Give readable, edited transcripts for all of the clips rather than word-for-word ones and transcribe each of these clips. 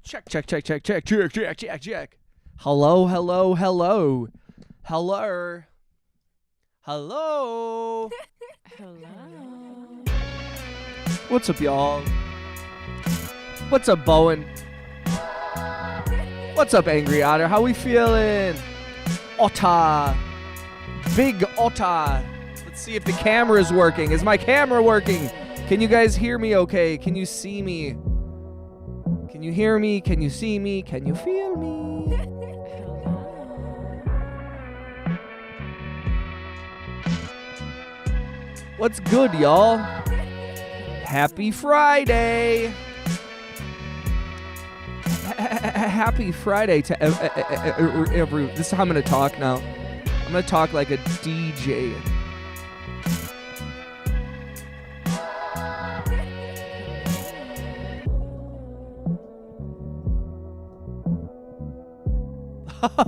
Check. Hello. Hello. What's up, y'all? What's up, Bowen? What's up, Angry Otter? How we feeling? Otta. Big Otta. Let's see if the camera's working. Is my camera working? Can you guys hear me okay? Can you see me? Can you hear me? Can you see me? Can you feel me? What's good, y'all? Happy Friday. Happy Friday to every. This is how I'm going to talk now. I'm going to talk like a DJ.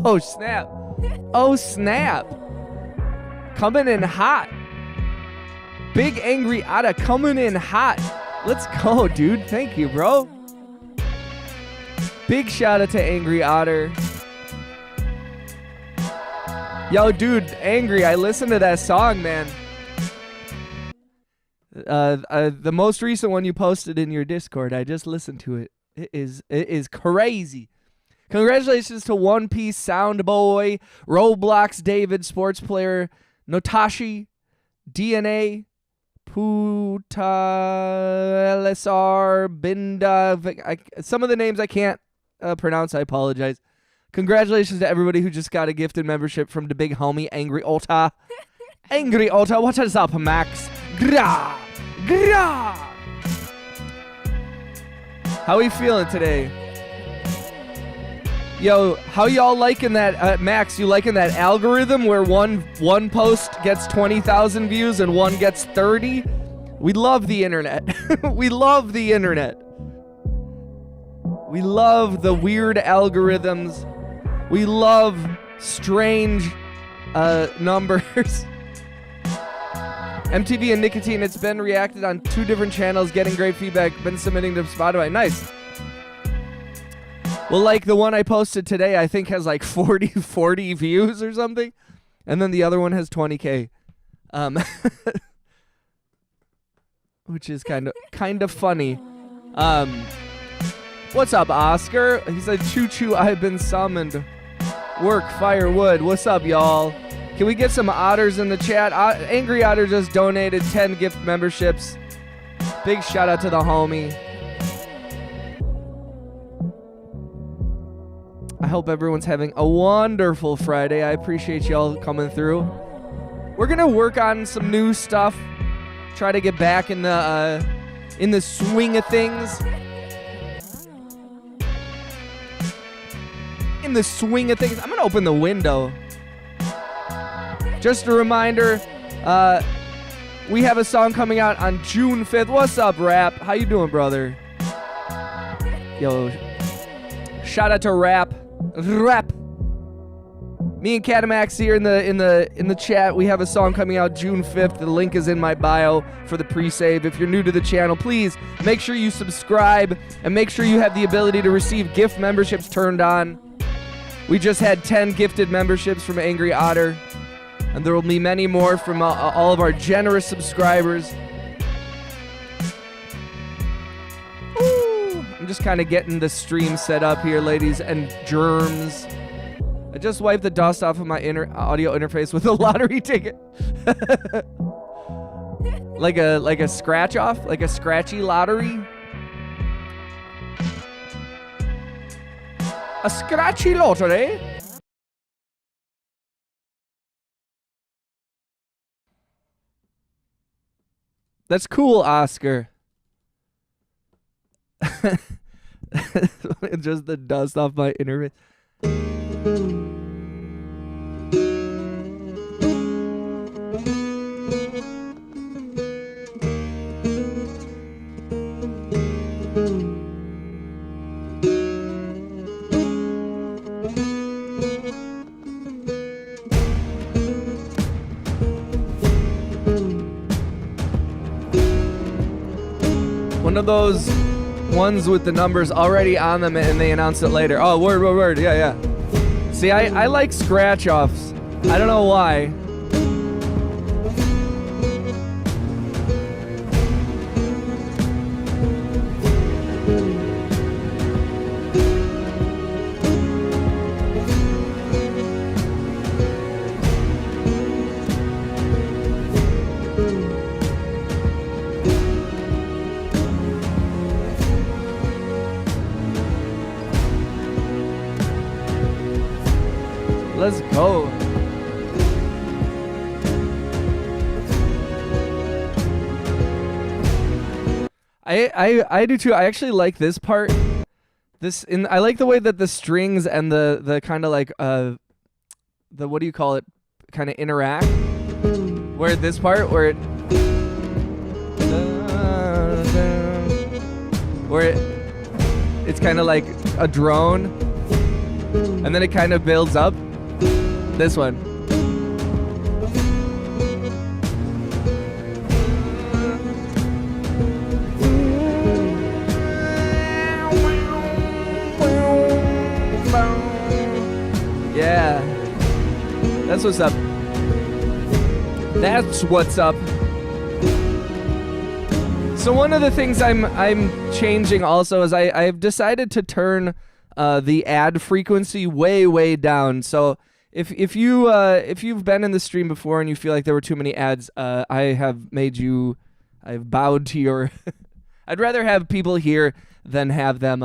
Oh, snap. Oh, snap. Coming in hot. Big Angry Otta coming in hot. Let's go, dude. Thank you, bro. Big shout out to Angry Otter. Yo, dude, Angry, I listened to that song, man. The most recent one you posted in your Discord, I just listened to it. It is crazy. Congratulations to One Piece Sound Boy, Roblox David, Sports Player, Notashi, DNA, Puta, LSR, Binda. Some of the names I can't pronounce, I apologize. Congratulations to everybody who just got a gifted membership from the big homie, Angry Otta. Angry Otta, what is up, Max? Gra! Gra! How we feeling today? Yo, how y'all liking that, Max, you liking that algorithm where one post gets 20,000 views and one gets 30? We love the internet. We love the internet. We love the weird algorithms. We love strange numbers. MTV and Nicotine, it's been reacted on 2 different channels, getting great feedback, been submitting to Spotify. Nice. Well, like the one I posted today, I think has like 40 views or something. And then the other one has 20K. Which is kind of funny. What's up, Oscar? He said, choo-choo, I've been summoned. Work, firewood. What's up, y'all? Can we get some otters in the chat? Angry Otter just donated 10 gift memberships. Big shout out to the homie. I hope everyone's having a wonderful Friday. I appreciate y'all coming through. We're gonna work on some new stuff. Try to get back in the swing of things. In the swing of things. I'm gonna open the window. Just a reminder, we have a song coming out on June 5th. What's up, Rap? How you doing, brother? Yo, shout out to Rap. Me and Catamax here in the chat. We have a song coming out June 5th. The link is in my bio for the pre-save. If you're new to the channel, please make sure you subscribe and make sure you have the ability to receive gift memberships turned on. We just had 10 gifted memberships from Angry Otter, and there will be many more from all of our generous subscribers. I'm just kind of getting the stream set up here, ladies and germs. I just wiped the dust off of my audio interface with a lottery ticket. like a scratch off, like a scratchy lottery. A scratchy lottery. That's cool, Oscar. Just the dust off my interface. One of those ones with the numbers already on them and they announce it later. Oh, word. Yeah. See, I like scratch-offs. I don't know why. Let's go. I do too. I actually like this part. I like the way that the strings and the kind of like the what do you call it, kind of interact. Where this part where it's kind of like a drone, and then it kind of builds up. This one. Yeah. That's what's up. That's what's up. So one of the things I'm changing also is I've decided to turn the ad frequency way down. So if you've been in the stream before and you feel like there were too many ads, I've bowed to your I'd rather have people here than have them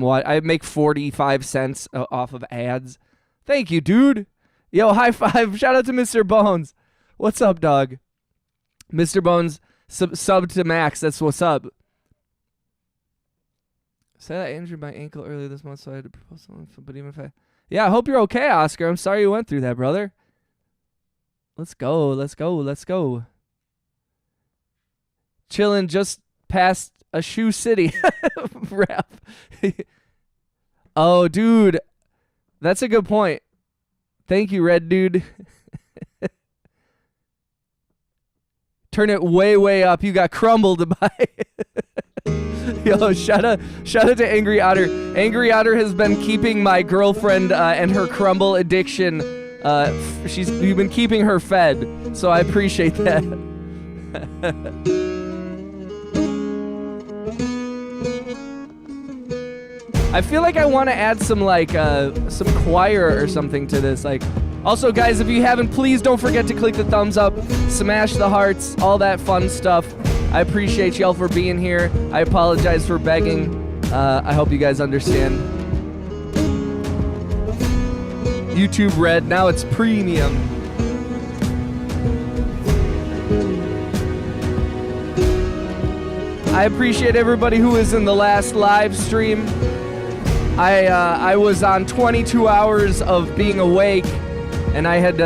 watch. I make 45 cents off of ads. Thank you, dude. Yo, high five. Shout out to Mr. Bones. What's up, dog? Mr. Bones sub to Max. That's what's up. Said I injured my ankle earlier this month, so I had to propose something. But even if I hope you're okay, Oscar. I'm sorry you went through that, brother. Let's go. Chilling just past a shoe city. Rap. Oh, dude. That's a good point. Thank you, Red Dude. Turn it way up. You got crumbled by. Yo, shout out to Angry Otter. Angry Otter has been keeping my girlfriend and her crumble addiction. You've been keeping her fed, so I appreciate that. I feel like I want to add some some choir or something to this. Also, guys, if you haven't, please don't forget to click the thumbs up, smash the hearts, all that fun stuff. I appreciate y'all for being here. I apologize for begging. I hope you guys understand. YouTube Red, now it's premium. I appreciate everybody who was in the last live stream. I was on 22 hours of being awake, and I had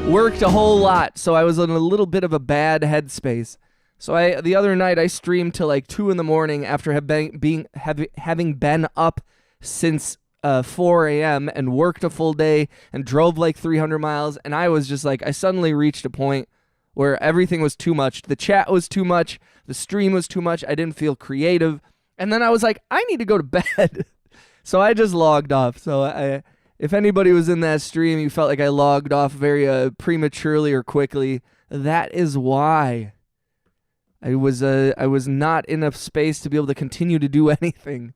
worked a whole lot, so I was in a little bit of a bad headspace. So the other night I streamed till like 2 a.m. after having been up since 4 a.m. and worked a full day and drove like 300 miles, and I was just like, I suddenly reached a point where everything was too much. The chat was too much. The stream was too much. I didn't feel creative. And then I was like, I need to go to bed. So I just logged off. So if anybody was in that stream, you felt like I logged off very prematurely or quickly, that is why. I was not in a space to be able to continue to do anything.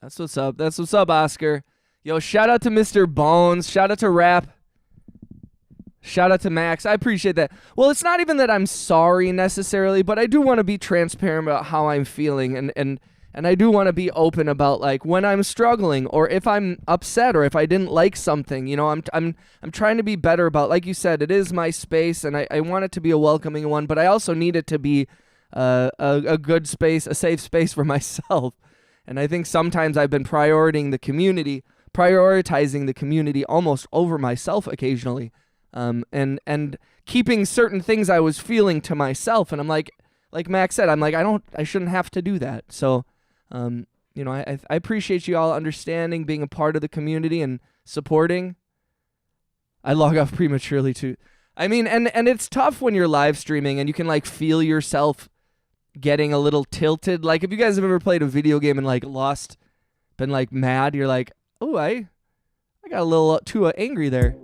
That's what's up. That's what's up, Oscar. Yo, shout out to Mr. Bones. Shout out to Rap. Shout out to Max. I appreciate that. Well, it's not even that I'm sorry necessarily, but I do want to be transparent about how I'm feeling, and I do want to be open about like when I'm struggling or if I'm upset or if I didn't like something. You know, I'm trying to be better about, like you said, it is my space, and I want it to be a welcoming one, but I also need it to be a good space, a safe space for myself. And I think sometimes I've been prioritizing the community almost over myself occasionally. And keeping certain things I was feeling to myself, and I'm like Max said, I'm like, I shouldn't have to do that. So, you know, I appreciate you all understanding, being a part of the community, and supporting. I log off prematurely too. I mean, and it's tough when you're live streaming and you can like feel yourself getting a little tilted. Like if you guys have ever played a video game and like lost, been like mad, you're like, oh, I got a little too angry there.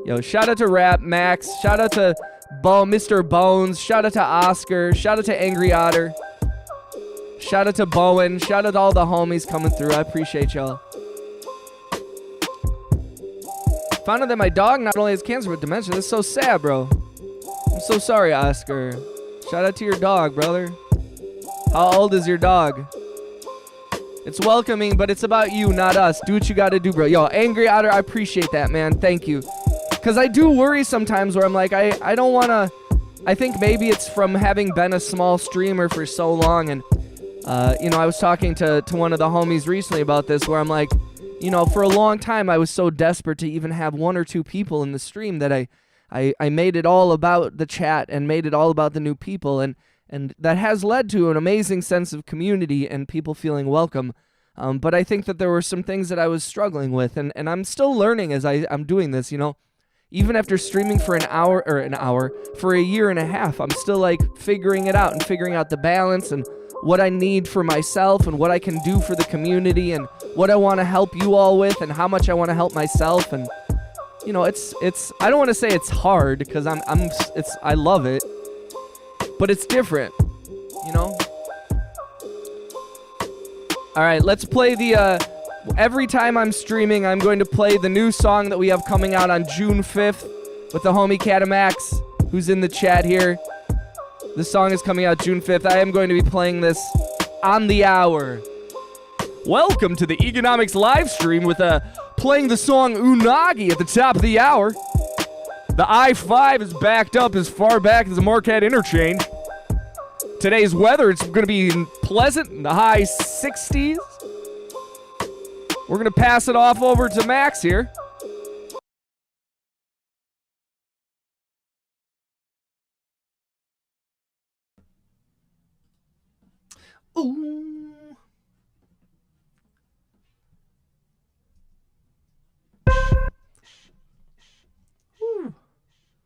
Yo, shout out to Rap Max. Shout out to Mr. Bones. Shout out to Oscar. Shout out to Angry Otter. Shout out to Bowen. Shout out to all the homies coming through. I appreciate y'all. Found out that my dog not only has cancer but dementia. That's so sad, bro. I'm so sorry, Oscar. Shout out to your dog, brother. How old is your dog? It's welcoming, but it's about you, not us. Do what you gotta do, bro. Yo, Angry Otter, I appreciate that, man. Thank you. Because I do worry sometimes where I'm like, I don't want to... I think maybe it's from having been a small streamer for so long. And, you know, I was talking to one of the homies recently about this where I'm like, you know, for a long time I was so desperate to even have 1 or 2 people in the stream that I made it all about the chat and made it all about the new people. And that has led to an amazing sense of community and people feeling welcome. But I think that there were some things that I was struggling with. And I'm still learning as I'm doing this, you know. Even after streaming for for a year and a half, I'm still like figuring it out and figuring out the balance and what I need for myself and what I can do for the community and what I want to help you all with and how much I want to help myself. And you know, it's I don't want to say it's hard because I love it, but it's different, you know. All right, let's play the every time I'm streaming, I'm going to play the new song that we have coming out on June 5th with the homie Eganomixxxxxxx, who's in the chat here. The song is coming out June 5th. I am going to be playing this on the hour. Welcome to the Eganomixxxxxx live stream with playing the song Unagi at the top of the hour. The I-5 is backed up as far back as the Marquette Interchange. Today's weather, it's going to be pleasant in the high 60s. We're going to pass it off over to Max here. Ooh. Woo.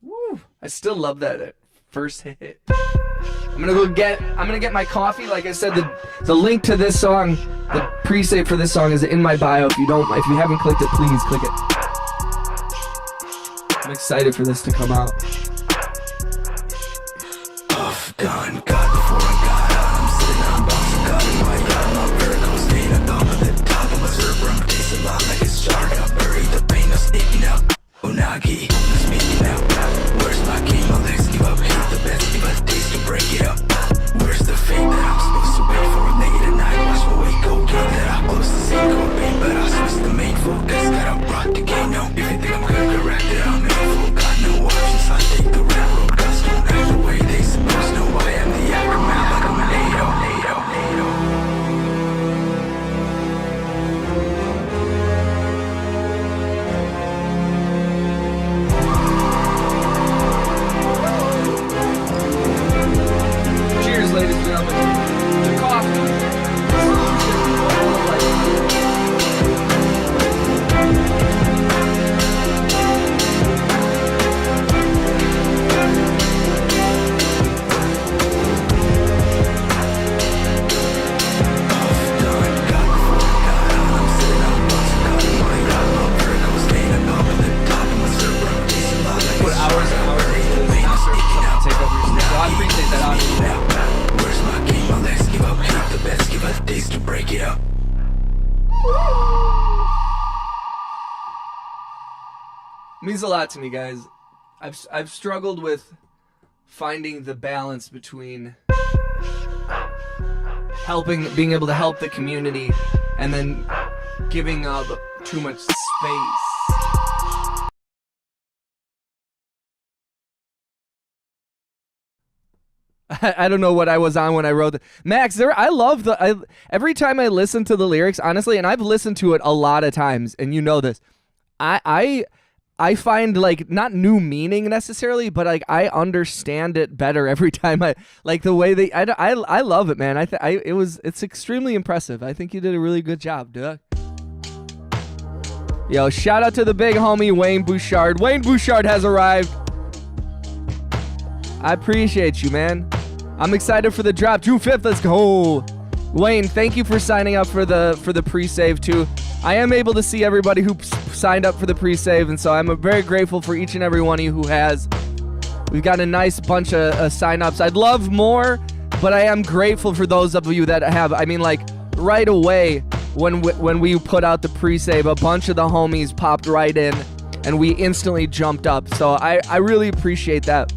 Woo. I still love that first hit. I'm gonna get my coffee. Like I said, the link to this song, the pre-save for this song is in my bio. If you haven't clicked it, please click it. I'm excited for this to come out. Off, gone, God before I got out. I'm sitting on box, God in my God, my vertical state. I thought of the top of my cerebrum, tastes a lot like it's shark. I buried the pain, I'm sneaking out. Unagi, I'm speaking out. Where's my game? My legs give up, hate the best, give us days to break it up. Where's the fate that I'm supposed to wait for? Late at night, watch my weight go gain that I'm close to seeing go pain, but I switched the main focus that I brought to gain. No, if you think I'm good, correct it, I'm in full. Got no options, I take the railroad. Cause don't act the way they supposed to. I am the aftermath like I'm an 8-0. Ladies and gentlemen, the coffee. Put hours and hours into this master to take over your stuff. So I appreciate that, honestly. My legs give up, hate the best, give us days to break it up. Means a lot to me, guys. I've struggled with finding the balance between being able to help the community and then giving up too much space. I don't know what I was on when I wrote it. Max, I love every time I listen to the lyrics, honestly, and I've listened to it a lot of times, and you know this. I find like not new meaning necessarily, but like I understand it better every time I like the way they. I love it, man. It's extremely impressive. I think you did a really good job, dude. Yo, shout out to the big homie Wayne Bouchard. Wayne Bouchard has arrived. I appreciate you, man. I'm excited for the drop. June 5th, let's go. Wayne, thank you for signing up for the pre-save too. I am able to see everybody who signed up for the pre-save, and so I'm very grateful for each and every one of you who has. We've got a nice bunch of sign-ups. I'd love more, but I am grateful for those of you that have. I mean, like, right away, when we put out the pre-save, a bunch of the homies popped right in, and we instantly jumped up. So I really appreciate that.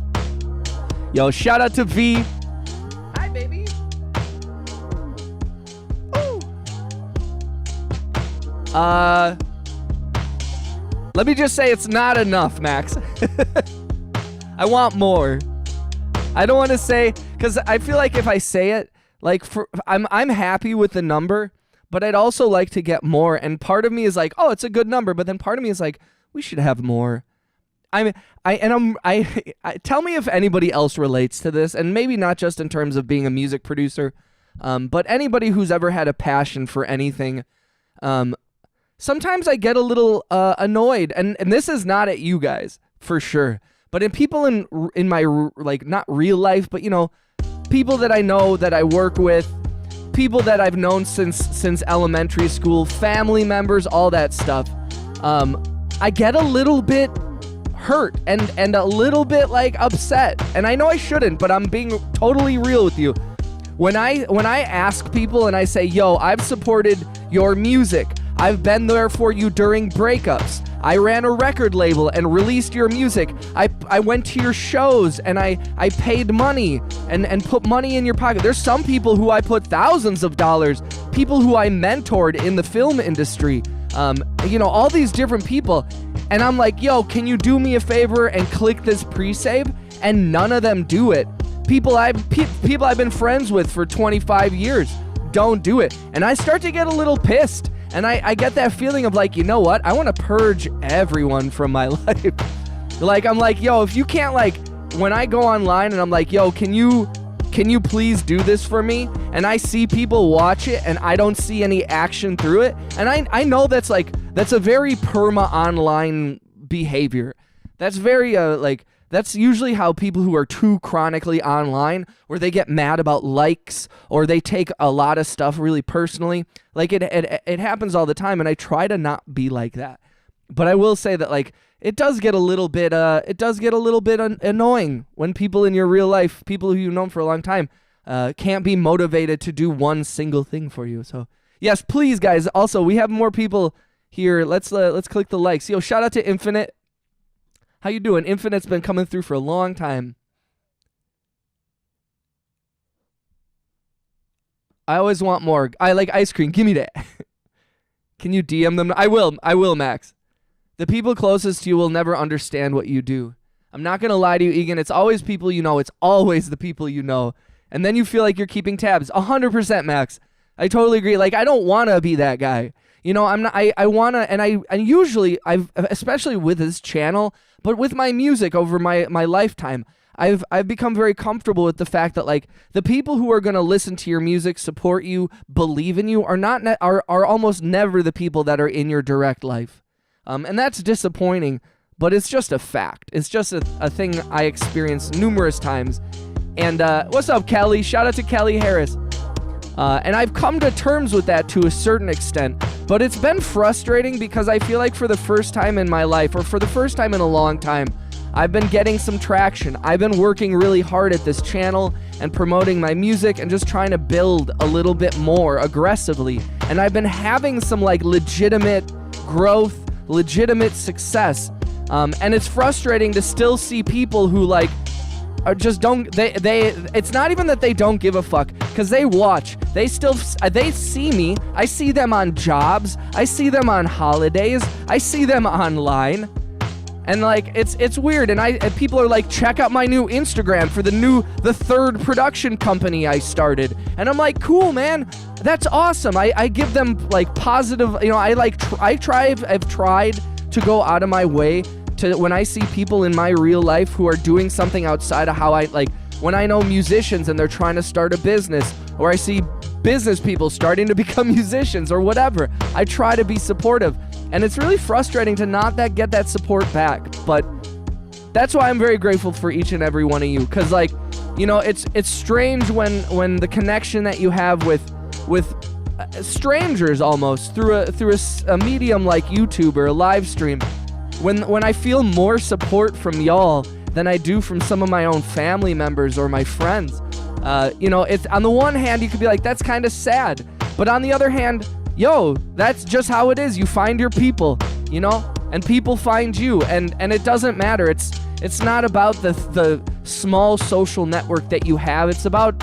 Yo, shout out to V. Hi, baby. Ooh. Let me just say it's not enough, Max. I want more. I don't want to say, because I feel like if I say it, like, I'm happy with the number, but I'd also like to get more. And part of me is like, oh, it's a good number. But then part of me is like, we should have more. Tell me if anybody else relates to this, and maybe not just in terms of being a music producer, but anybody who's ever had a passion for anything. Sometimes I get a little annoyed, and this is not at you guys for sure, but in people in my, like, not real life, but, you know, people that I know, that I work with, people that I've known since elementary school, family members, all that stuff. I get a little bit hurt and a little bit, like, upset, and I know I shouldn't, but I'm being totally real with you. When I ask people and I say, yo, I've supported your music, I've been there for you during breakups, I ran a record label and released your music, I went to your shows and I paid money and put money in your pocket. There's some people who I put thousands of dollars, people who I mentored in the film industry, you know, all these different people. And I'm like, yo, can you do me a favor and click this pre-save? And none of them do it. People I've been friends with for 25 years don't do it. And I start to get a little pissed. And I get that feeling of like, you know what? I want to purge everyone from my life. Like, I'm like, yo, if you can't, like, when I go online and I'm like, yo, can you please do this for me? And I see people watch it and I don't see any action through it. And I know that's a very perma online behavior. That's very, that's usually how people who are too chronically online, where they get mad about likes or they take a lot of stuff really personally. Like, it happens all the time, and I try to not be like that. But I will say that, like, it does get a little bit annoying when people in your real life, people who you've known for a long time, can't be motivated to do one single thing for you. So yes, please, guys. Also, we have more people here. Let's click the likes. Yo, shout out to Infinite. How you doing? Infinite's been coming through for a long time. I always want more. I like ice cream. Give me that. Can you DM them? I will, Max. The people closest to you will never understand what you do. I'm not going to lie to you, Egan. It's always people you know. It's always the people you know. And then you feel like you're keeping tabs. 100%, Max. I totally agree. Like, I don't want to be that guy. You know, I'm not, I want to, and usually, especially with this channel, but with my music over my lifetime, I've become very comfortable with the fact that, like, the people who are going to listen to your music, support you, believe in you, are almost never the people that are in your direct life. And that's disappointing, but it's just a fact. It's just a thing I experienced numerous times. And what's up, Kelly? Shout out to Kelly Harris. And I've come to terms with that to a certain extent, but it's been frustrating because I feel like for the first time in my life, or for the first time in a long time, I've been getting some traction. I've been working really hard at this channel and promoting my music and just trying to build a little bit more aggressively. And I've been having some, like, legitimate growth, legitimate success. And it's frustrating to still see people who, like, are just it's not even that they don't give a fuck, because they watch. They see me. I see them on jobs. I see them on holidays. I see them online. And, like, it's weird. And people are like, check out my new Instagram for the third production company I started. And I'm like, cool, man. That's awesome. I give them, like, positive, you know, I've tried to go out of my way to, when I see people in my real life who are doing something outside of how when I know musicians and they're trying to start a business, or I see business people starting to become musicians or whatever, I try to be supportive. And it's really frustrating to not get that support back. But that's why I'm very grateful for each and every one of you. Because, like, you know, it's strange when the connection that you have with strangers almost through a medium like YouTube or a live stream, when I feel more support from y'all than I do from some of my own family members or my friends. You know, it's on the one hand, you could be like, that's kind of sad. But on the other hand, yo, that's just how it is. You find your people, you know, and people find you, and it doesn't matter. It's not about the small social network that you have. It's about,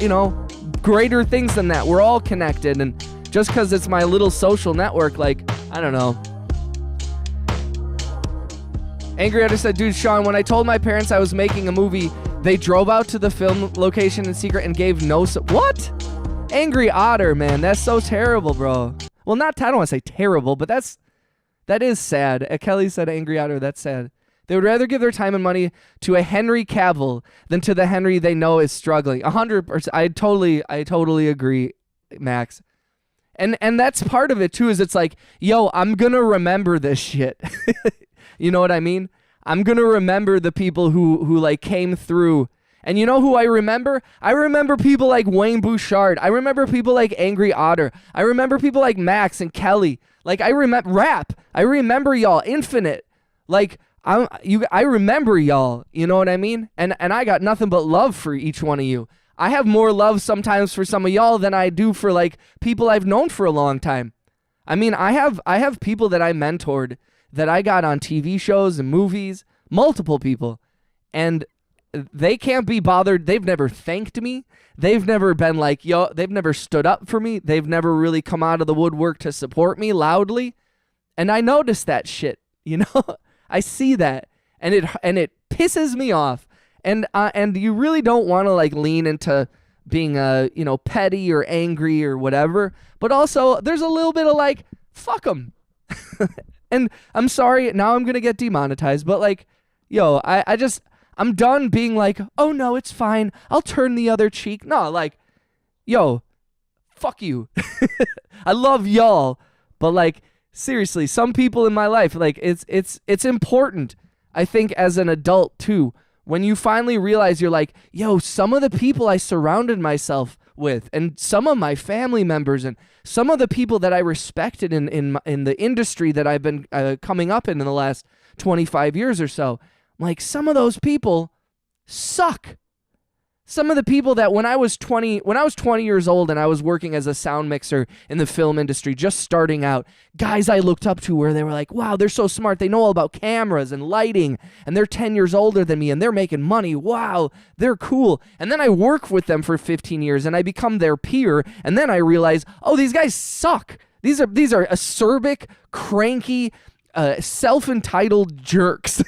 you know, greater things than that. We're all connected, and just because it's my little social network, like, I don't know. Angry Otter said, dude, Sean, when I told my parents I was making a movie, they drove out to the film location in secret and gave no... What? Angry Otter, man. That's so terrible, bro. Well, I don't want to say terrible, but that is sad. Kelly said, Angry Otter, that's sad. They would rather give their time and money to a Henry Cavill than to the Henry they know is struggling. 100%. I totally agree, Max. And that's part of it, too, is it's like, yo, I'm going to remember this shit. You know what I mean? I'm going to remember the people who like came through. And you know who I remember? I remember people like Wayne Bouchard. I remember people like Angry Otter. I remember people like Max and Kelly. Like, I remember Rap. I remember y'all. Infinite. Like, I remember y'all. You know what I mean? And I got nothing but love for each one of you. I have more love sometimes for some of y'all than I do for like people I've known for a long time. I mean, I have people that I mentored that I got on TV shows and movies, multiple people, and they can't be bothered. They've never thanked me. They've never been like, yo, they've never stood up for me. They've never really come out of the woodwork to support me loudly. And I notice that shit, you know? I see that, and it pisses me off. And you really don't want to like lean into being you know, petty or angry or whatever. But also there's a little bit of like, fuck them. And I'm sorry, now I'm going to get demonetized, but like, yo, I'm done being like, oh no, it's fine, I'll turn the other cheek. No, like, yo, fuck you. I love y'all, but like, seriously, some people in my life, like, it's important, I think, as an adult too, when you finally realize you're like, yo, some of the people I surrounded myself with, and some of my family members, and some of the people that I respected in the industry that I've been coming up in the last 25 years or so, like, some of those people suck. Some of the people that when I was 20 years old and I was working as a sound mixer in the film industry, just starting out, guys I looked up to where they were like, wow, they're so smart. They know all about cameras and lighting, and they're 10 years older than me, and they're making money. Wow, they're cool. And then I work with them for 15 years, and I become their peer, and then I realize, oh, these guys suck. These are acerbic, cranky, self-entitled jerks.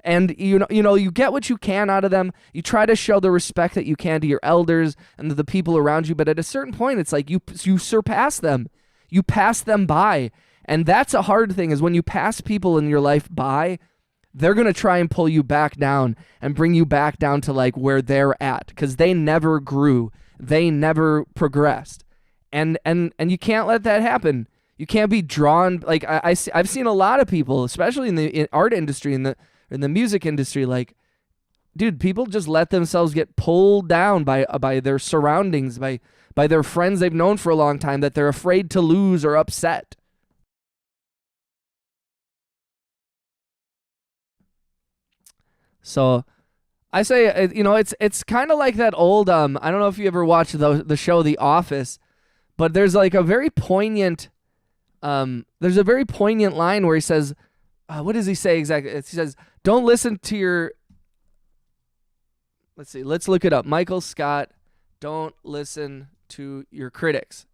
And you know, you get what you can out of them. You try to show the respect that you can to your elders and to the people around you. But at a certain point, it's like you surpass them. You pass them by. And that's a hard thing, is when you pass people in your life by, they're going to try and pull you back down and bring you back down to like where they're at, because they never grew. They never progressed. And you can't let that happen. You can't be drawn. Like I've seen a lot of people, especially in the art industry, in the music industry, like, dude, people just let themselves get pulled down by their surroundings, by their friends they've known for a long time that they're afraid to lose or upset. So I say, you know, it's kind of like that old, I don't know if you ever watched the show The Office, but there's like a very poignant, line where he says, what does he say exactly? He says, don't listen to your... Let's look it up. Michael Scott, don't listen to your critics.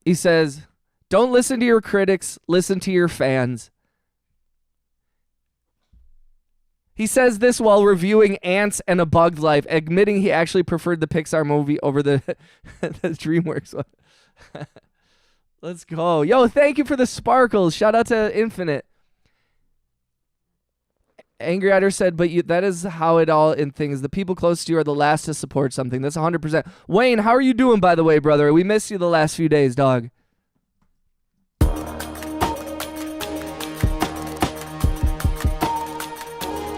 He says, don't listen to your critics, listen to your fans. He says this while reviewing Ants and A Bug's Life, admitting he actually preferred the Pixar movie over the DreamWorks one. Let's go. Yo, thank you for the sparkles. Shout out to Infinite. Angry Otter said, but that is how it all in things. The people close to you are the last to support something. That's 100%. Wayne, how are you doing, by the way, brother? We missed you the last few days, dog.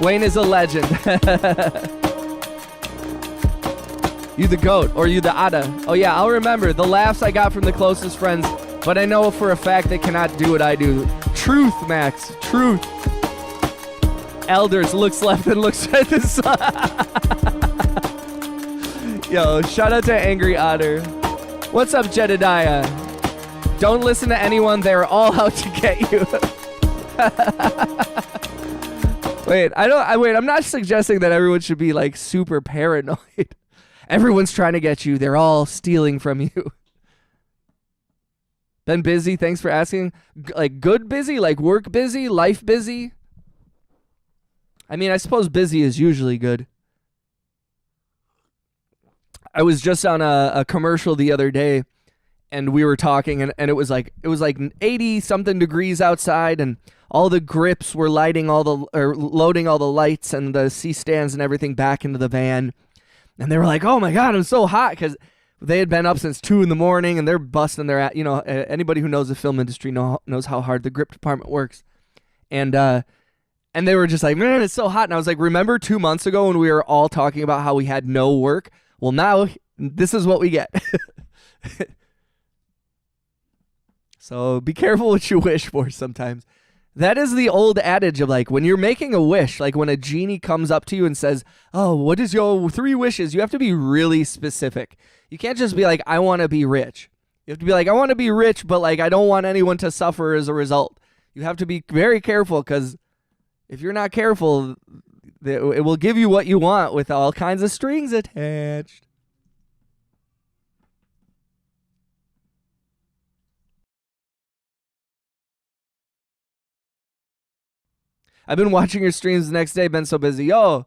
Wayne is a legend. You the goat, or you the Ada. Oh yeah, I'll remember the laughs I got from the closest friends, but I know for a fact they cannot do what I do. Truth, Max, truth. Elders looks left and looks right this Yo, shout out to Angry Otter. What's up, Jedediah? Don't listen to anyone, they're all out to get you. Wait, I'm not suggesting that everyone should be like super paranoid. Everyone's trying to get you. They're all stealing from you. Been busy? Thanks for asking. Like good busy? Like work busy? Life busy? I mean, I suppose busy is usually good. I was just on a commercial the other day, and we were talking, and it was like 80 something degrees outside, and all the grips were loading all the lights and the C-stands and everything back into the van. And they were like, "Oh my God, I'm so hot," because they had been up since 2 a.m. and they're busting their ass. You know, anybody who knows the film industry knows how hard the grip department works. And they were just like, "Man, it's so hot." And I was like, "Remember 2 months ago when we were all talking about how we had no work? Well, now this is what we get." So be careful what you wish for sometimes. That is the old adage of like when you're making a wish, like when a genie comes up to you and says, "Oh, what is your 3 wishes?" You have to be really specific. You can't just be like, "I want to be rich." You have to be like, "I want to be rich, but like I don't want anyone to suffer as a result." You have to be very careful, because if you're not careful, it will give you what you want with all kinds of strings attached. I've been watching your streams the next day, been so busy. Yo,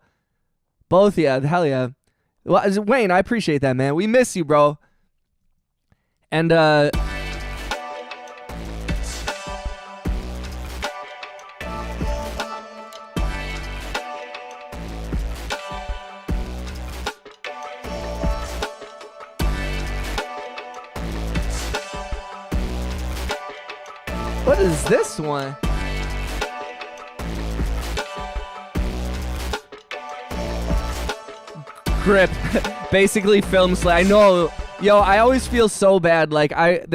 both, yeah, hell yeah. Well, Wayne, I appreciate that, man. We miss you, bro. And, what is this one? Grip. Basically film slay. I know. Yo, I always feel so bad. Like I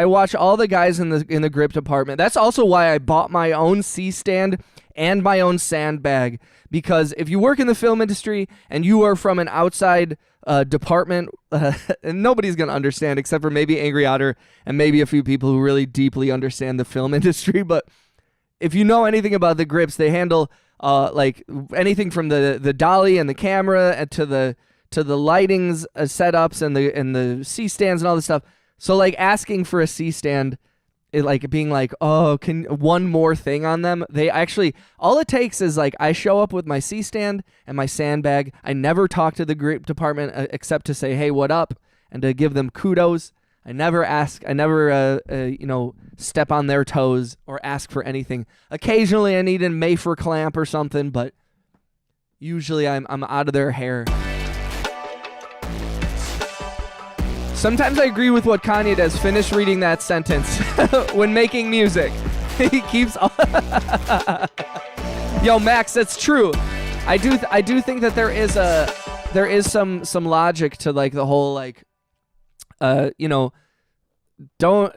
watch all the guys in the grip department. That's also why I bought my own C-stand and my own sandbag, because if you work in the film industry and you are from an outside department, and nobody's gonna understand except for maybe Angry Otter and maybe a few people who really deeply understand the film industry, but if you know anything about the grips, they handle like anything from the dolly and the camera and to the lightings setups and the C-stands and all this stuff. So like asking for a C-stand, like being like, "Oh, can one more thing on them?" They actually, all it takes is like I show up with my C-stand and my sandbag. I never talk to the grip department except to say, "Hey, what up?" and to give them kudos. I never ask. I never, step on their toes or ask for anything. Occasionally, I need a Mayfair clamp or something, but usually I'm out of their hair. Sometimes I agree with what Kanye does. Finish reading that sentence when making music. He keeps. Yo, Max, that's true. I do think that there is some logic to like the whole like. You don't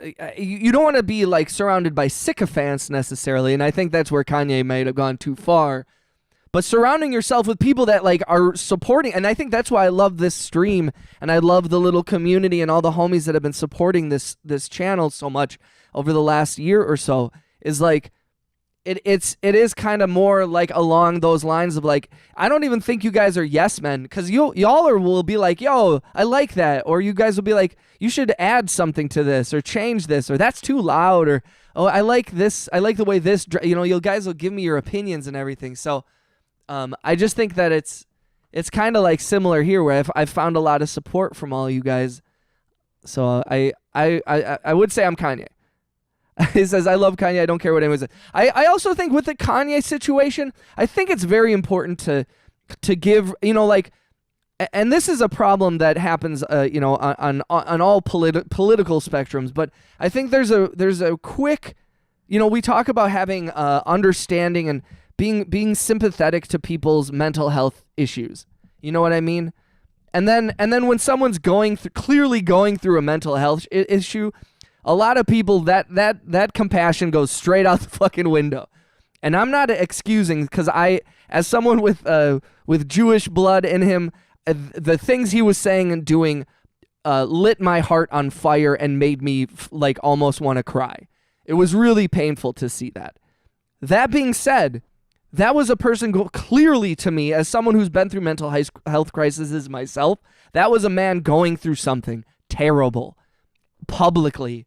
want to be like surrounded by sycophants necessarily, and I think that's where Kanye might have gone too far. But surrounding yourself with people that like are supporting, and I think that's why I love this stream, and I love the little community and all the homies that have been supporting this channel so much over the last year or so, is like it is kind of more like along those lines of like, I don't even think you guys are yes men, because y'all will be like, "Yo, I like that," or you guys will be like, "You should add something to this or change this, or that's too loud," or, "Oh, I like this, I like the way this," you guys will give me your opinions and everything. So I just think that it's kind of like similar here, where I've found a lot of support from all you guys. So I would say I'm Kanye. He says, "I love Kanye. I don't care what anyone says." I also think with the Kanye situation, I think it's very important to give, like, and this is a problem that happens, on all political spectrums. But I think there's a quick, we talk about having understanding and being sympathetic to people's mental health issues. You know what I mean? And then when someone's clearly going through a mental health issue, a lot of people that compassion goes straight out the fucking window. And I'm not excusing, because as someone with Jewish blood in him, the things he was saying and doing lit my heart on fire and made me like almost want to cry. It was really painful to see that. That being said, that was a person clearly, to me, as someone who's been through mental health crises myself, that was a man going through something terrible publicly.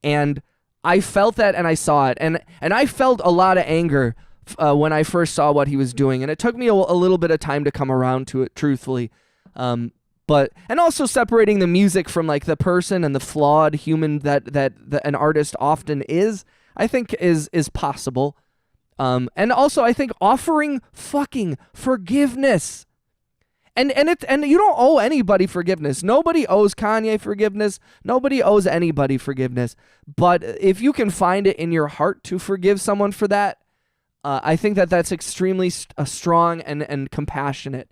And I felt that, and I saw it, and I felt a lot of anger when I first saw what he was doing, and it took me a little bit of time to come around to it, truthfully. But also separating the music from like the person and the flawed human that an artist often is, I think is possible. And also I think offering fucking forgiveness. And you don't owe anybody forgiveness. Nobody owes Kanye forgiveness. Nobody owes anybody forgiveness. But if you can find it in your heart to forgive someone for that, I think that's extremely strong and compassionate.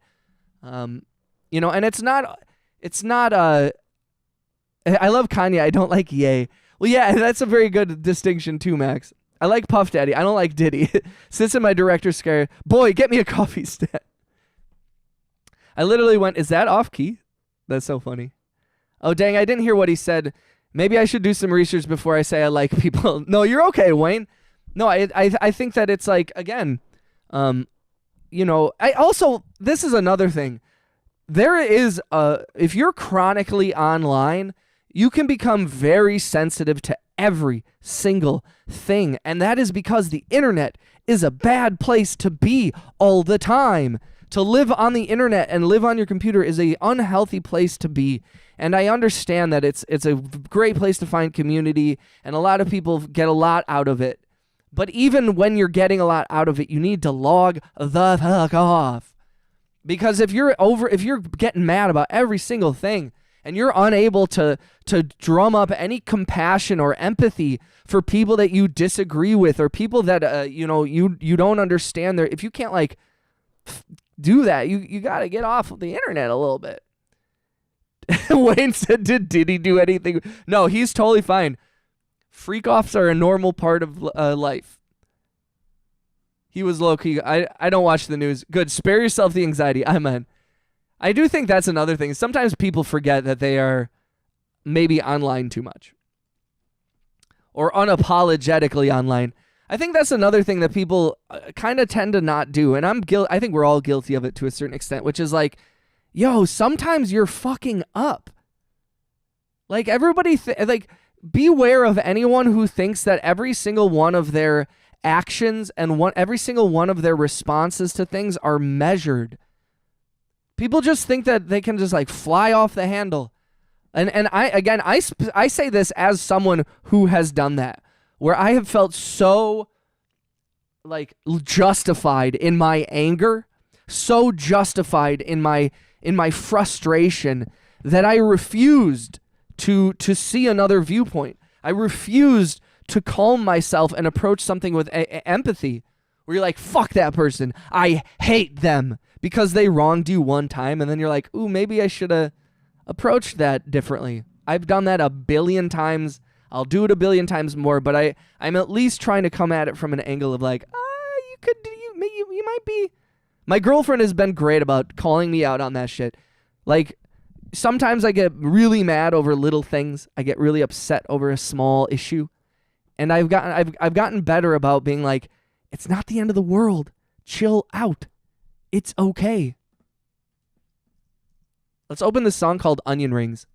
And it's not. I love Kanye. I don't like Ye. Well, yeah, that's a very good distinction too, Max. I like Puff Daddy. I don't like Diddy. Sits in my director's chair. Boy, get me a coffee stat. I literally went, is that off key? That's so funny. Oh, dang, I didn't hear what he said. Maybe I should do some research before I say I like people. No, you're okay, Wayne. No, I think that it's like, again, I also, this is another thing. There is, if you're chronically online, you can become very sensitive to every single thing. And that is because the internet is a bad place to be all the time. To live on the internet and live on your computer is an unhealthy place to be. And I understand that it's a great place to find community, and a lot of people get a lot out of it. But even when you're getting a lot out of it, you need to log the fuck off. Because if you're getting mad about every single thing, and you're unable to drum up any compassion or empathy for people that you disagree with, or people that you don't understand, if you can't like do that, you got to get off of the internet a little bit. Wayne said, did he do anything? No, he's totally fine. Freak offs are a normal part of life. He was low-key. I don't watch the news. Good. Spare yourself the anxiety. Amen. I do think that's another thing. Sometimes people forget that they are maybe online too much. Or unapologetically online. I think that's another thing that people kind of tend to not do. And I think we're all guilty of it to a certain extent, which is like, yo, sometimes you're fucking up. Like everybody, beware of anyone who thinks that every single one of their actions and every single one of their responses to things are measured. People just think that they can just like fly off the handle. And I say this as someone who has done that, where I have felt so like justified in my anger, so justified in my frustration, that I refused to see another viewpoint. I refused to calm myself and approach something with empathy, where you're like, fuck that person, I hate them because they wronged you one time, and then you're like, ooh, maybe I should have approached that differently. I've done that a billion times. I'll do it a billion times more, but I'm at least trying to come at it from an angle of like, you might be. My girlfriend has been great about calling me out on that shit. Like, sometimes I get really mad over little things. I get really upset over a small issue. And I've gotten better about being like, it's not the end of the world. Chill out. It's okay. Let's open this song called Onion Rings.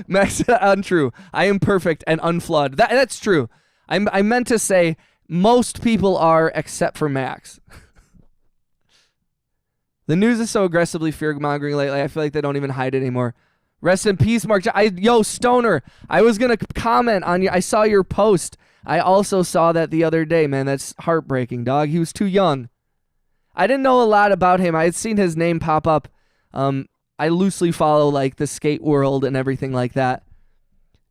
Max, untrue. I am perfect and unflawed. That's true. I meant to say most people are, except for Max. The news is so aggressively fear-mongering lately, I feel like they don't even hide it anymore. Rest in peace, Mark. Yo, Stoner, I was going to comment on you. I saw your post. I also saw that the other day, man. That's heartbreaking, dog. He was too young. I didn't know a lot about him. I had seen his name pop up. I loosely follow like the skate world and everything like that.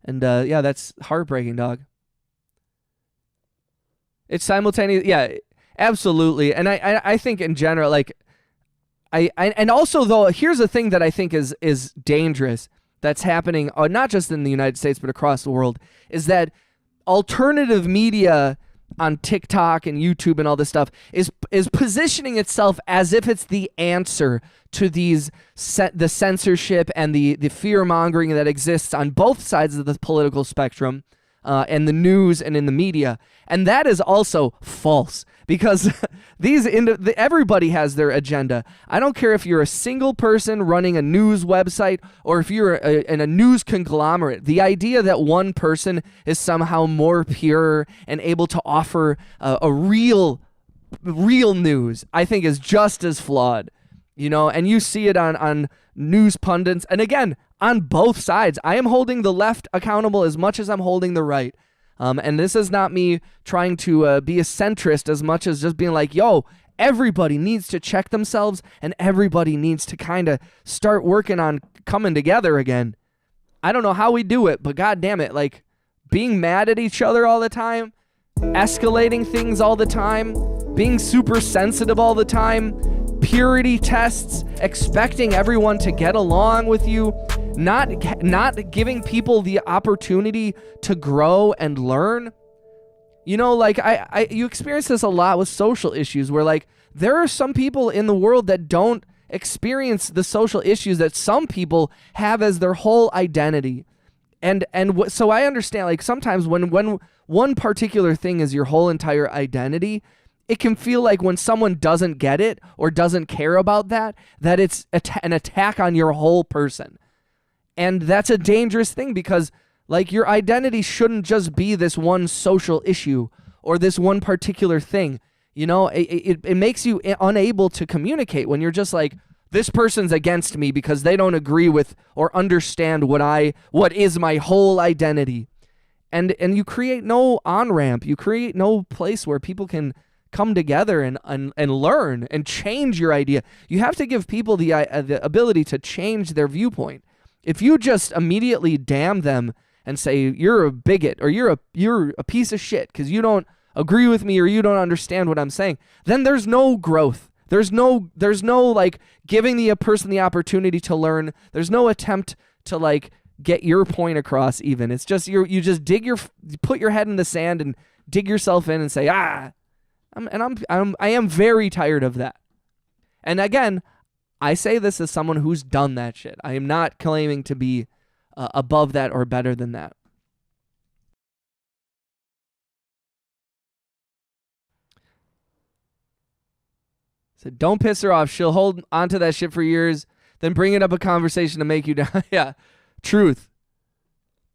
And yeah, that's heartbreaking, dog. It's simultaneous. Yeah, absolutely. And I think in general, like, I and also though, here's the thing that I think is dangerous that's happening, not just in the United States but across the world, is that alternative media on TikTok and YouTube and all this stuff is positioning itself as if it's the answer to the censorship and the fear mongering that exists on both sides of the political spectrum, and the news and in the media. And that is also false, because everybody has their agenda. I don't care if you're a single person running a news website or if you're in a news conglomerate. The idea that one person is somehow more pure and able to offer a real news, I think, is just as flawed. And you see it on news pundits. And again, on both sides, I am holding the left accountable as much as I'm holding the right. And this is not me trying to be a centrist as much as just being like, yo, everybody needs to check themselves and everybody needs to kind of start working on coming together again. I don't know how we do it, but god damn it, like, being mad at each other all the time, escalating things all the time, being super sensitive all the time, purity tests, expecting everyone to get along with you, not giving people the opportunity to grow and learn. Like, you experience this a lot with social issues, where, like, there are some people in the world that don't experience the social issues that some people have as their whole identity. So I understand, like, sometimes when one particular thing is your whole entire identity, it can feel like when someone doesn't get it or doesn't care about that it's an attack on your whole person. And that's a dangerous thing, because, like, your identity shouldn't just be this one social issue or this one particular thing. It makes you unable to communicate when you're just like, this person's against me because they don't agree with or understand what is my whole identity. And you create no on-ramp. You create no place where people can come together and learn and change your idea. You have to give people the ability to change their viewpoint. If you just immediately damn them and say you're a bigot or you're a piece of shit because you don't agree with me or you don't understand what I'm saying, then there's no growth. There's no like giving the person the opportunity to learn. There's no attempt to, like, get your point across even. It's just you just put your head in the sand and dig yourself in and say, I am very tired of that. And again, I say this as someone who's done that shit. I am not claiming to be above that or better than that. So don't piss her off. She'll hold onto that shit for years, then bring it up a conversation to make you down. Yeah, truth.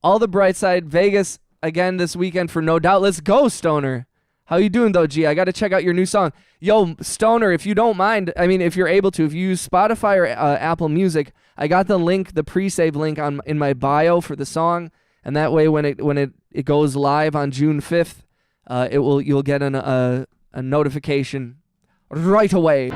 All the bright side. Vegas again this weekend for No Doubt. Let's go, Stoner. How you doing, though, G? I got to check out your new song. Yo, Stoner, if you don't mind, I mean, if you're able to, if you use Spotify or Apple Music, I got the link, the pre-save link in my bio for the song, and that way when it goes live on June 5th, you'll get a notification right away.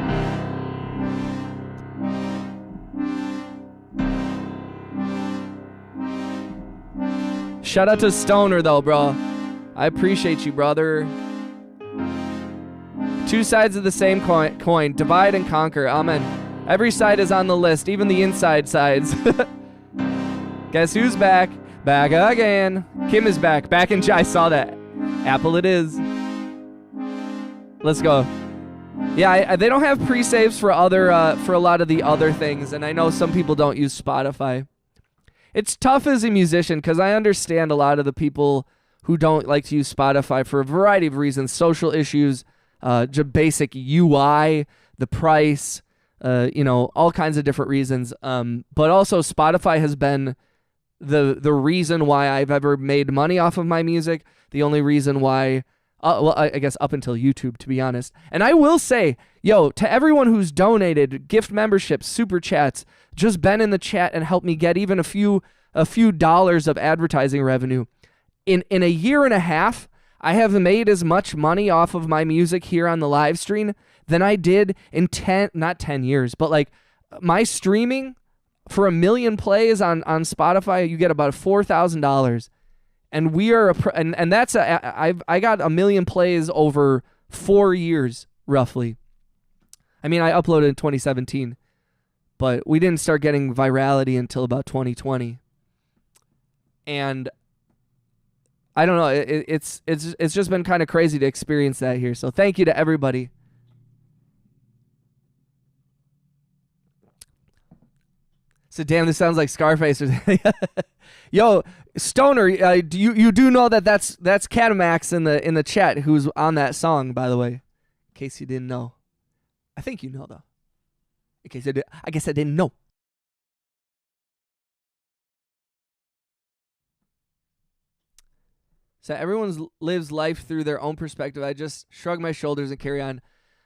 Shout out to Stoner, though, bro. I appreciate you, brother. Two sides of the same coin. Divide and conquer. Amen. Every side is on the list, even the inside sides. Guess who's back? Back again. Kim is back. Back in I saw that. Apple it is. Let's go. Yeah, they don't have pre-saves for a lot of the other things, and I know some people don't use Spotify. It's tough as a musician because I understand a lot of the people who don't like to use Spotify for a variety of reasons, social issues, just basic UI, the price, all kinds of different reasons. But also Spotify has been the reason why I've ever made money off of my music. The only reason why, I guess up until YouTube, to be honest. And I will say, to everyone who's donated, gift memberships, super chats, just been in the chat and helped me get even a few dollars of advertising revenue. In a year and a half, I have made as much money off of my music here on the live stream than I did in not 10 years, but like my streaming for 1 million plays on Spotify, you get about $4,000. And we are and that's I got 1 million plays over 4 years roughly. I mean, I uploaded in 2017, but we didn't start getting virality until about 2020. And I don't know, it's just been kind of crazy to experience that here. So thank you to everybody. So damn, this sounds like Scarface. Yo, Stoner, you do know that's Eganomixxxxxxx in the chat who's on that song, by the way, in case you didn't know. I think you know though. In case I guess I didn't know. So everyone lives life through their own perspective. I just shrug my shoulders and carry on.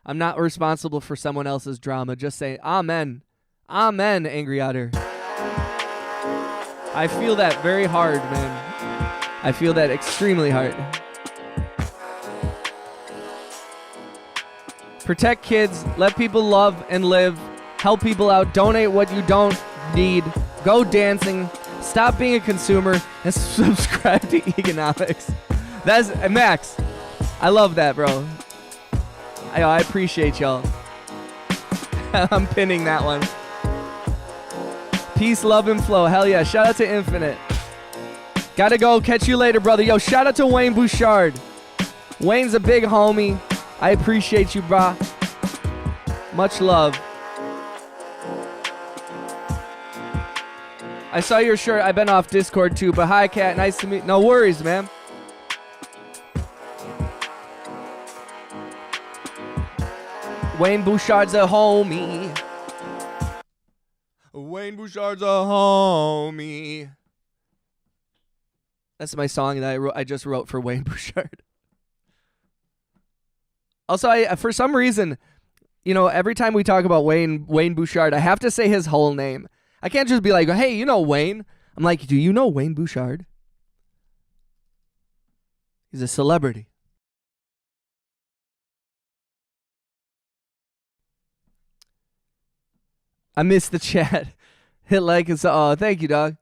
I'm not responsible for someone else's drama. Just say amen. Amen, Angry Otter. I feel that very hard, man. I feel that extremely hard. Protect kids. Let people love and live. Help people out. Donate what you don't need. Go dancing. Stop being a consumer. And subscribe to Eganomixxxxxx. That's Max. I love that, bro. I appreciate y'all. I'm pinning that one. Peace, love, and flow. Hell yeah. Shout out to Infinite. Gotta go. Catch you later, brother. Yo, shout out to Wayne Bouchard. Wayne's a big homie. I appreciate you, brah. Much love. I saw your shirt. I've been off Discord too, but hi, Cat. Nice to meet. No worries, man. Wayne Bouchard's a homie. Wayne Bouchard's a homie. That's my song that I just wrote for Wayne Bouchard. Also, for some reason, you know, every time we talk about Wayne Bouchard, I have to say his whole name. I can't just be like, hey, you know Wayne. I'm like, do you know Wayne Bouchard? He's a celebrity. I missed the chat. Hit like and oh, thank you, dog.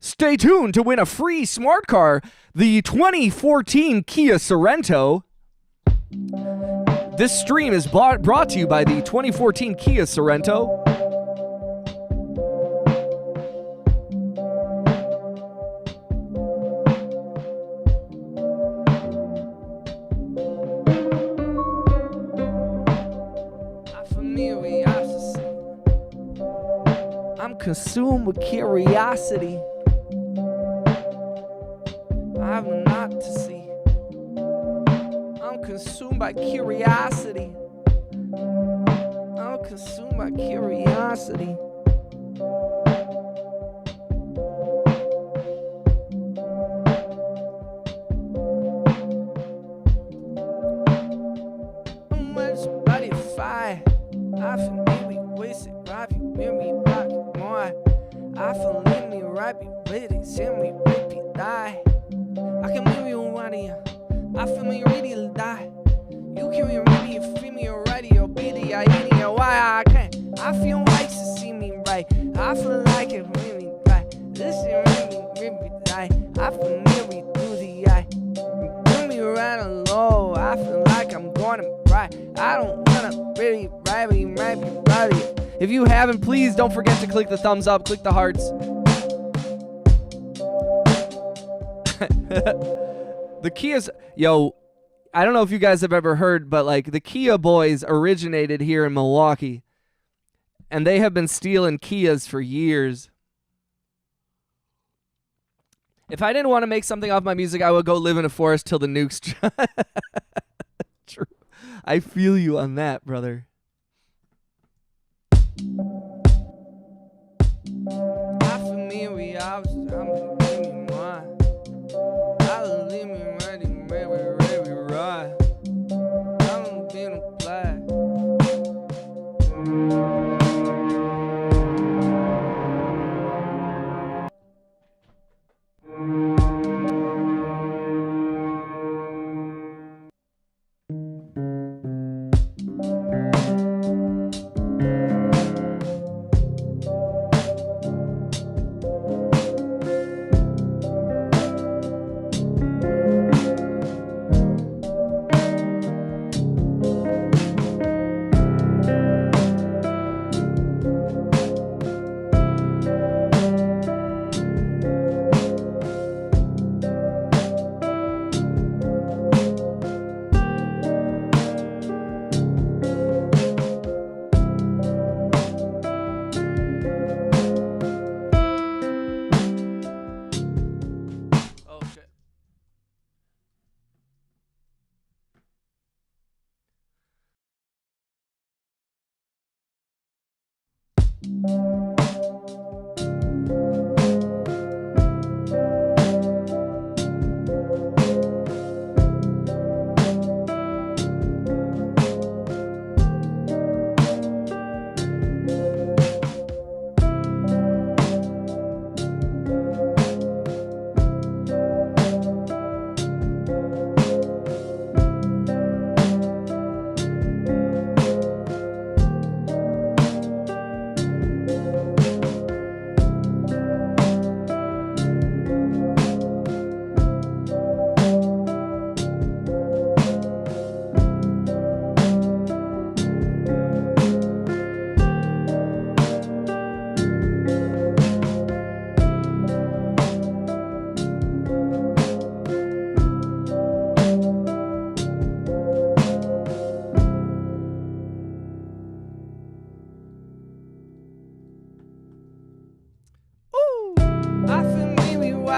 Stay tuned to win a free smart car, the 2014 Kia Sorento. This stream is brought to you by the 2014 Kia Sorento. I'm consumed with curiosity. I have not to see. I'm consumed by curiosity. I'm consumed by curiosity. I'm ready to fight. I feel maybe wasted, rob you, hear me rock you more. I feel let me right be ready, send me repeat die. I can move you right here. I feel me ready to die. You can be ready, you feel me already, you'll be the idea why I can't. I feel like to see me right. I feel like it really right. This is really die. I feel nearly through the eye. You put me right on low. I feel like I'm going to cry. I don't wanna really ride, but you might be ready. If you haven't, please don't forget to click the thumbs up, click the hearts. The Kia's, yo, I don't know if you guys have ever heard, but like the Kia boys originated here in Milwaukee, and they have been stealing Kias for years. If I didn't want to make something off my music, I would go live in a forest till the nukes. True. I feel you on that, brother.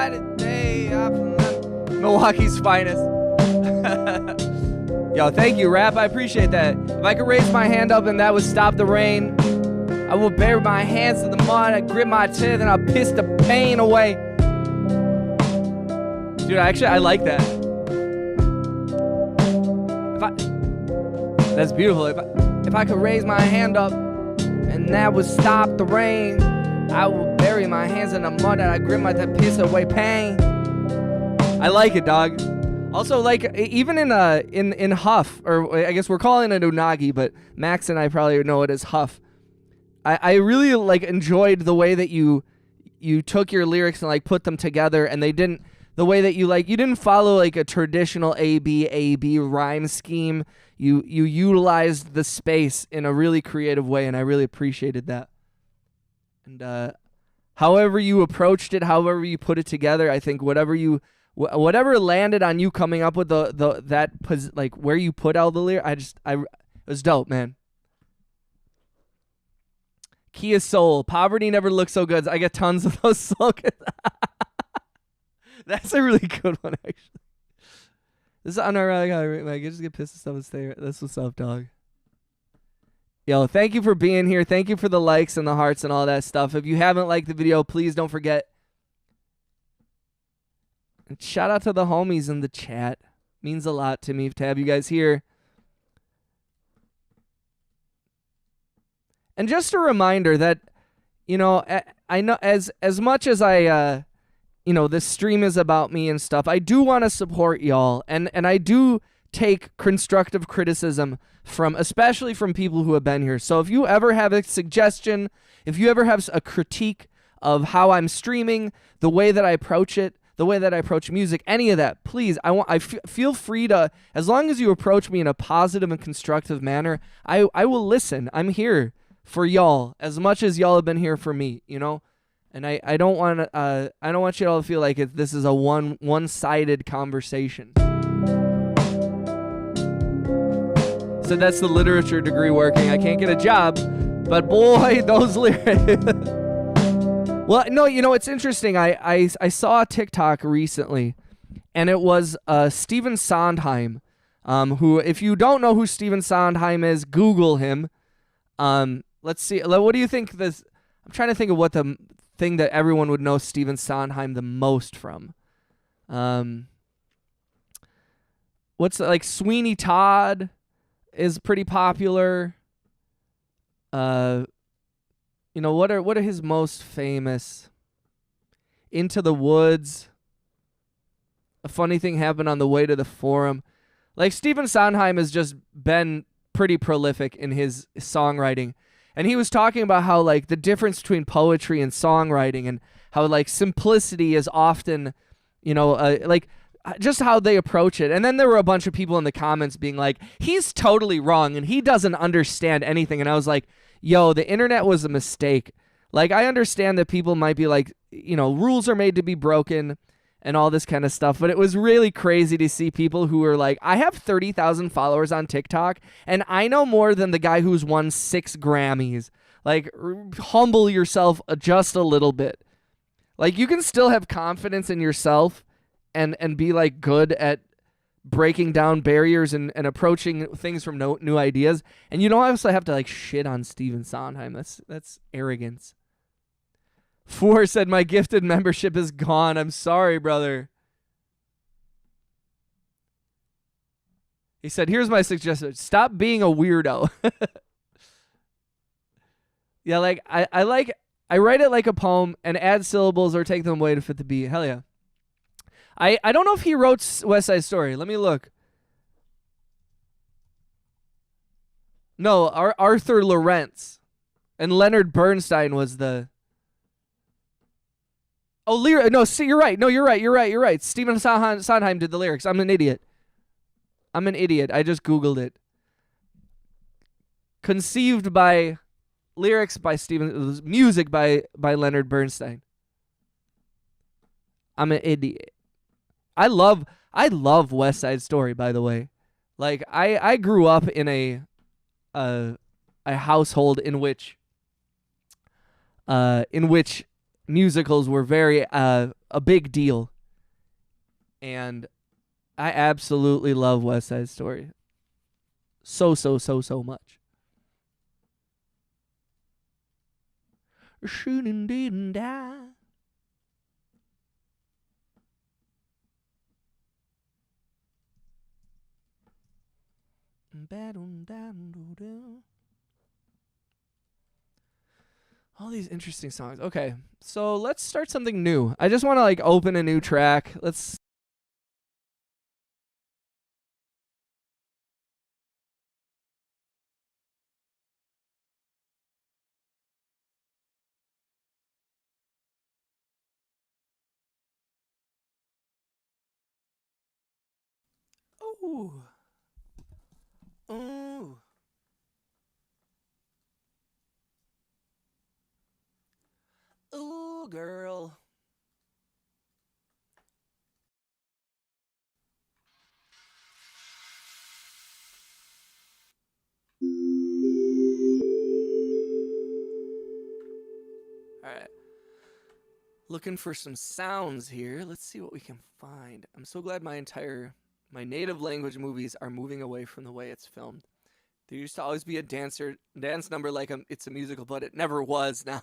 brighter day. Milwaukee's finest. Yo, thank you, Rap. I appreciate that. If I could raise my hand up and that would stop the rain, I will bury my hands in the mud, I grip my teeth, and I'll piss the pain away. Dude, I like that. That's beautiful. If I could raise my hand up and that would stop the rain, I will bury my hands in the mud and I grip my teeth, piss away pain. I like it, dog. Also, like, even in Huff, or I guess we're calling it Unagi, but Max and I probably know it as Huff. I really like enjoyed the way that you took your lyrics and like put them together, and they didn't, the way that you didn't follow like a traditional A-B rhyme scheme. You utilized the space in a really creative way, and I really appreciated that. And however you approached it, however you put it together, I think whatever landed on you coming up with like where you put all the lyrics, it was dope, man. Kia Soul, poverty never looks so good. I get tons of those slogans. That's a really good one, actually. This is unironic. I just get pissed and stuff and stay. That's what's up, dog. Yo, thank you for being here. Thank you for the likes and the hearts and all that stuff. If you haven't liked the video, please don't forget. And shout out to the homies in the chat. Means a lot to me to have you guys here. And just a reminder that, you know, I know as much as I, this stream is about me and stuff, I do want to support y'all. And I do take constructive criticism especially from people who have been here. So if you ever have a suggestion, if you ever have a critique of how I'm streaming, the way that I approach it, the way that I approach music, any of that, please, feel free to, as long as you approach me in a positive and constructive manner, I will listen. I'm here for y'all as much as y'all have been here for me, you know? And I don't want you all to feel like this is a one-sided conversation. So that's the literature degree working. I can't get a job, but boy, those lyrics. Well, no, you know, it's interesting. I saw a TikTok recently, and it was Stephen Sondheim, who, if you don't know who Stephen Sondheim is, Google him. Let's see. What do you think this? I'm trying to think of what the thing that everyone would know Stephen Sondheim the most from. What's like Sweeney Todd is pretty popular. You know, what are his most famous? Into the Woods. A funny thing happened on the way to the forum. Like, Stephen Sondheim has just been pretty prolific in his songwriting. And he was talking about how, like, the difference between poetry and songwriting, and how, like, simplicity is often, you know, like, just how they approach it. And then there were a bunch of people in the comments being like, he's totally wrong and he doesn't understand anything. And I was like, yo, the internet was a mistake. Like, I understand that people might be like, you know, rules are made to be broken and all this kind of stuff. But it was really crazy to see people who were like, I have 30,000 followers on TikTok and I know more than the guy who's won 6 Grammys. Like, humble yourself just a little bit. Like, you can still have confidence in yourself and be like good at breaking down barriers and approaching things from new ideas. And you don't also have to like shit on Stephen Sondheim. That's arrogance. 4 said, my gifted membership is gone. I'm sorry, brother. He said, here's my suggestion. Stop being a weirdo. Yeah, like I write it like a poem and add syllables or take them away to fit the beat. Hell yeah. I don't know if he wrote West Side Story. Let me look. No, Arthur Lawrence. And Leonard Bernstein was the... Oh, no, see, you're right. No, you're right. Stephen Sondheim did the lyrics. I'm an idiot. I just Googled it. Conceived by... Lyrics by Stephen... Music by Leonard Bernstein. I'm an idiot. I love West Side Story, by the way. Like, I grew up in a household in which musicals were very a big deal. And I absolutely love West Side Story. So much. Shooting didn't die. All these interesting songs. Okay, so let's start something new. I just want to like open a new track. Let's. Ooh. Ooh. Ooh, girl. All right. Looking for some sounds here. Let's see what we can find. I'm so glad my native language movies are moving away from the way it's filmed. There used to always be a dance number like it's a musical, but it never was. Now.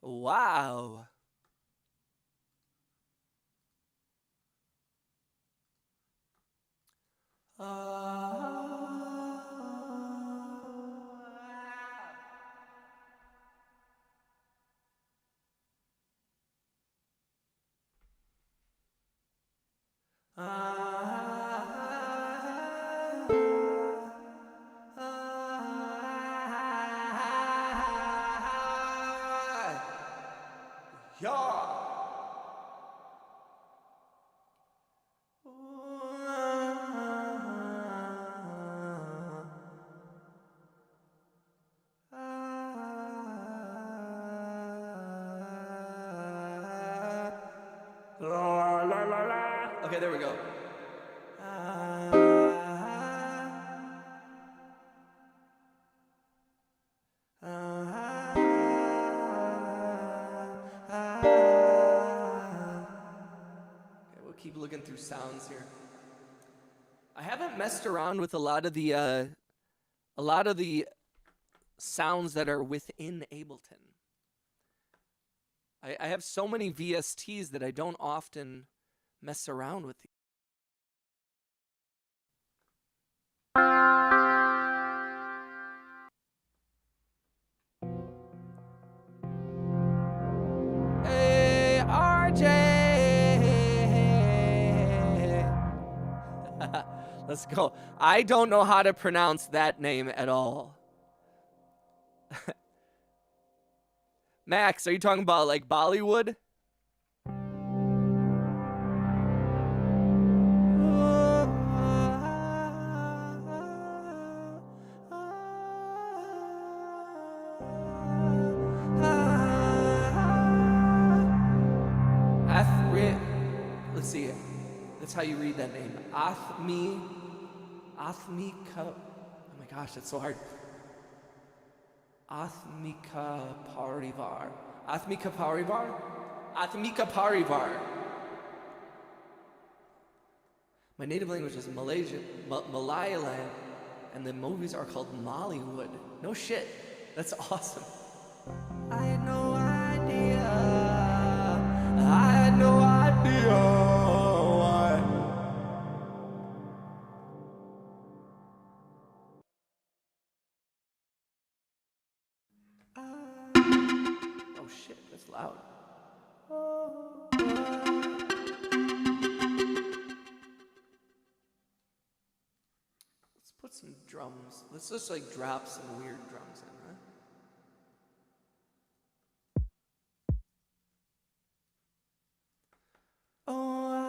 Wow. Okay, there we go. Okay, we'll keep looking through sounds here. I haven't messed around with a lot of the sounds that are within Ableton. I have so many VSTs that I don't often mess around with. Hey, RJ! Let's go. I don't know how to pronounce that name at all. Max, are you talking about like Bollywood? Let's see. That's how you read that name. Athmika. Oh my gosh, that's so hard. Athmika Parivar. Athmika Parivar? Athmika Parivar. My native language is Malayalam, and the movies are called Mollywood. No shit. That's awesome. I had no idea. I had no idea. Oh shit, that's loud. Let's put put some drums. Let's just like drop some weird drums in, huh? Oh,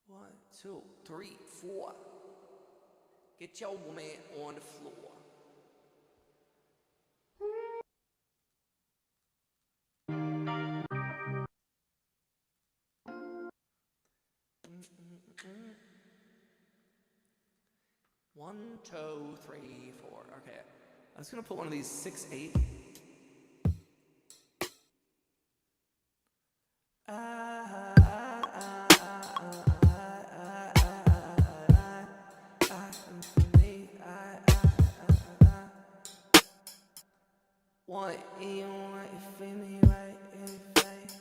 One, two, three, four. Get your woman on the floor. One, two, three, four. Okay. I was gonna put one of these 6/8. What you want, you feel me right in your face.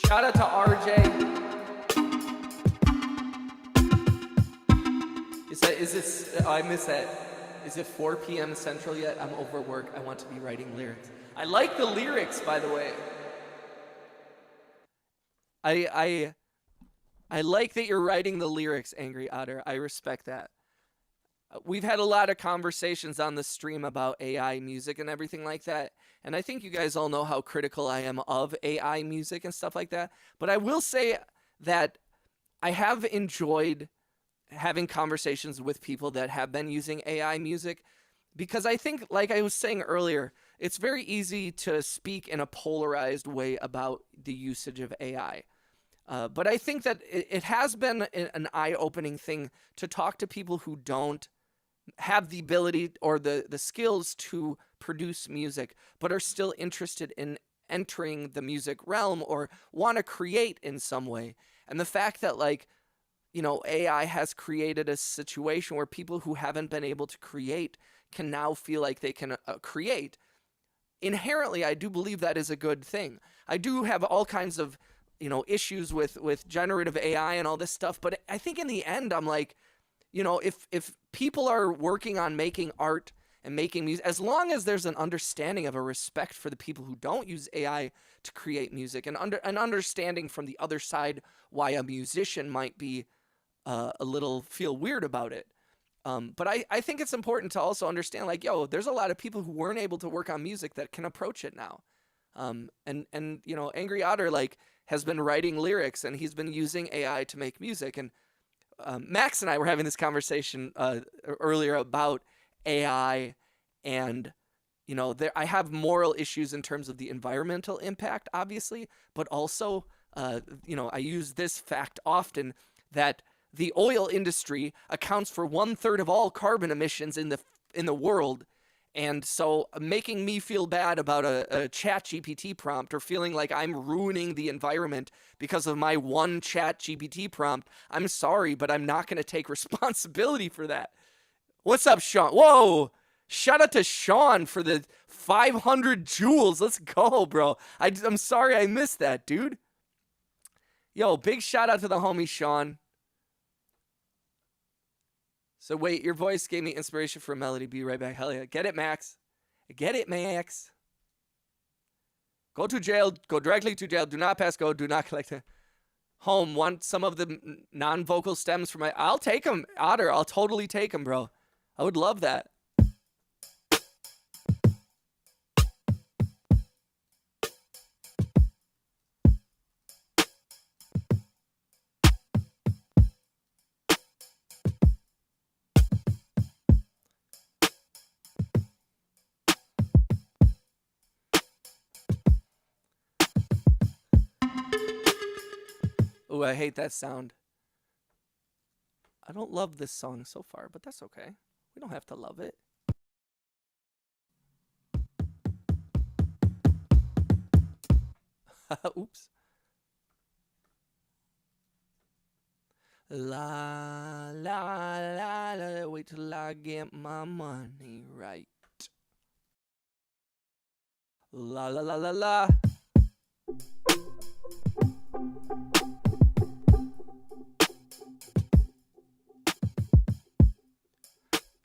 Shout out to RJ. Is this, oh, I missed that. Is it 4 p.m. Central yet? I'm over work. I want to be writing lyrics. I like the lyrics, by the way. I like that you're writing the lyrics, Angry Otter. I respect that. We've had a lot of conversations on the stream about AI music and everything like that. And I think you guys all know how critical I am of AI music and stuff like that. But I will say that I have enjoyed having conversations with people that have been using AI music, because I think, like I was saying earlier, it's very easy to speak in a polarized way about the usage of AI. But I think that it has been an eye-opening thing to talk to people who don't have the ability or the skills to produce music, but are still interested in entering the music realm or want to create in some way. And the fact that, like, you know, AI has created a situation where people who haven't been able to create can now feel like they can create. Inherently, I do believe that is a good thing. I do have all kinds of, you know, issues with generative AI and all this stuff, but I think in the end, I'm like, you know, if people are working on making art and making music, as long as there's an understanding of a respect for the people who don't use AI to create music, and an understanding from the other side why a musician might be a little feel weird about it. But I think it's important to also understand, like, yo, there's a lot of people who weren't able to work on music that can approach it now. And you know, Angry Otter, like, has been writing lyrics, and he's been using AI to make music. And Max and I were having this conversation earlier about AI, and you know, I have moral issues in terms of the environmental impact, obviously, but also, you know, I use this fact often, that the oil industry accounts for 1/3 of all carbon emissions in the world. And so making me feel bad about a chat GPT prompt, or feeling like I'm ruining the environment because of my one chat GPT prompt, I'm sorry, but I'm not going to take responsibility for that. What's up, Sean? Whoa! Shout out to Sean for the 500 joules. Let's go, bro. I'm sorry I missed that, dude. Yo, big shout out to the homie Sean. So wait, your voice gave me inspiration for a melody. Be right back. Hell yeah. Get it, Max. Get it, Max. Go to jail. Go directly to jail. Do not pass go. Do not collect it. Home. Want some of the non-vocal stems for my... I'll take them, Otter. I'll totally take them, bro. I would love that. Ooh, I hate that sound. I don't love this song so far, but that's okay. We don't have to love it. Oops. La, la, la, la, wait till I get my money right. La, la, la, la, la.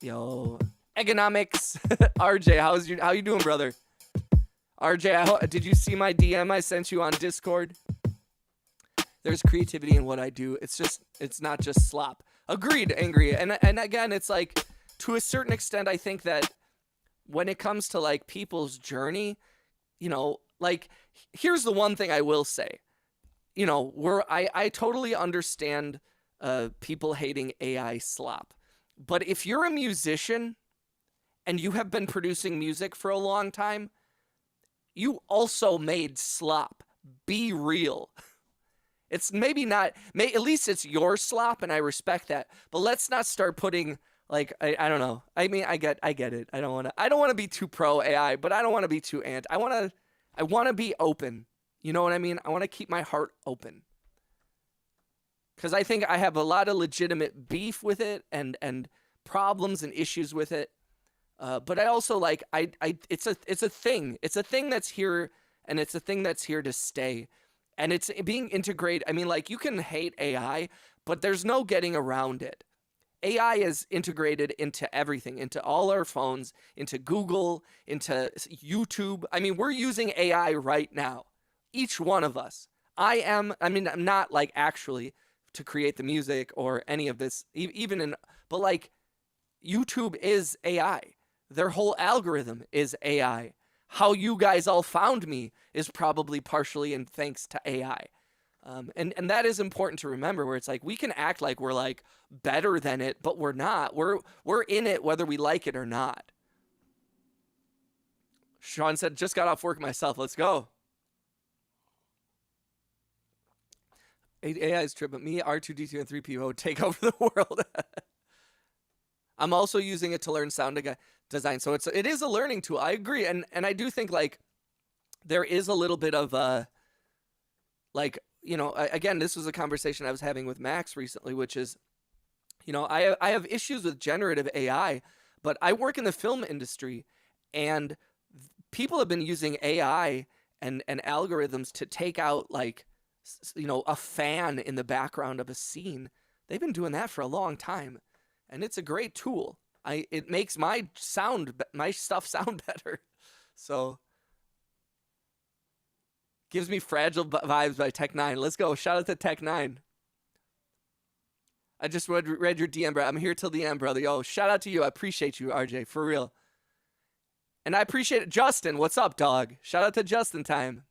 Yo, Eganomixxxxxx. RJ, how you doing, brother? RJ, did you see my DM I sent you on Discord? There's creativity in what I do. It's not just slop. Agreed, Angry. And again, it's like, to a certain extent, I think that when it comes to like people's journey, you know, like, here's the one thing I will say. You know, I totally understand people hating AI slop. But if you're a musician and you have been producing music for a long time, you also made slop. Be real. It's maybe not, at least it's your slop, and I respect that. But let's not start putting, like, I don't know. I mean, I get it. I don't want to be too pro AI, but I don't want to be too anti. I want to be open. You know what I mean? I want to keep my heart open. Because I think I have a lot of legitimate beef with it and problems and issues with it. But I also like, it's a thing. It's a thing that's here, and it's a thing that's here to stay. And it's being integrated. I mean, like, you can hate AI, but there's no getting around it. AI is integrated into everything, into all our phones, into Google, into YouTube. I mean, we're using AI right now. Each one of us. I'm not like actually to create the music or any of this, but like, YouTube is AI. Their whole algorithm is AI. How you guys all found me is probably partially in thanks to AI. And that is important to remember, where it's like, we can act like we're like better than it, but we're not. We're in it whether we like it or not. Sean said, just got off work myself. Let's go. AI is true, but me, R2D2, and 3PO take over the world. I'm also using it to learn sound design. So it is a learning tool. I agree. And I do think, like, there is a little bit of like, you know, again, this was a conversation I was having with Max recently, which is, you know, I have issues with generative AI, but I work in the film industry, and people have been using AI and algorithms to take out, like, you know, a fan in the background of a scene. They've been doing that for a long time, and it's a great tool. It makes my stuff sound better. So gives me Fragile Vibes by Tech9. Let's go. Shout out to Tech9. I just read your DM, bro. I'm here till the end, brother. Yo, shout out to you. I appreciate you, RJ, for real. And I appreciate it. Justin, what's up, dog? Shout out to Justin time.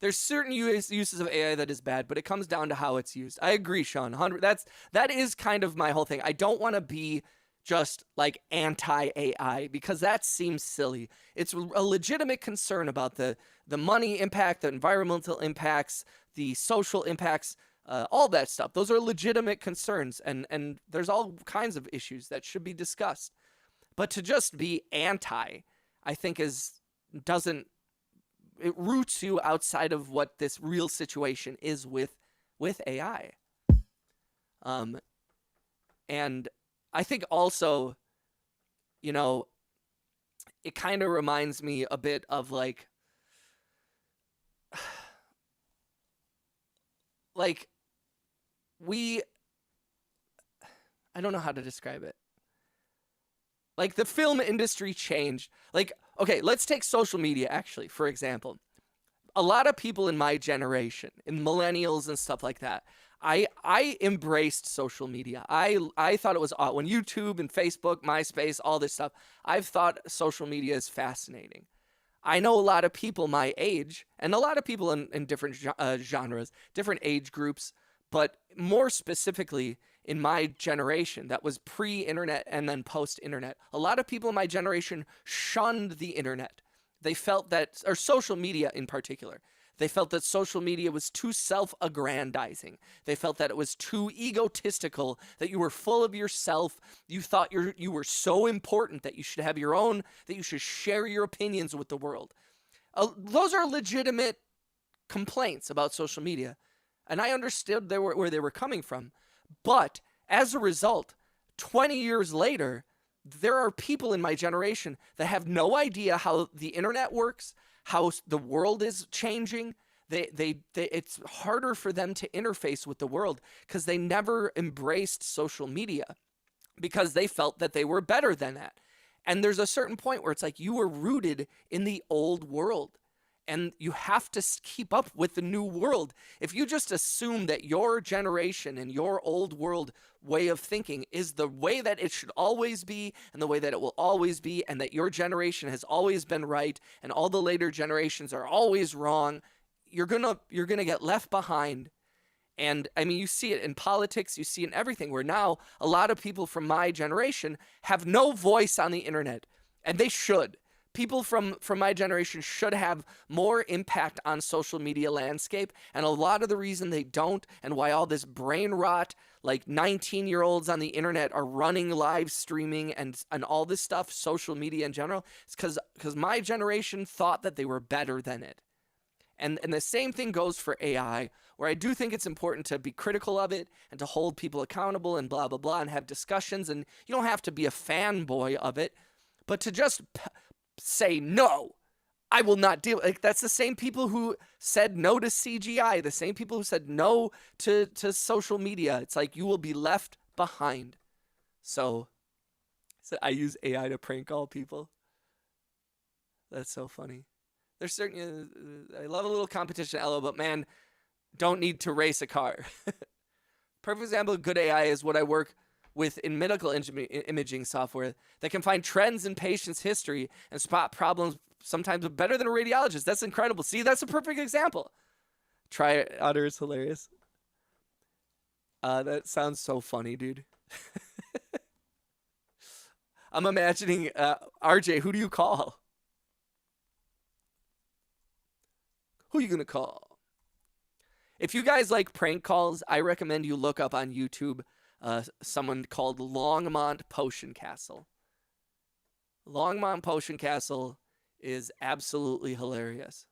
There's certain uses of AI that is bad, but it comes down to how it's used. I agree, Sean. That is kind of my whole thing. I don't want to be just like anti-AI, because that seems silly. It's a legitimate concern about the money impact, the environmental impacts, the social impacts, all that stuff. Those are legitimate concerns, and there's all kinds of issues that should be discussed. But to just be anti, I think it roots you outside of what this real situation is with AI. And I think also, you know, it kind of reminds me a bit of like I don't know how to describe it. Like, the film industry changed. Like, okay, let's take social media, actually, for example. A lot of people in my generation, in millennials and stuff like that, I embraced social media. I thought it was when YouTube and Facebook, MySpace, all this stuff, I've thought social media is fascinating. I know a lot of people my age, and a lot of people in different genres, different age groups, but more specifically in my generation that was pre-internet and then post-internet. A lot of people in my generation shunned the internet. They felt that, or social media in particular, they felt that social media was too self-aggrandizing. They felt that it was too egotistical, that you were full of yourself. You thought you were so important that you should have your own, that you should share your opinions with the world. those are legitimate complaints about social media. And I understood where they were coming from. But as a result, 20 years later, there are people in my generation that have no idea how the internet works, how the world is changing. It's harder for them to interface with the world because they never embraced social media because they felt that they were better than that. And there's a certain point where it's like you were rooted in the old world and you have to keep up with the new world. If you just assume that your generation and your old world way of thinking is the way that it should always be and the way that it will always be, and that your generation has always been right and all the later generations are always wrong, you're gonna get left behind. And I mean, you see it in politics, you see it in everything, where now a lot of people from my generation have no voice on the internet, and they should. People from my generation should have more impact on social media landscape, and a lot of the reason they don't, and why all this brain rot, like 19-year-olds on the internet are running live streaming and all this stuff, social media in general, is because my generation thought that they were better than it. And the same thing goes for AI, where I do think it's important to be critical of it and to hold people accountable and blah, blah, blah, and have discussions. And you don't have to be a fanboy of it, but to just say, no, I will not deal. Like, that's the same people who said no to CGI, the same people who said no to social media. It's like you will be left behind. So I use AI to prank call people. That's so funny. There's certain, I love a little competition, Ella, but man, don't need to race a car. Perfect example of good AI is what I work with in medical imaging software that can find trends in patients' history and spot problems sometimes better than a radiologist. That's incredible. See, that's a perfect example. Try it. Otter is hilarious. That sounds so funny, dude. I'm imagining, RJ, who do you call? Who are you going to call? If you guys like prank calls, I recommend you look up on YouTube someone called Longmont Potion Castle. Longmont Potion Castle is absolutely hilarious.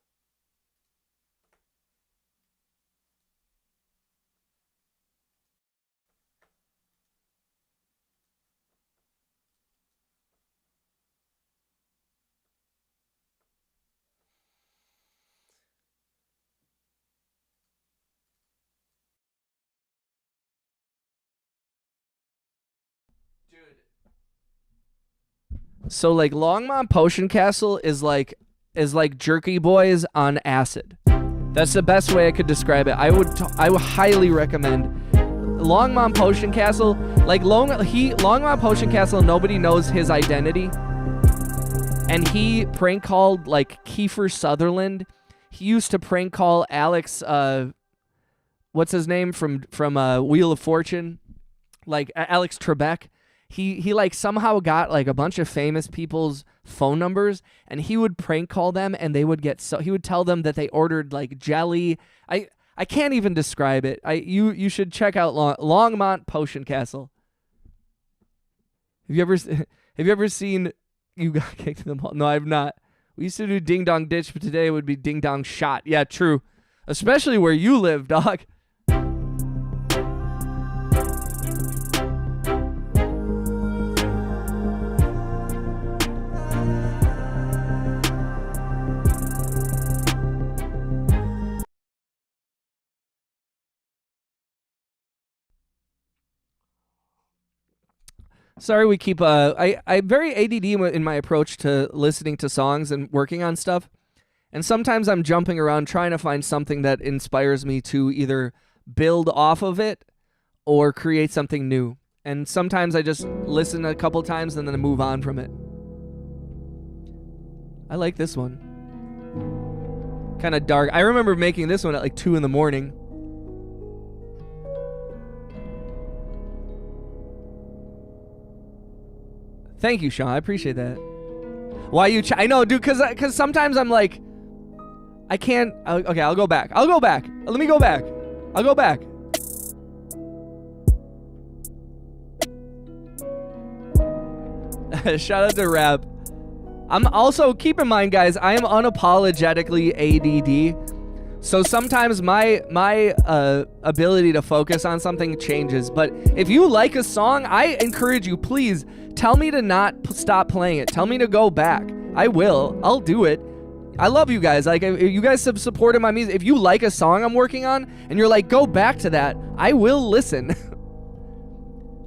So like Longmont Potion Castle is like Jerky Boys on acid. That's the best way I could describe it. I would highly recommend Longmont Potion Castle. Like Longmont Potion Castle, nobody knows his identity, and he prank called like Kiefer Sutherland. He used to prank call Alex. What's his name from Wheel of Fortune? Like Alex Trebek. He like somehow got like a bunch of famous people's phone numbers, and he would prank call them, and they would get he would tell them that they ordered like jelly. I can't even describe it. You should check out Longmont Potion Castle. Have you ever seen You Got Kicked in the Ball? No, I've not. We used to do Ding Dong Ditch, but today it would be Ding Dong Shot. Yeah, true. Especially where you live, dog. Sorry, we keep I'm very ADD in my approach to listening to songs and working on stuff. And sometimes I'm jumping around trying to find something that inspires me to either build off of it or create something new. And sometimes I just listen a couple times and then I move on from it. I like this one. Kind of dark. I remember making this one at like 2 in the morning. Thank you, Sean. I appreciate that. Why you? I know, dude. Cause sometimes I'm like, I can't. Okay, I'll go back. Let me go back. I'll go back. Shout out to Rap. I'm also, keep in mind, guys, I am unapologetically ADD. So sometimes my ability to focus on something changes. But if you like a song, I encourage you, please tell me to not stop playing it. Tell me to go back. I will. I'll do it. I love you guys. Like, if you guys have supported my music. If you like a song I'm working on and you're like, go back to that, I will listen.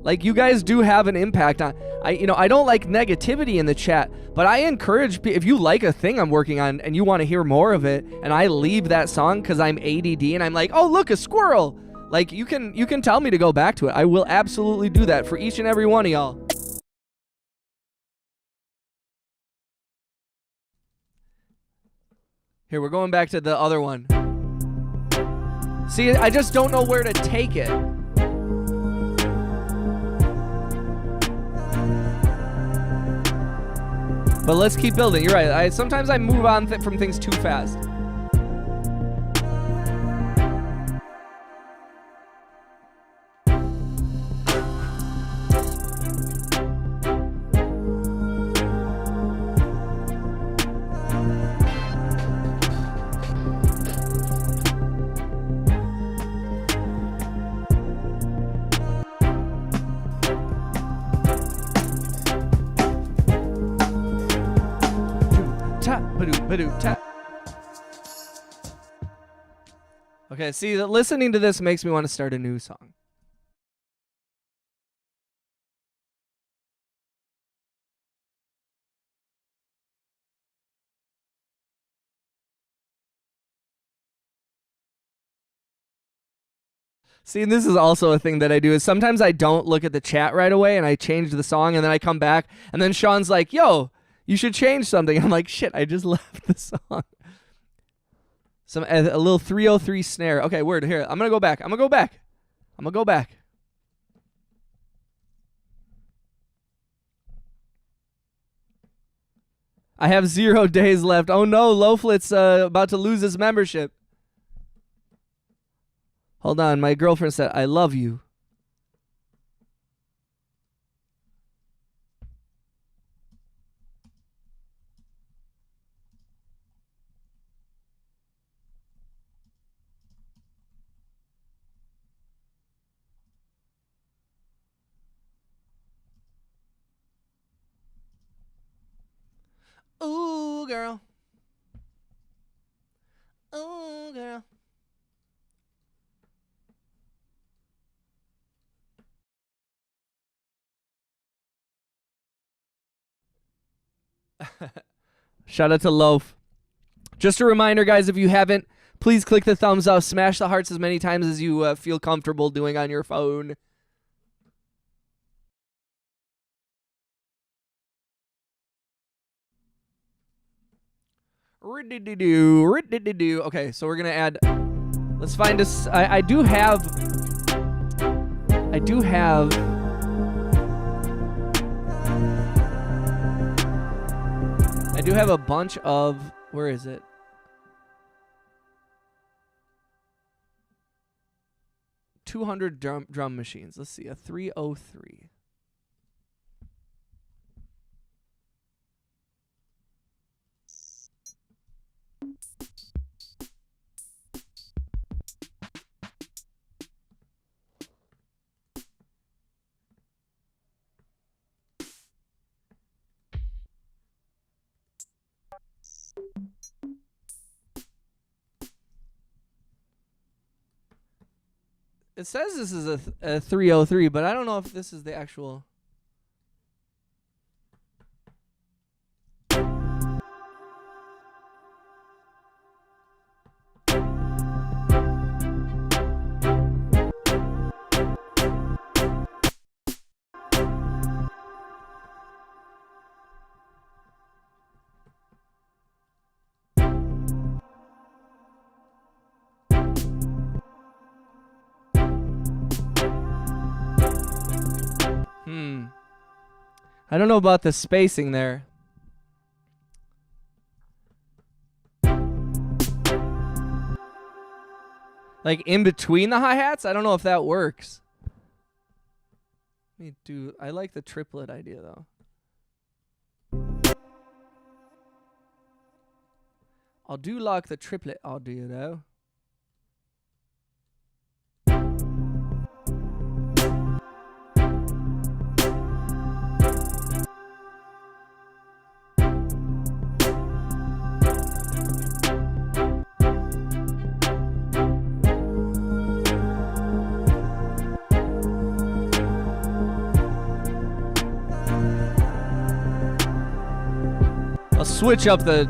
Like, you guys do have an impact on, I don't like negativity in the chat, but I encourage, if you like a thing I'm working on and you want to hear more of it, and I leave that song because I'm ADD and I'm like, oh, look, a squirrel. Like, you can tell me to go back to it. I will absolutely do that for each and every one of y'all. Here, we're going back to the other one. See, I just don't know where to take it. But let's keep building. You're right. Sometimes I move on from things too fast. Okay, see, listening to this makes me want to start a new song. See, and this is also a thing that I do, is sometimes I don't look at the chat right away and I change the song and then I come back and then Sean's like, yo, you should change something. I'm like, shit, I just left the song. A little 303 snare. Okay, word, here. I'm going to go back. I'm going to go back. I have 0 days left. Oh no, Lowflit's about to lose his membership. Hold on, my girlfriend said, I love you. Ooh, girl. Ooh, girl. Shout out to Loaf. Just a reminder, guys, if you haven't, please click the thumbs up, smash the hearts as many times as you feel comfortable doing on your phone. Okay, so we're gonna add. Let's find us. I do have a bunch of. Where is it? $200 drum machines. Let's see, a 303. It says this is a 303, but I don't know if this is the actual. I don't know about the spacing there. Like in between the hi-hats? I don't know if that works. I like the triplet idea though. I do like the triplet audio though. I'll switch up the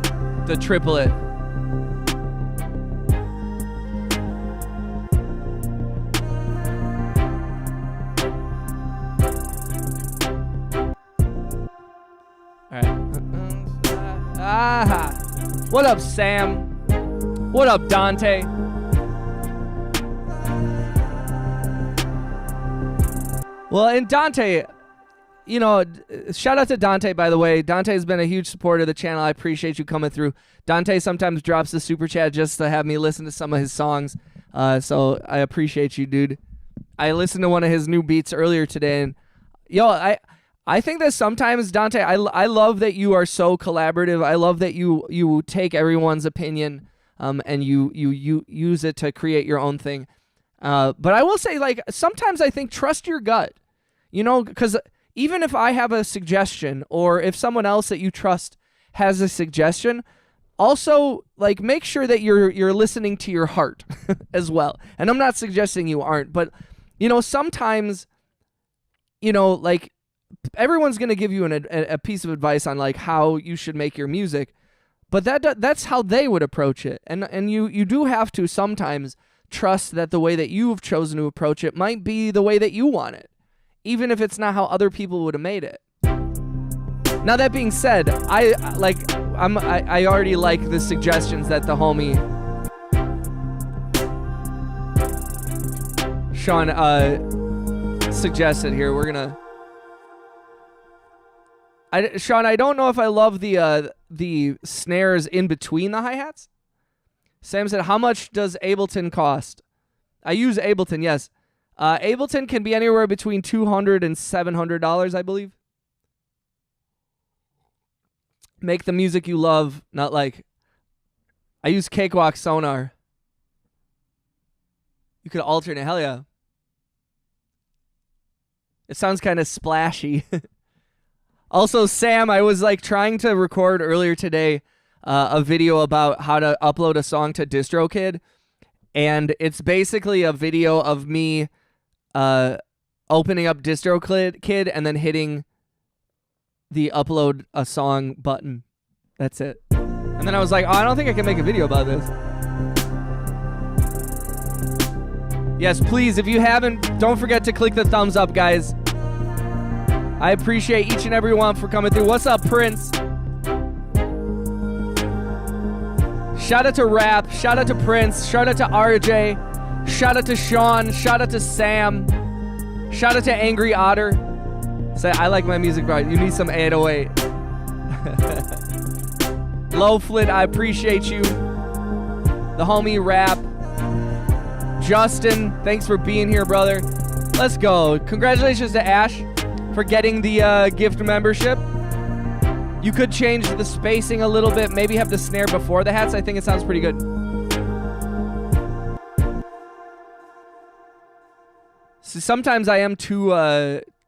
triplet. What up, Sam? What up, Dante? Well, and Dante, you know, shout out to Dante, by the way. Dante has been a huge supporter of the channel. I appreciate you coming through. Dante sometimes drops the super chat just to have me listen to some of his songs. So I appreciate you, dude. I listened to one of his new beats earlier today, and yo, I think that sometimes, Dante, I love that you are so collaborative. I love that you take everyone's opinion and you use it to create your own thing. But I will say, like, sometimes I think trust your gut, you know, because even if I have a suggestion or if someone else that you trust has a suggestion, also, like, make sure that you're listening to your heart as well. And I'm not suggesting you aren't, but, you know, sometimes, you know, like, everyone's going to give you a piece of advice on like how you should make your music, but that's how they would approach it. And you do have to sometimes trust that the way that you've chosen to approach it might be the way that you want it, even if it's not how other people would have made it. Now, that being said, I already like the suggestions that the homie Sean suggested here. We're gonna Sean, I don't know if I love the snares in between the hi-hats. Sam said, how much does Ableton cost? I use Ableton, yes. Ableton can be anywhere between $200 and $700, I believe. Make the music you love, not like... I use Cakewalk Sonar. You could alternate, hell yeah. It sounds kind of splashy. Also, Sam, I was like trying to record earlier today a video about how to upload a song to DistroKid, and it's basically a video of me opening up DistroKid and then hitting the upload a song button. That's it. And then I was like, oh, I don't think I can make a video about this. Yes, please, if you haven't, don't forget to click the thumbs up, guys. I appreciate each and every one for coming through. What's up, Prince? Shout out to Rap. Shout out to Prince. Shout out to RJ. Shout out to Sean. Shout out to Sam. Shout out to Angry Otter. Say, I like my music, bro. You need some 808. Low Flit, I appreciate you. The homie Rap. Justin, thanks for being here, brother. Let's go. Congratulations to Ash for getting the gift membership. You could change the spacing a little bit, maybe have the snare before the hats. I think it sounds pretty good. So sometimes I am too,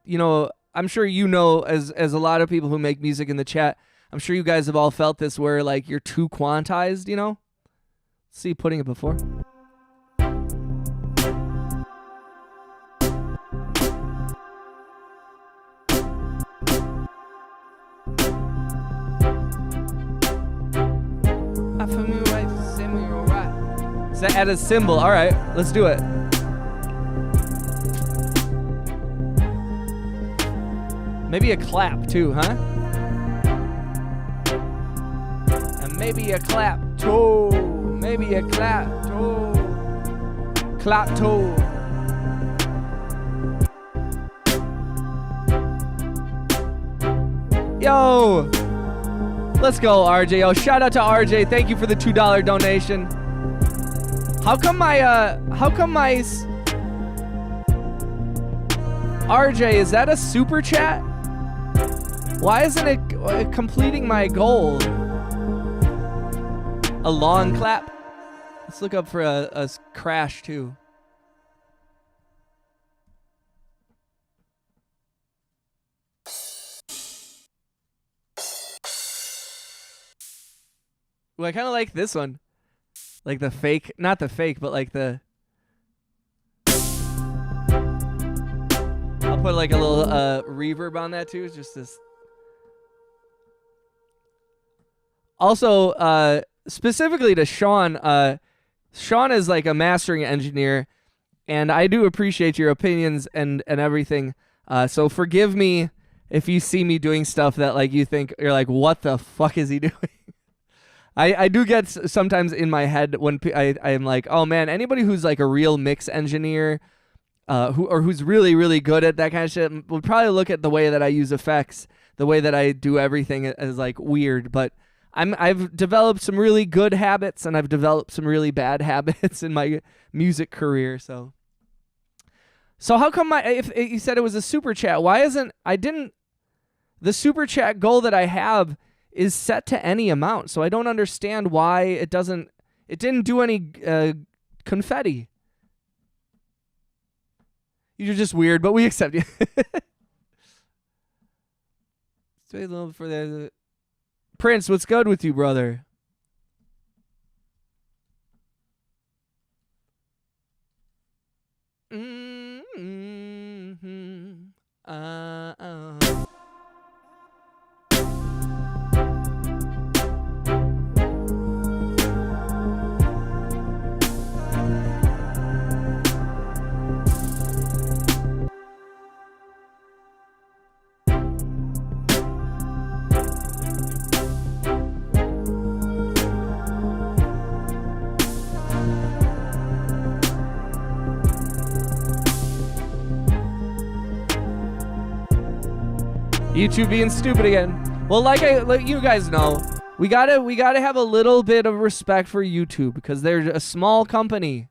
you know, I'm sure you know, as a lot of people who make music in the chat, I'm sure you guys have all felt this where like you're too quantized, you know? See, putting it before. Add a symbol. All right, let's do it. Maybe a clap too, huh? And maybe a clap too. Maybe a clap too. Clap too. Yo, let's go, RJ. Yo, shout out to RJ. Thank you for the $2 donation. How come my RJ, is that a super chat? Why isn't it completing my goal? A long clap. Let's look up for a crash too. Ooh, I kind of like this one. Like the fake, not the fake, but like the... I'll put like a little reverb on that too. It's just this. Also, specifically to Sean, Sean is like a mastering engineer, and I do appreciate your opinions and everything. So forgive me if you see me doing stuff that like you think you're like, what the fuck is he doing? I do get sometimes in my head when I'm like, oh man, anybody who's like a real mix engineer, who's really really good at that kind of shit would probably look at the way that I use effects, the way that I do everything as like weird. But I've developed some really good habits, and I've developed some really bad habits in my music career. So how come if you said it was a super chat? Why isn't the super chat goal that I have is set to any amount? So I don't understand why it didn't do any confetti. You're just weird, but we accept you. Wait a little for the Prince. What's good with you, brother? YouTube being stupid again. Well, like you guys know, we gotta have a little bit of respect for YouTube because they're a small company.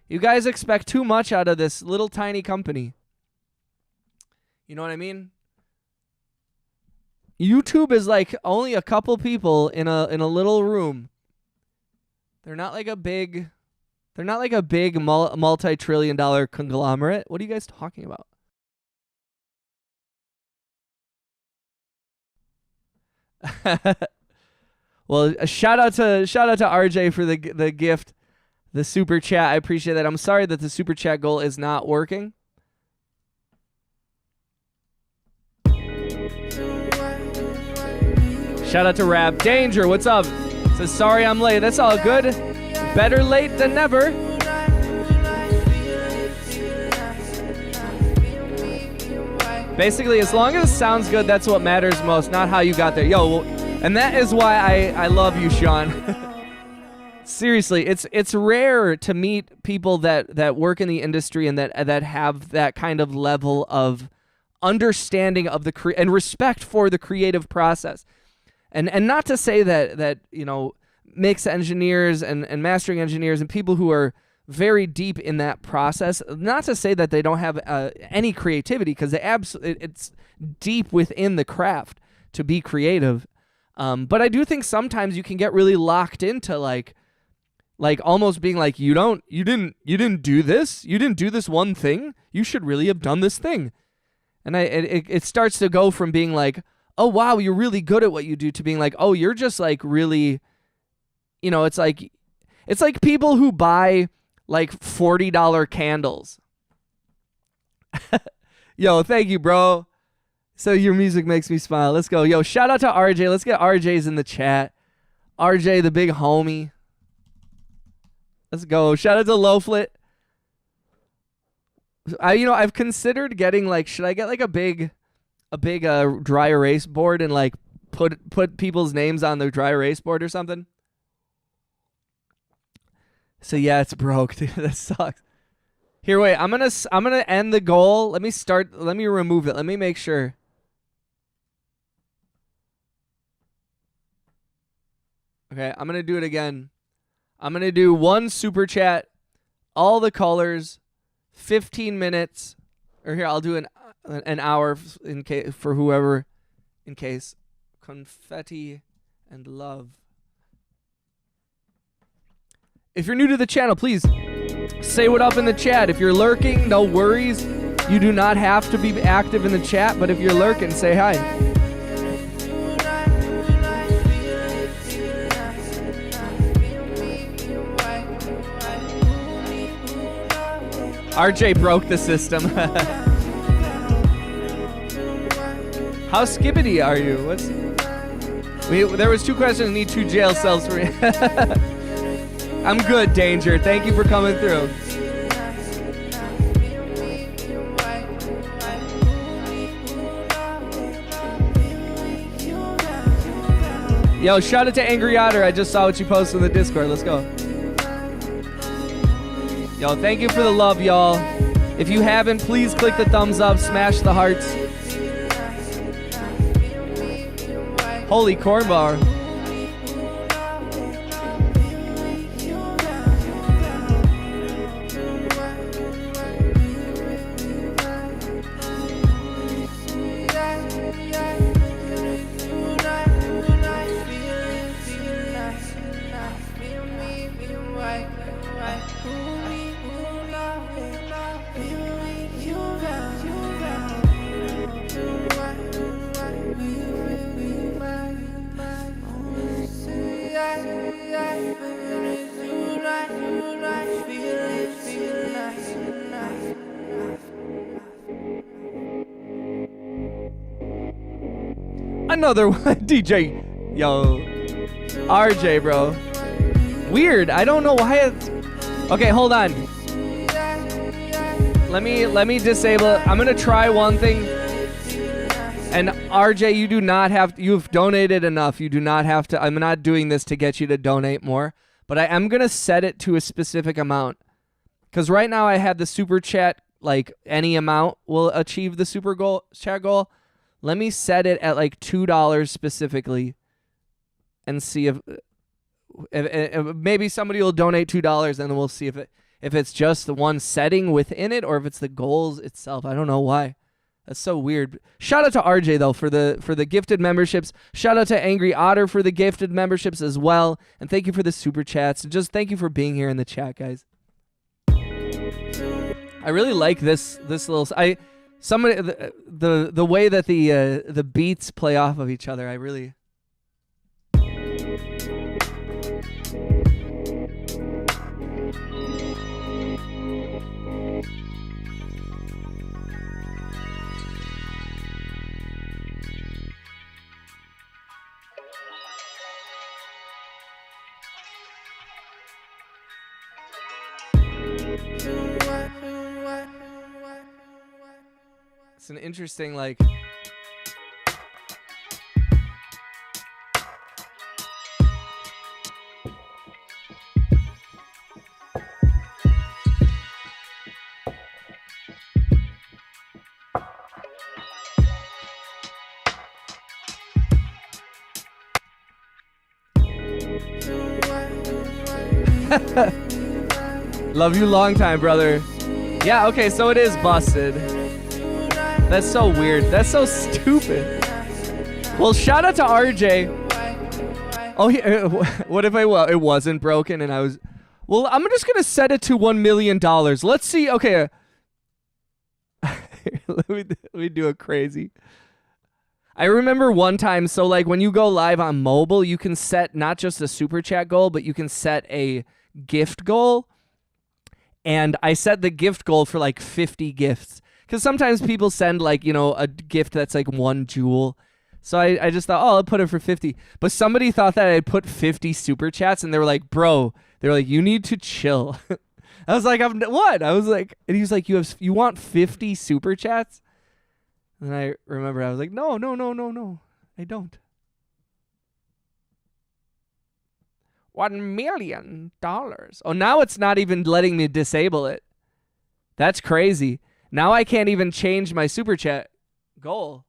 You guys expect too much out of this little tiny company. You know what I mean? YouTube is like only a couple people in a little room. They're not like a big multi-trillion-dollar conglomerate. What are you guys talking about? Well, a shout out to RJ for the gift, the super chat. I appreciate that. I'm sorry that the super chat goal is not working. Shout out to Rap Danger. What's up? Says sorry I'm late. That's all good. Better late than never. Basically, as long as it sounds good, that's what matters most, not how you got there. Yo, and that is why I love you, Sean. Seriously, it's rare to meet people that work in the industry and that have that kind of level of understanding of the and respect for the creative process. And not to say that you know, mix engineers and mastering engineers and people who are very deep in that process, not to say that they don't have any creativity, because it's deep within the craft to be creative. But I do think sometimes you can get really locked into like almost being like, you didn't do this one thing, you should really have done this thing. And it starts to go from being like, oh wow, you're really good at what you do, to being like, oh, you're just like really, you know, it's like people who buy like $40 candles. Yo, thank you, bro. So your music makes me smile. Let's go. Yo, shout out to RJ. Let's get RJ's in the chat. RJ, the big homie. Let's go. Shout out to Lowflit. I've considered getting like, should I get like a big dry erase board and like put people's names on the dry erase board or something? So yeah, it's broke, dude. That sucks. Here, wait. I'm gonna end the goal. Let me remove it. Let me make sure. Okay, I'm gonna do it again. I'm gonna do one super chat, all the colors, 15 minutes. Or here, I'll do an hour in case for whoever, in case. Confetti and love. if you're new to the channel, please say what up in the chat. If you're lurking, no worries. You do not have to be active in the chat, but if you're lurking, say hi. RJ broke the system. How skippity are you? There was 2 questions. Need 2 jail cells for me. I'm good, Danger. Thank you for coming through. Yo, shout out to Angry Otter. I just saw what you posted in the Discord. Let's go. Yo, thank you for the love, y'all. If you haven't, please click the thumbs up, smash the hearts. Holy corn bar. Another one. DJ. Yo. RJ, bro. Weird. I don't know why it's... Okay, hold on. Let me disable it. I'm going to try one thing. And RJ, you do not have... You've donated enough. You do not have to... I'm not doing this to get you to donate more. But I am going to set it to a specific amount. Because right now I have the super chat, like any amount will achieve the super chat goal. Let me set it at like $2 specifically and see if maybe somebody will donate $2 and then we'll see if it's just the one setting within it or if it's the goals itself. I don't know why. That's so weird. Shout out to RJ though for the gifted memberships. Shout out to Angry Otter for the gifted memberships as well. And thank you for the super chats. And just thank you for being here in the chat, guys. I really like this little somebody the way that the beats play off of each other. I really It's an interesting, like... Love you long time, brother. Yeah, okay, so it is busted. That's so weird. That's so stupid. Well, shout out to RJ. Oh, what if it wasn't broken and I was... Well, I'm just going to set it to $1 million. Let's see. Okay. let me do it crazy. I remember one time, so like when you go live on mobile, you can set not just a super chat goal, but you can set a gift goal. And I set the gift goal for like 50 gifts. Because sometimes people send like, you know, a gift that's like 1 jewel. So I just thought, oh, I'll put it for 50. But somebody thought that I put 50 super chats and they were like, bro, they were like, you need to chill. I was like, what? I was like, and he was like, you want 50 super chats? And I remember I was like, no, I don't. $1 million. Oh, now it's not even letting me disable it. That's crazy. Now I can't even change my super chat goal.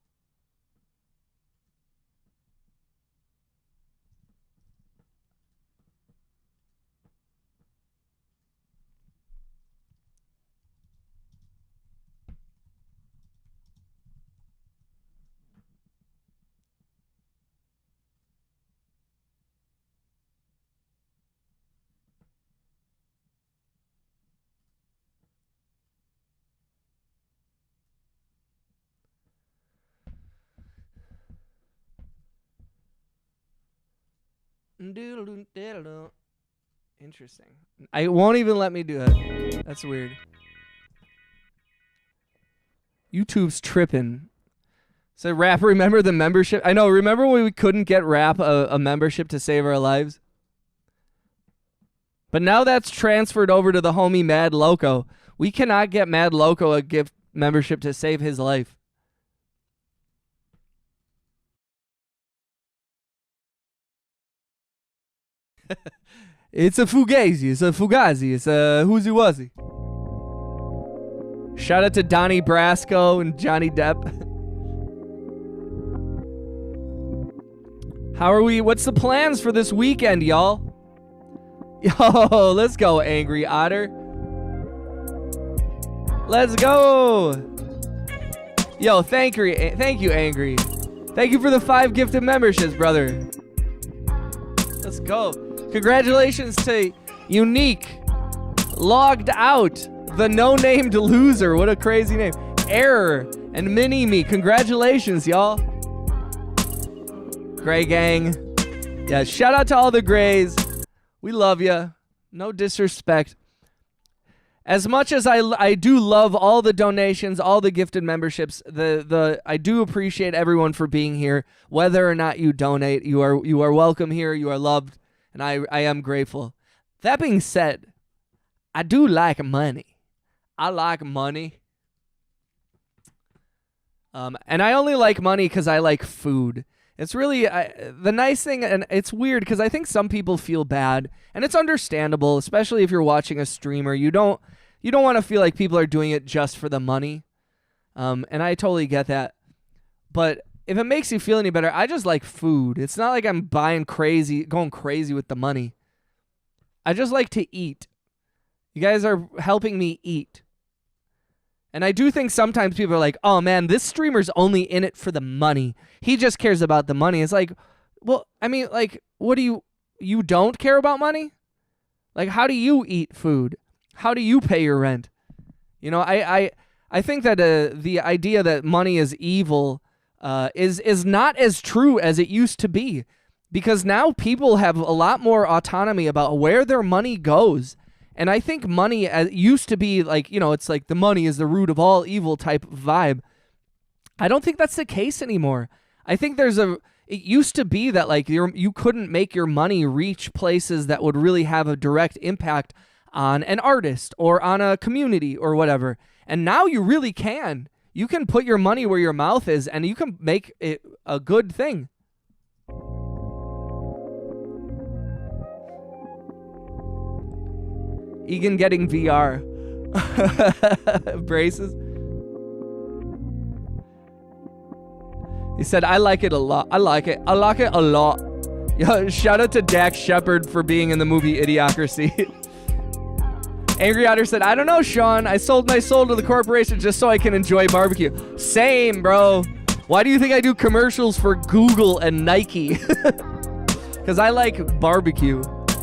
Interesting. I won't even let me do it. That's weird. YouTube's tripping. So Rap, remember the membership? I know, remember when we couldn't get Rap a membership to save our lives? But now that's transferred over to the homie Mad Loco. We cannot get Mad Loco a gift membership to save his life. It's a Fugazi. It's a Fugazi. It's a Whoosy Wuzzy. Shout out to Donnie Brasco and Johnny Depp. How are we? What's the plans for this weekend, y'all? Yo, let's go, Angry Otter. Let's go. Yo, thank you, Angry. Thank you for the 5 gifted memberships, brother. Let's go. Congratulations to Unique, Logged Out, the no-named loser. What a crazy name. Error and Mini-Me. Congratulations, y'all. Gray Gang. Yeah, shout out to all the Grays. We love you. No disrespect. As much as I do love all the donations, all the gifted memberships, I do appreciate everyone for being here. Whether or not you donate, you are welcome here. You are loved, and I am grateful. That being said, I do like money. I like money. And I only like money because I like food. It's really the nice thing, and it's weird because I think some people feel bad, and it's understandable, especially if you're watching a streamer. You don't want to feel like people are doing it just for the money, and I totally get that. But if it makes you feel any better, I just like food. It's not like I'm going crazy with the money. I just like to eat. You guys are helping me eat. And I do think sometimes people are like, oh man, this streamer's only in it for the money. He just cares about the money. It's like, well, I mean, like, what do you don't care about money? Like, how do you eat food? How do you pay your rent? You know, I think that the idea that money is evil is not as true as it used to be, because now people have a lot more autonomy about where their money goes. And I think money used to be like, you know, it's like the money is the root of all evil type of vibe. I don't think that's the case anymore. I think it used to be that like you couldn't make your money reach places that would really have a direct impact on an artist or on a community or whatever. And now you really can. You can put your money where your mouth is, and you can make it a good thing. Egan getting VR. Braces. He said, I like it a lot. I like it a lot. Yo, shout out to Dax Shepard for being in the movie Idiocracy. Angry Otter said, I don't know, Sean. I sold my soul to the corporation just so I can enjoy barbecue. Same, bro. Why do you think I do commercials for Google and Nike? Because I like barbecue.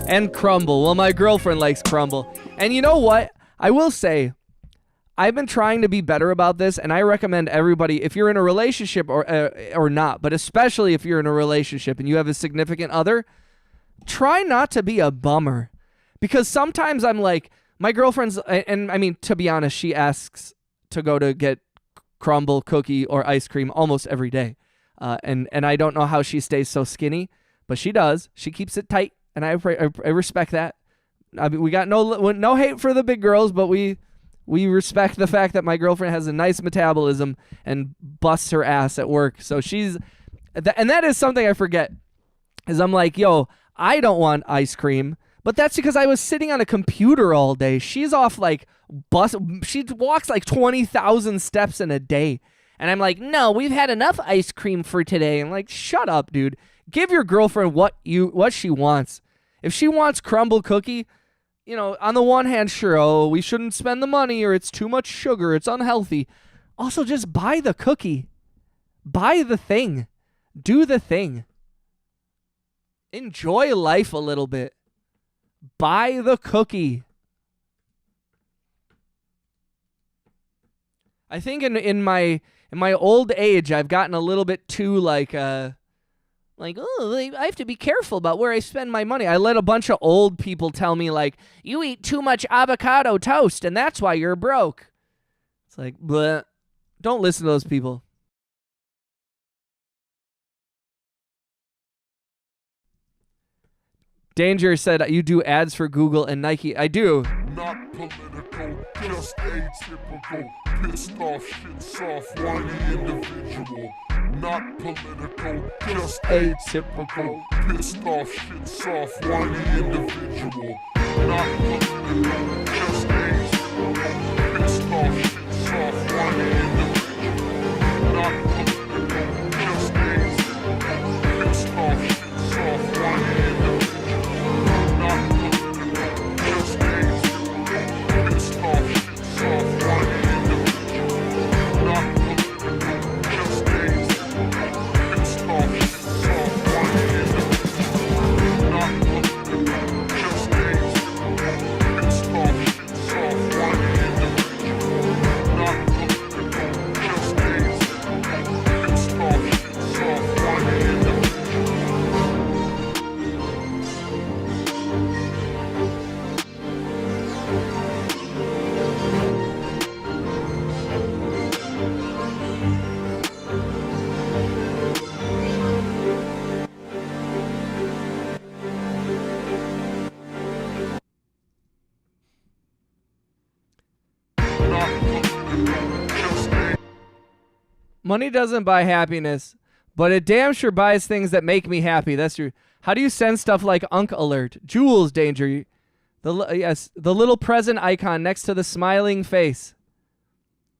And crumble. Well, my girlfriend likes crumble. And you know what? I will say, I've been trying to be better about this, and I recommend everybody, if you're in a relationship or not, but especially if you're in a relationship and you have a significant other, try not to be a bummer. Because sometimes I'm like, my girlfriend's, and I mean, to be honest, she asks to go to get crumble, cookie, or ice cream almost every day. And I don't know how she stays so skinny, but she does. She keeps it tight. And I respect that. I mean, we got no hate for the big girls, but we respect the fact that my girlfriend has a nice metabolism and busts her ass at work. So and that is something I forget, is I'm like, yo, I don't want ice cream, but that's because I was sitting on a computer all day. She's off like she walks like 20,000 steps in a day. And I'm like, no, we've had enough ice cream for today. I'm like, shut up, dude. Give your girlfriend what she wants. If she wants crumble cookie, you know, on the one hand, sure, oh, we shouldn't spend the money or it's too much sugar, it's unhealthy. Also, just buy the cookie. Buy the thing. Do the thing. Enjoy life a little bit. Buy the cookie. I think in my old age, I've gotten a little bit too like Like, oh, I have to be careful about where I spend my money. I let a bunch of old people tell me, like, you eat too much avocado toast, and that's why you're broke. It's like, bleh. Don't listen to those people. Danger said you do ads for Google and Nike. I do. Not political, just atypical. Pissed off, shit soft, whiny individual. Not political, just atypical. Pissed off, shit soft, whiny individual. Not political, just atypical. Pissed off, shit soft, whiny individual. Not political, just atypical. Pissed off, shit soft, whiny individual. Money doesn't buy happiness, but it damn sure buys things that make me happy. That's true. How do you send stuff like Unk Alert? Jules, Danger. Yes, the little present icon next to the smiling face.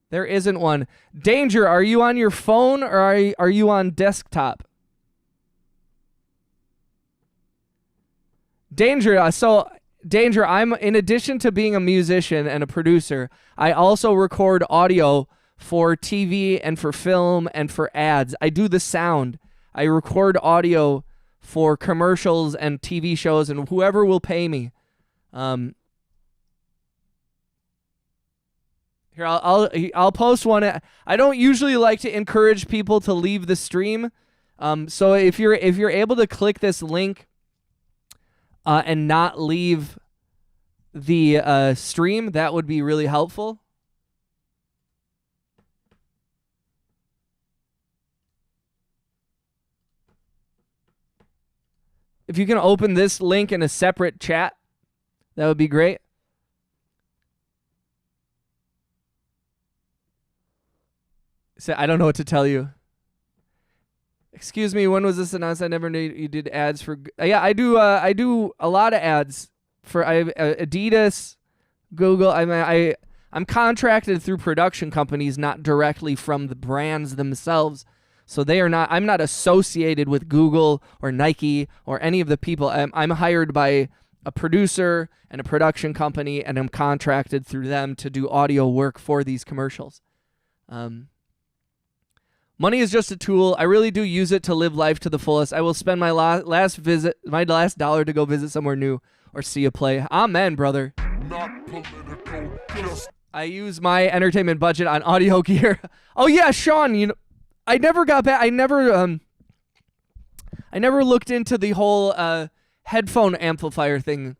There isn't one. Danger, are you on your phone or are you on desktop? Danger, Danger, I'm, in addition to being a musician and a producer, I also record audio for TV and for film and for ads. I do the sound. I record audio for commercials and TV shows and whoever will pay me. Here, I'll post one. I don't usually like to encourage people to leave the stream. So if you're able to click this link and not leave the stream, that would be really helpful. If you can open this link in a separate chat, that would be great. So I don't know what to tell you. Excuse me, when was this announced? I never knew you did ads for. Yeah, I do a lot of ads for Adidas, Google. I'm contracted through production companies, not directly from the brands themselves. So they are not. I'm not associated with Google or Nike or any of the people. I'm hired by a producer and a production company, and I'm contracted through them to do audio work for these commercials. Money is just a tool. I really do use it to live life to the fullest. I will spend my last dollar to go visit somewhere new or see a play. Amen, brother. Not political. I use my entertainment budget on audio gear. Oh yeah, Sean. You know, I never got back. I never looked into the whole headphone amplifier thing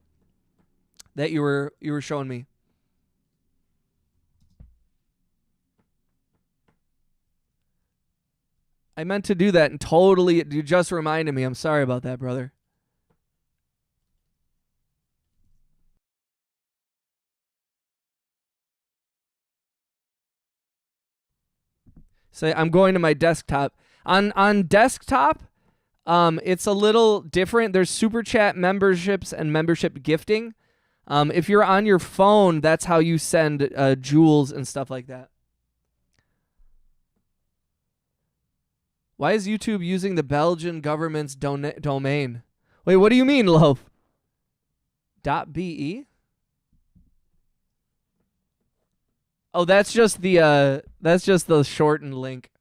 that you were showing me. I meant to do that and totally, you just reminded me. I'm sorry about that, brother. So I'm going to my desktop. On desktop, it's a little different. There's super chat memberships and membership gifting. If you're on your phone, that's how you send jewels and stuff like that. Why is YouTube using the Belgian government's domain? Wait, what do you mean, Loaf? .be? Oh, that's just the shortened link.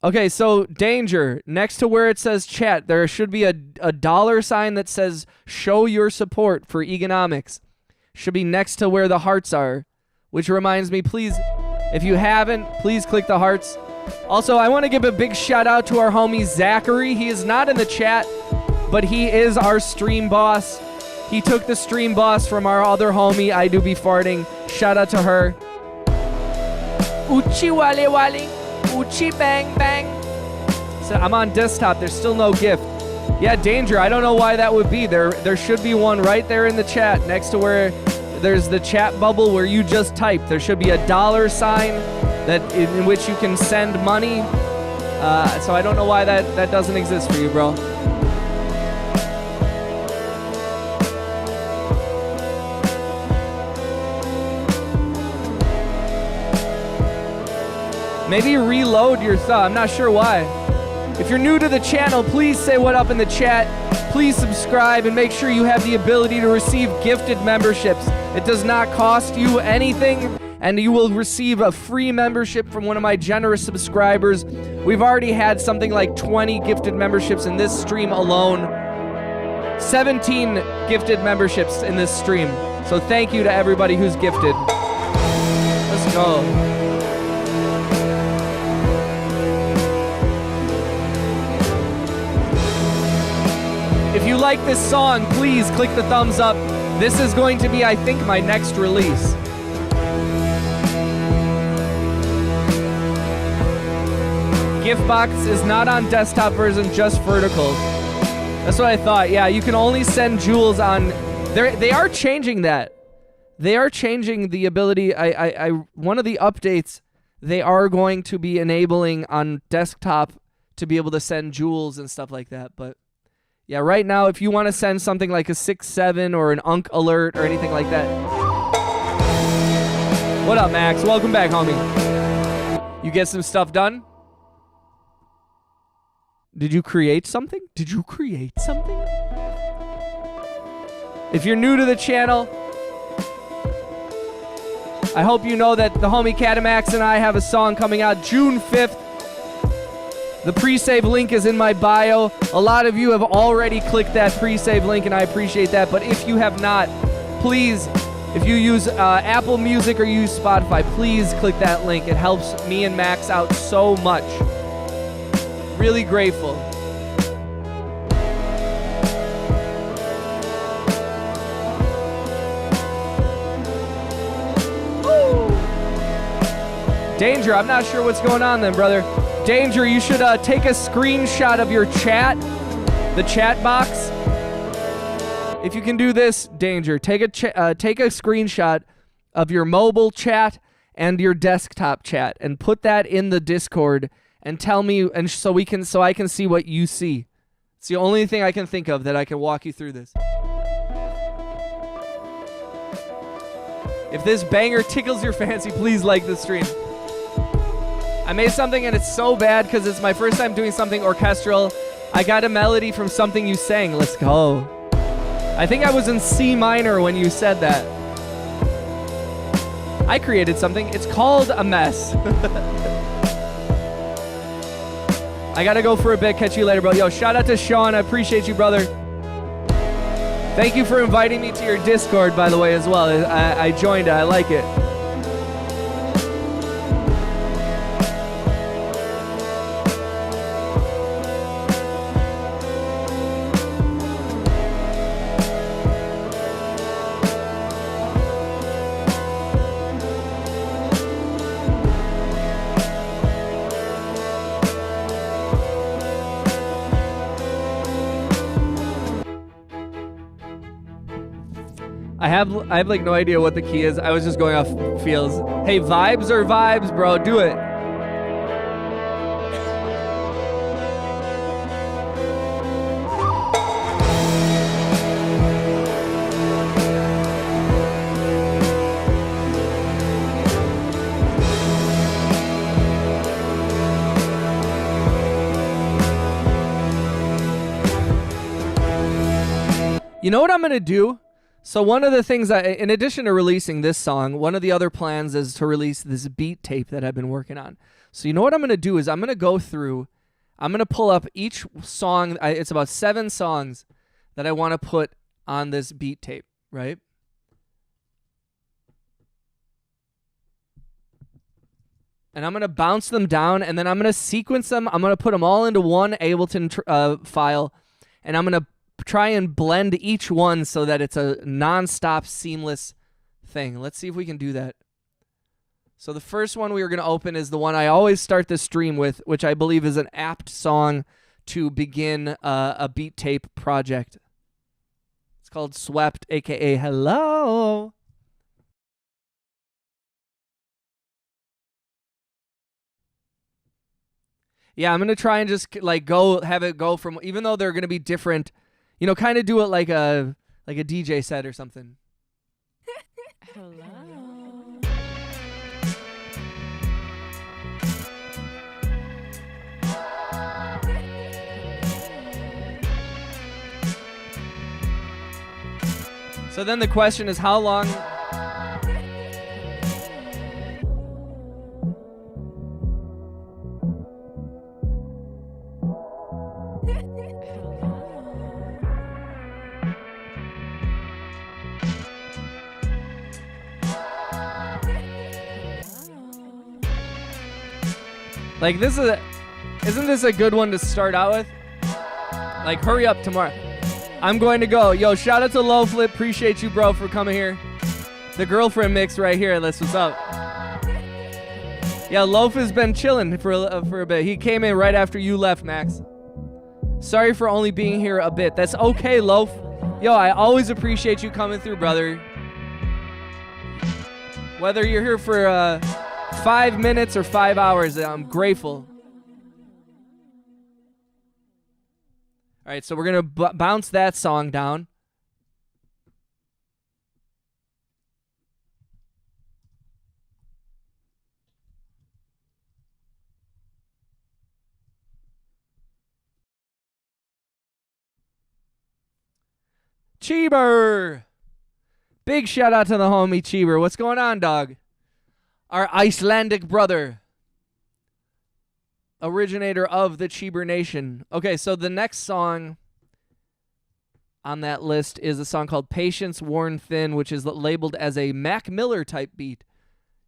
Okay, so Danger, next to where it says chat, there should be a dollar sign that says show your support for Eganomixxxxxx. Should be next to where the hearts are, which reminds me, please, if you haven't, please click the hearts. Also, I want to give a big shout out to our homie Zachary. He is not in the chat, but he is our stream boss. He took the stream boss from our other homie, I Do Be Farting. Shout out to her. Uchi wale wale, uchi bang bang. So I'm on desktop, there's still no gift. Yeah, Danger, I don't know why that would be. There should be one right there in the chat next to where there's the chat bubble where you just typed. There should be a $ sign that in which you can send money. So I don't know why that doesn't exist for you, bro. Maybe reload your thumb. I'm not sure why. If you're new to the channel, please say what up in the chat. Please subscribe and make sure you have the ability to receive gifted memberships. It does not cost you anything, and you will receive a free membership from one of my generous subscribers. We've already had something like 20 gifted memberships in this stream alone. 17 gifted memberships in this stream. So thank you to everybody who's gifted. Let's go. If you like this song, please click the thumbs up. This is going to be, I think, my next release. Giftbox is not on desktop version, just vertical. That's what I thought. Yeah, you can only send jewels on... They are changing that. They are changing the ability. One of the updates, they are going to be enabling on desktop to be able to send jewels and stuff like that, but... Yeah, right now, if you want to send something like a 6-7 or an Unk alert or anything like that. What up, Max? Welcome back, homie. You get some stuff done? Did you create something? Did you create something? If you're new to the channel, I hope you know that the homie Catamax and I have a song coming out June 5th. The pre-save link is in my bio. A lot of you have already clicked that pre-save link, and I appreciate that. But if you have not, please, if you use Apple Music or use Spotify, please click that link. It helps me and Max out so much. Really grateful. Woo! Danger, I'm not sure what's going on then, brother. Danger, you should take a screenshot of your chat, the chat box. If you can do this, Danger, take a screenshot of your mobile chat and your desktop chat and put that in the Discord and tell me, and so I can see what you see. It's the only thing I can think of that I can walk you through this. If this banger tickles your fancy, please like the stream. I made something and it's so bad because it's my first time doing something orchestral. I got a melody from something you sang. Let's go. I think I was in C minor when you said that. I created something. It's called a mess. I gotta go for a bit. Catch you later, bro. Yo, shout out to Sean. I appreciate you, brother. Thank you for inviting me to your Discord, by the way, as well. I joined it. I like it. I have like no idea what the key is. I was just going off feels. Hey, vibes are vibes, bro. Do it. You know what I'm gonna do? So one of the things, in addition to releasing this song, one of the other plans is to release this beat tape that I've been working on. So you know what I'm going to do is I'm going to go through, I'm going to pull up each song. It's about 7 songs that I want to put on this beat tape, right? . and I'm going to bounce them down, and then I'm going to sequence them. I'm going to put them all into one Ableton file, and I'm going to try and blend each one so that it's a non-stop, seamless thing. Let's see if we can do that. So the first one we are going to open is the one I always start the stream with, which I believe is an apt song to begin a beat tape project. It's called Swept, a.k.a. Hello. Yeah, I'm going to try and just like have it go from, even though they're going to be different, you know, kind of do it like a DJ set or something. Hello. So then the question is, how long? Like, isn't this a good one to start out with? Like, hurry up tomorrow. I'm going to go. Yo, shout out to Low Flip. Appreciate you, bro, for coming here. The girlfriend mix right here. That's what's up. Yeah, Loaf has been chilling for a bit. He came in right after you left, Max. Sorry for only being here a bit. That's okay, Loaf. Yo, I always appreciate you coming through, brother. Whether you're here for 5 minutes or 5 hours, I'm grateful. All right, so we're going to bounce that song down. Cheeber! Big shout out to the homie Cheeber. What's going on, dog? Our Icelandic brother. Originator of the Cheeber Nation. Okay, so the next song on that list is a song called Patience Worn Thin, which is labeled as a Mac Miller type beat.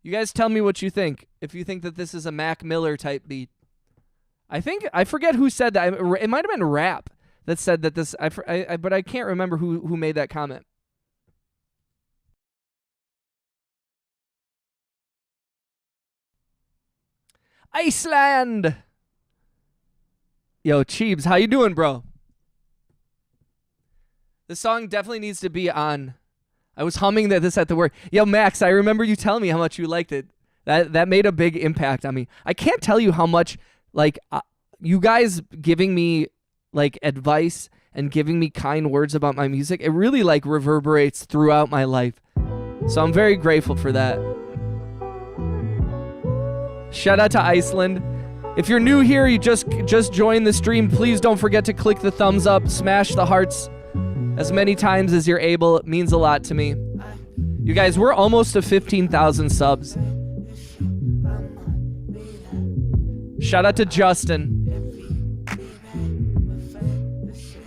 You guys tell me what you think, if you think that this is a Mac Miller type beat. I forget who said that. It might have been Rap that said that this, but I can't remember who made that comment. Iceland! Yo, Cheebs, how you doing, bro? This song definitely needs to be on. I was humming this at the work. Yo, Max, I remember you telling me how much you liked it. That made a big impact on me. I can't tell you how much, like, you guys giving me, like, advice and giving me kind words about my music, it really, like, reverberates throughout my life. So I'm very grateful for that. Shout out to Iceland. If you're new here, you just joined the stream, please don't forget to click the thumbs up, smash the hearts as many times as you're able. It means a lot to me. You guys, we're almost to 15,000 subs. Shout out to Justin.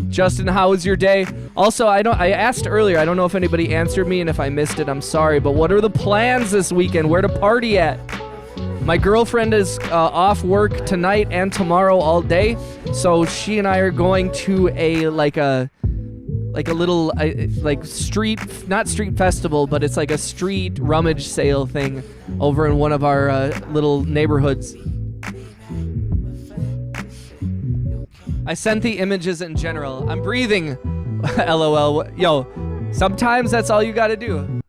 Justin, how was your day? Also, I asked earlier, I don't know if anybody answered me, and if I missed it, I'm sorry, but what are the plans this weekend? Where to party at? My girlfriend is off work tonight and tomorrow all day, so she and I are going to a little street, not street festival, but it's like a street rummage sale thing over in one of our little neighborhoods. I sent the images in general. I'm breathing. LOL. Yo, sometimes that's all you gotta do.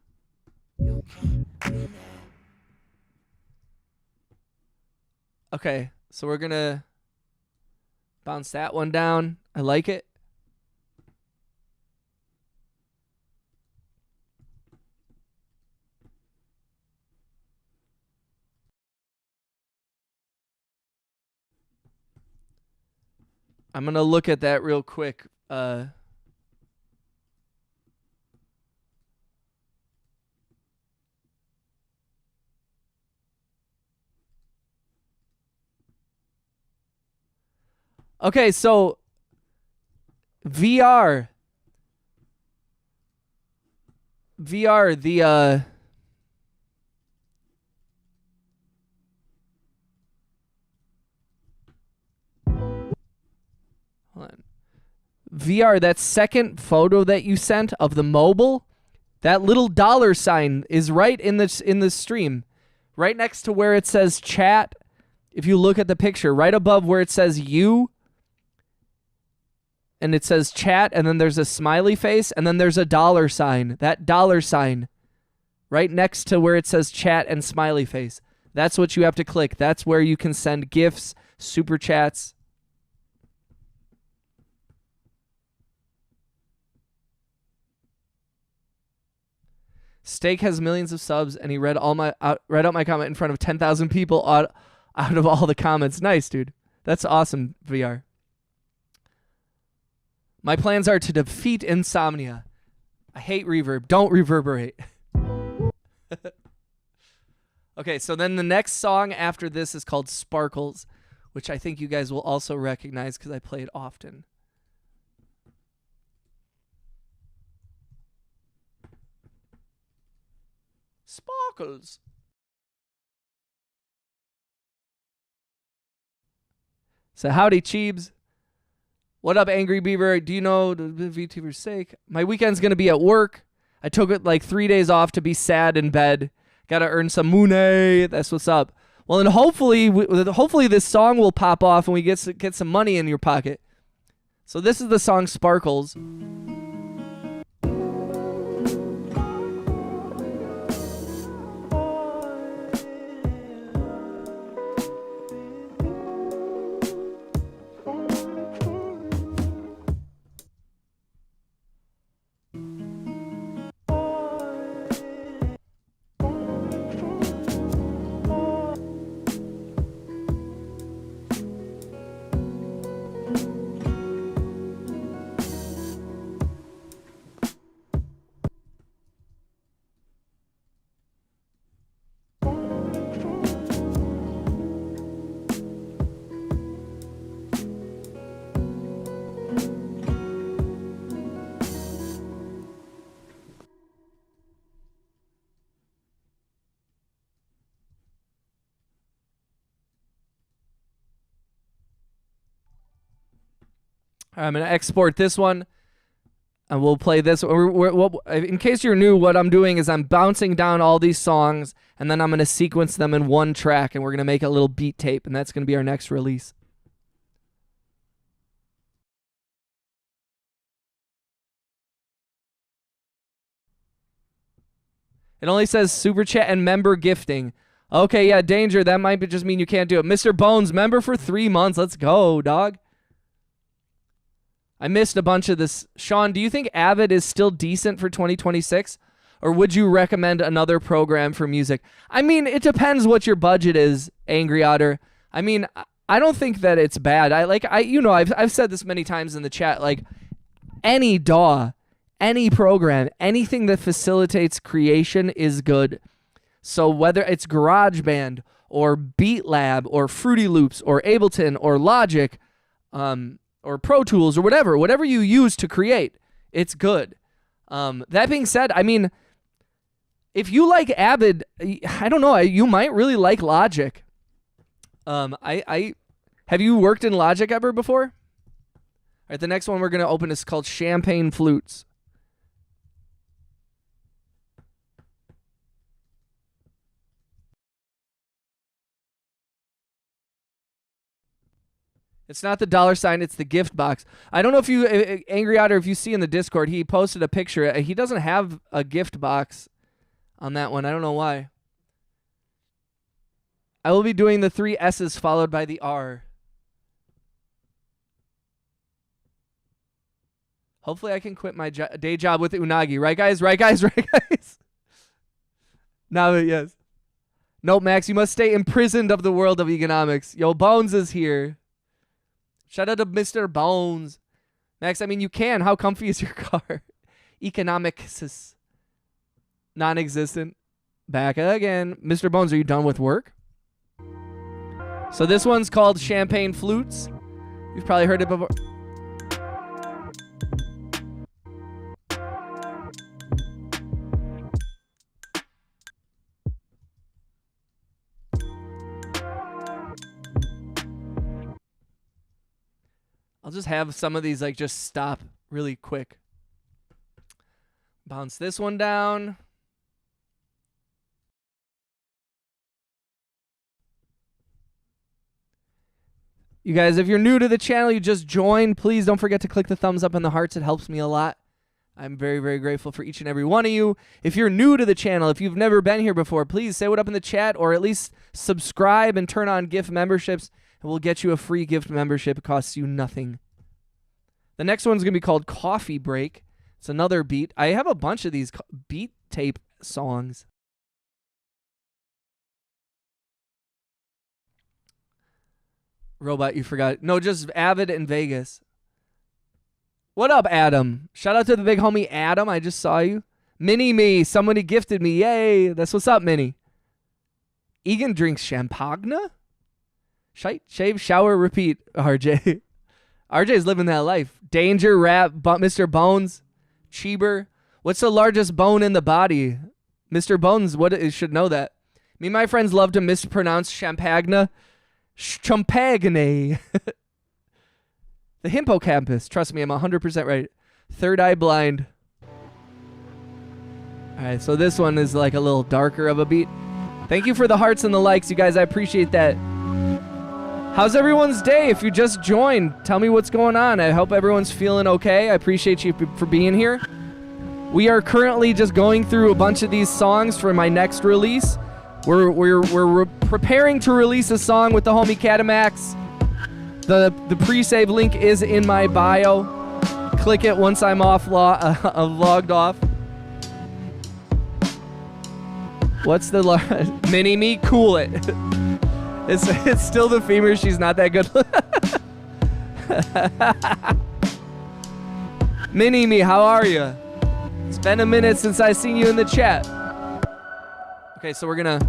Okay, so we're gonna bounce that one down. I like it. I'm gonna look at that real quick. Okay, so VR, VR, that second photo that you sent of the mobile, that little $sign is right in the stream, right next to where it says chat. If you look at the picture, right above where it says you, and it says chat, and then there's a smiley face, and then there's a $sign. That $sign, right next to where it says chat and smiley face. That's what you have to click. That's where you can send gifts, super chats. Steak has millions of subs, and he read out my comment in front of 10,000 people out of all the comments. Nice, dude. That's awesome, VR. My plans are to defeat insomnia. I hate reverb. Don't reverberate. Okay, so then the next song after this is called Sparkles, which I think you guys will also recognize because I play it often. Sparkles. So howdy, Cheebs. What up, Angry Beaver? Do you know the VTuber's sake? My weekend's going to be at work. I took it like 3 days off to be sad in bed. Got to earn some money. That's what's up. Well, and hopefully this song will pop off and we get some money in your pocket. So this is the song Sparkles. I'm going to export this one, and we'll play this. In case you're new, what I'm doing is I'm bouncing down all these songs, and then I'm going to sequence them in one track, and we're going to make a little beat tape, and that's going to be our next release. It only says super chat and member gifting. Okay, yeah, danger. That might just mean you can't do it. Mr. Bones, member for 3 months. Let's go, dog. I missed a bunch of this. Sean, do you think Avid is still decent for 2026? Or would you recommend another program for music? I mean, it depends what your budget is, Angry Otter. I mean, I don't think that it's bad. I've said this many times in the chat, like any DAW, any program, anything that facilitates creation is good. So whether it's GarageBand or BeatLab or Fruity Loops or Ableton or Logic, or Pro Tools or whatever you use to create, it's good. That being said, I mean, if you like Avid, I don't know, you might really like Logic. Have you worked in Logic ever before? All right, the next one we're going to open is called Champagne Flutes. It's not the $sign, it's the gift box. I don't know if you, Angry Otter, if you see in the Discord, he posted a picture. He doesn't have a gift box on that one. I don't know why. I will be doing the 3 S's followed by the R. Hopefully I can quit my day job with Unagi. Right, guys? Right, guys? Right, guys? No, yes. Nope, Max, you must stay imprisoned of the world of economics. Yo, Bones is here. Shout out to Mr. Bones. Max, I mean, you can. How comfy is your car? Economixxxxxxx. Non-existent. Back again. Mr. Bones, are you done with work? So this one's called Champagne Flutes. You've probably heard it before. I'll just have some of these like just stop really quick. Bounce this one down. You guys, if you're new to the channel, you just joined, please don't forget to click the thumbs up and the hearts. It helps me a lot. I'm very, very grateful for each and every one of you. If you're new to the channel, if you've never been here before, please say what up in the chat or at least subscribe and turn on gift memberships, and we'll get you a free gift membership. It costs you nothing. The next one's going to be called Coffee Break. It's another beat. I have a bunch of these beat tape songs. Robot, you forgot. No, just Avid and Vegas. What up, Adam? Shout out to the big homie Adam. I just saw you. Mini-Me. Somebody gifted me. Yay. That's what's up, Mini. Egan drinks champagne? Shave, shower, repeat, RJ. RJ's living that life. Danger, Rap, Mr. Bones, Cheeber. What's the largest bone in the body? Mr. Bones, you should know that. Me and my friends love to mispronounce champagne. Champagne. The hippocampus. Trust me, I'm 100% right. Third eye blind. All right, so this one is like a little darker of a beat. Thank you for the hearts and the likes, you guys. I appreciate that. How's everyone's day? If you just joined, tell me what's going on. I hope everyone's feeling okay. I appreciate you for being here. We are currently just going through a bunch of these songs for my next release. We're preparing to release a song with the homie Catamax. The pre-save link is in my bio. Click it once I'm logged off. What's the Mini-Me? Cool it. It's still the femur. She's not that good. Mini-Me, how are you? It's been a minute since I seen you in the chat. Okay, so we're gonna...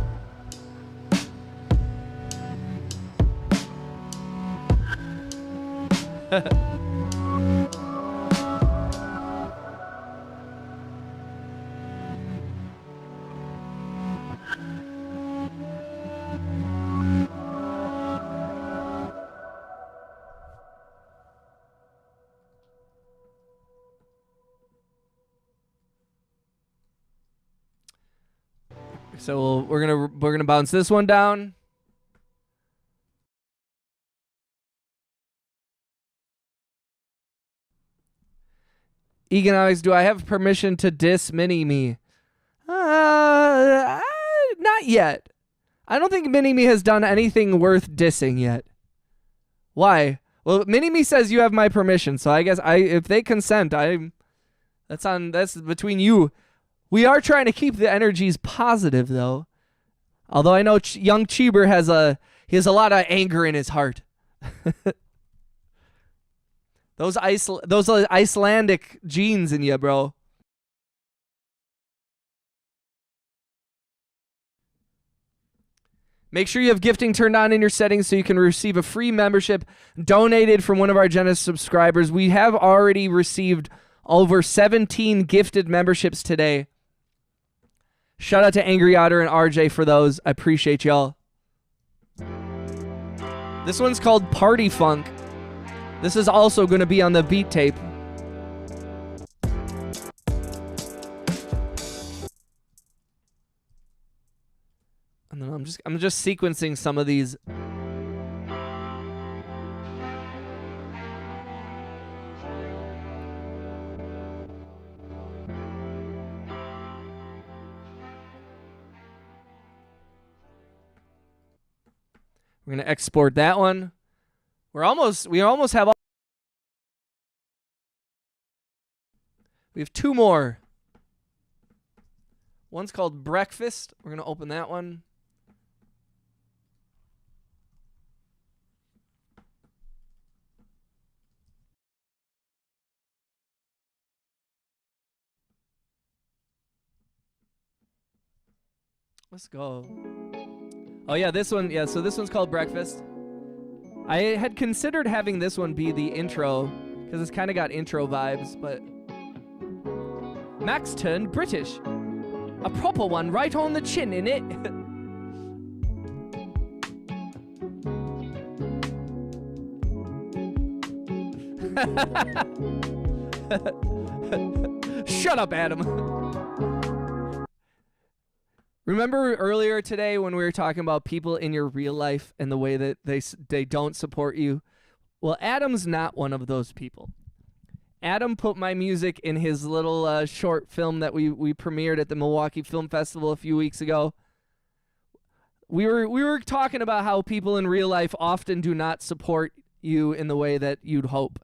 So we're gonna bounce this one down. Eganomixxxxxxx, do I have permission to diss Mini-Me? Not yet. I don't think Mini-Me has done anything worth dissing yet. Why? Well, Mini-Me says you have my permission, so I guess if they consent, that's between you. We are trying to keep the energies positive, though. Although I know young Cheeber has a lot of anger in his heart. Those Icelandic genes in you, bro. Make sure you have gifting turned on in your settings so you can receive a free membership donated from one of our generous subscribers. We have already received over 17 gifted memberships today. Shout out to Angry Otter and RJ for those. I appreciate y'all. This one's called Party Funk. This is also going to be on the beat tape. And then I'm just sequencing some of these. We're going to export that one. We almost have all. We have two more. One's called Breakfast. We're going to open that one. Let's go. Oh yeah, this one. Yeah, so this one's called Breakfast. I had considered having this one be the intro because it's kind of got intro vibes, but Max turned British. A proper one right on the chin, innit? Shut up, Adam. Remember earlier today when we were talking about people in your real life and the way that they don't support you? Well, Adam's not one of those people. Adam put my music in his little short film that we premiered at the Milwaukee Film Festival a few weeks ago. We were talking about how people in real life often do not support you in the way that you'd hope,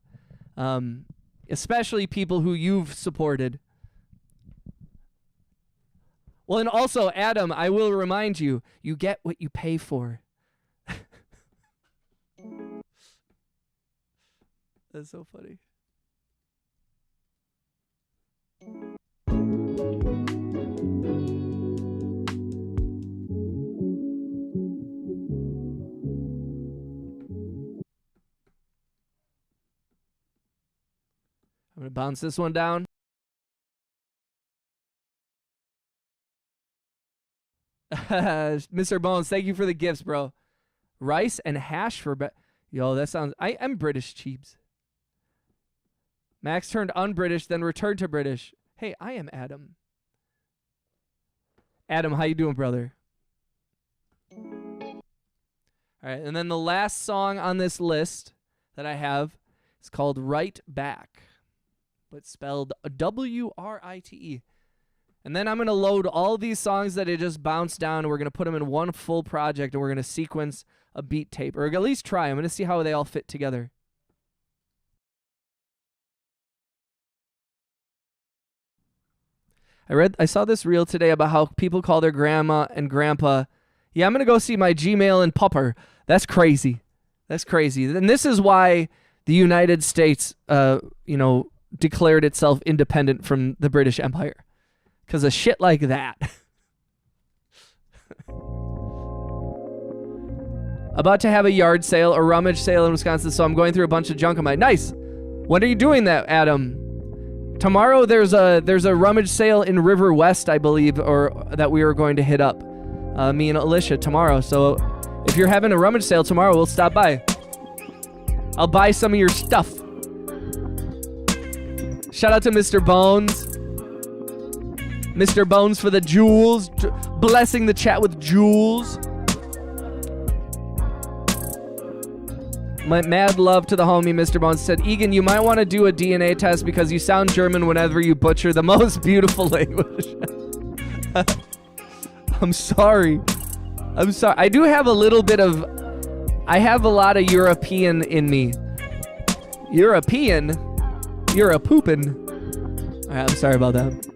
especially people who you've supported. Well, and also, Adam, I will remind you, you get what you pay for. That's so funny. I'm going to bounce this one down. Mr. Bones, thank you for the gifts, bro. Rice and hash for... Yo, that sounds... I'm British, Cheebs. Max turned un-British, then returned to British. Hey, I am Adam. Adam, how you doing, brother? All right, and then the last song on this list that I have is called Right Back, but spelled W-R-I-T-E. And then I'm going to load all these songs that it just bounced down, and we're going to put them in one full project, and we're going to sequence a beat tape, or at least try. I'm going to see how they all fit together. I saw this reel today about how people call their grandma and grandpa, yeah, I'm going to go see my Gmail and pupper. That's crazy. That's crazy. And this is why the United States, declared itself independent from the British Empire. Because of shit like that. About to have a yard sale, a rummage sale in Wisconsin, so I'm going through a bunch of junk on my... Nice! When are you doing that, Adam? Tomorrow there's a rummage sale in River West, I believe, or that we are going to hit up. Me and Alicia tomorrow. So if you're having a rummage sale tomorrow, we'll stop by. I'll buy some of your stuff. Shout out to Mr. Bones. Mr. Bones for the jewels. Blessing the chat with jewels. My mad love to the homie, Mr. Bones said, Egan, you might want to do a DNA test because you sound German whenever you butcher the most beautiful language. I'm sorry. I do have a little bit of... I have a lot of European in me. European? You're a poopin'. All right, I'm sorry about that.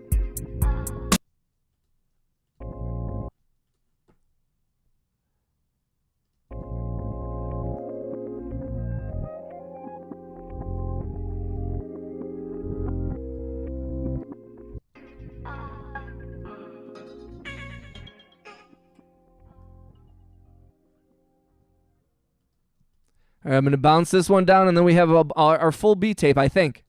All right, I'm going to bounce this one down, and then we have our full beat tape, I think.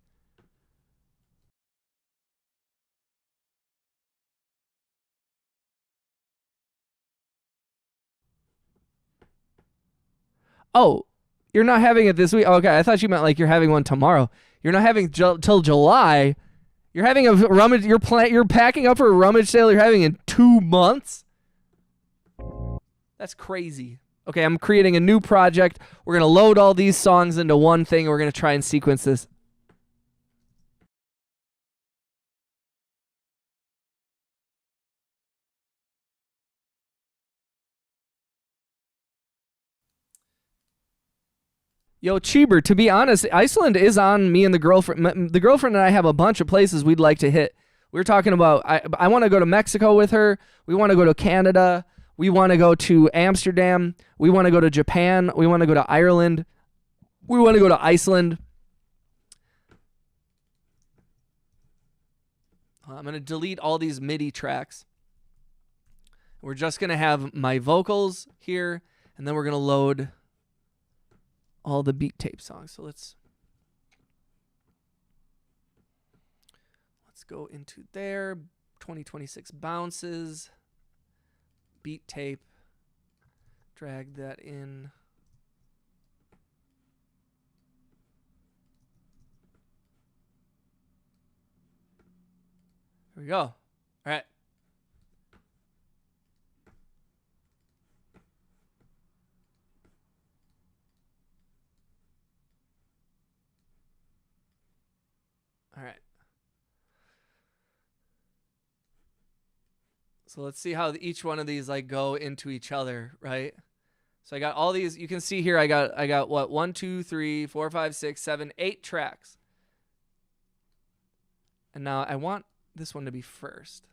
Oh, you're not having it this week? Okay, I thought you meant like you're having one tomorrow. You're not having till July. You're having a rummage. You're packing up for a rummage sale you're having in 2 months? That's crazy. Okay, I'm creating a new project. We're going to load all these songs into one thing, and we're going to try and sequence this. Yo, Cheeber, to be honest, Iceland is on me and the girlfriend. The girlfriend and I have a bunch of places we'd like to hit. We were talking about, I want to go to Mexico with her. We want to go to Canada. We want to go to Amsterdam. We want to go to Japan. We want to go to Ireland. We want to go to Iceland. I'm going to delete all these MIDI tracks. We're just going to have my vocals here, and then we're going to load all the beat tape songs. So let's go into there. 2026 bounces. Beat tape. Drag that in. Here we go. All right. All right. So let's see how each one of these like go into each other, right? So I got all these. You can see here I got what? 1, 2, 3, 4, 5, 6, 7, 8 tracks. And now I want this one to be first.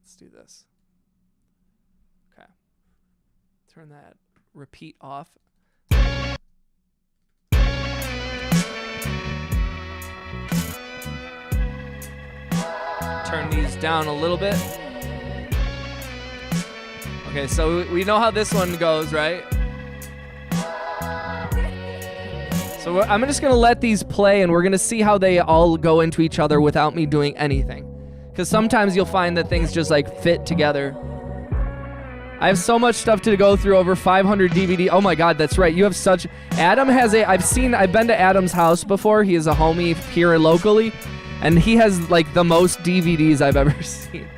Let's do this. Okay. Turn that repeat off. Turn these down a little bit. Okay, so we know how this one goes, right? So I'm just going to let these play, and we're going to see how they all go into each other without me doing anything. Because sometimes you'll find that things just like fit together. I have so much stuff to go through, over 500 DVD. Oh my God, that's right. You have such... Adam has a... I've been to Adam's house before. He is a homie here locally. And he has like the most DVDs I've ever seen.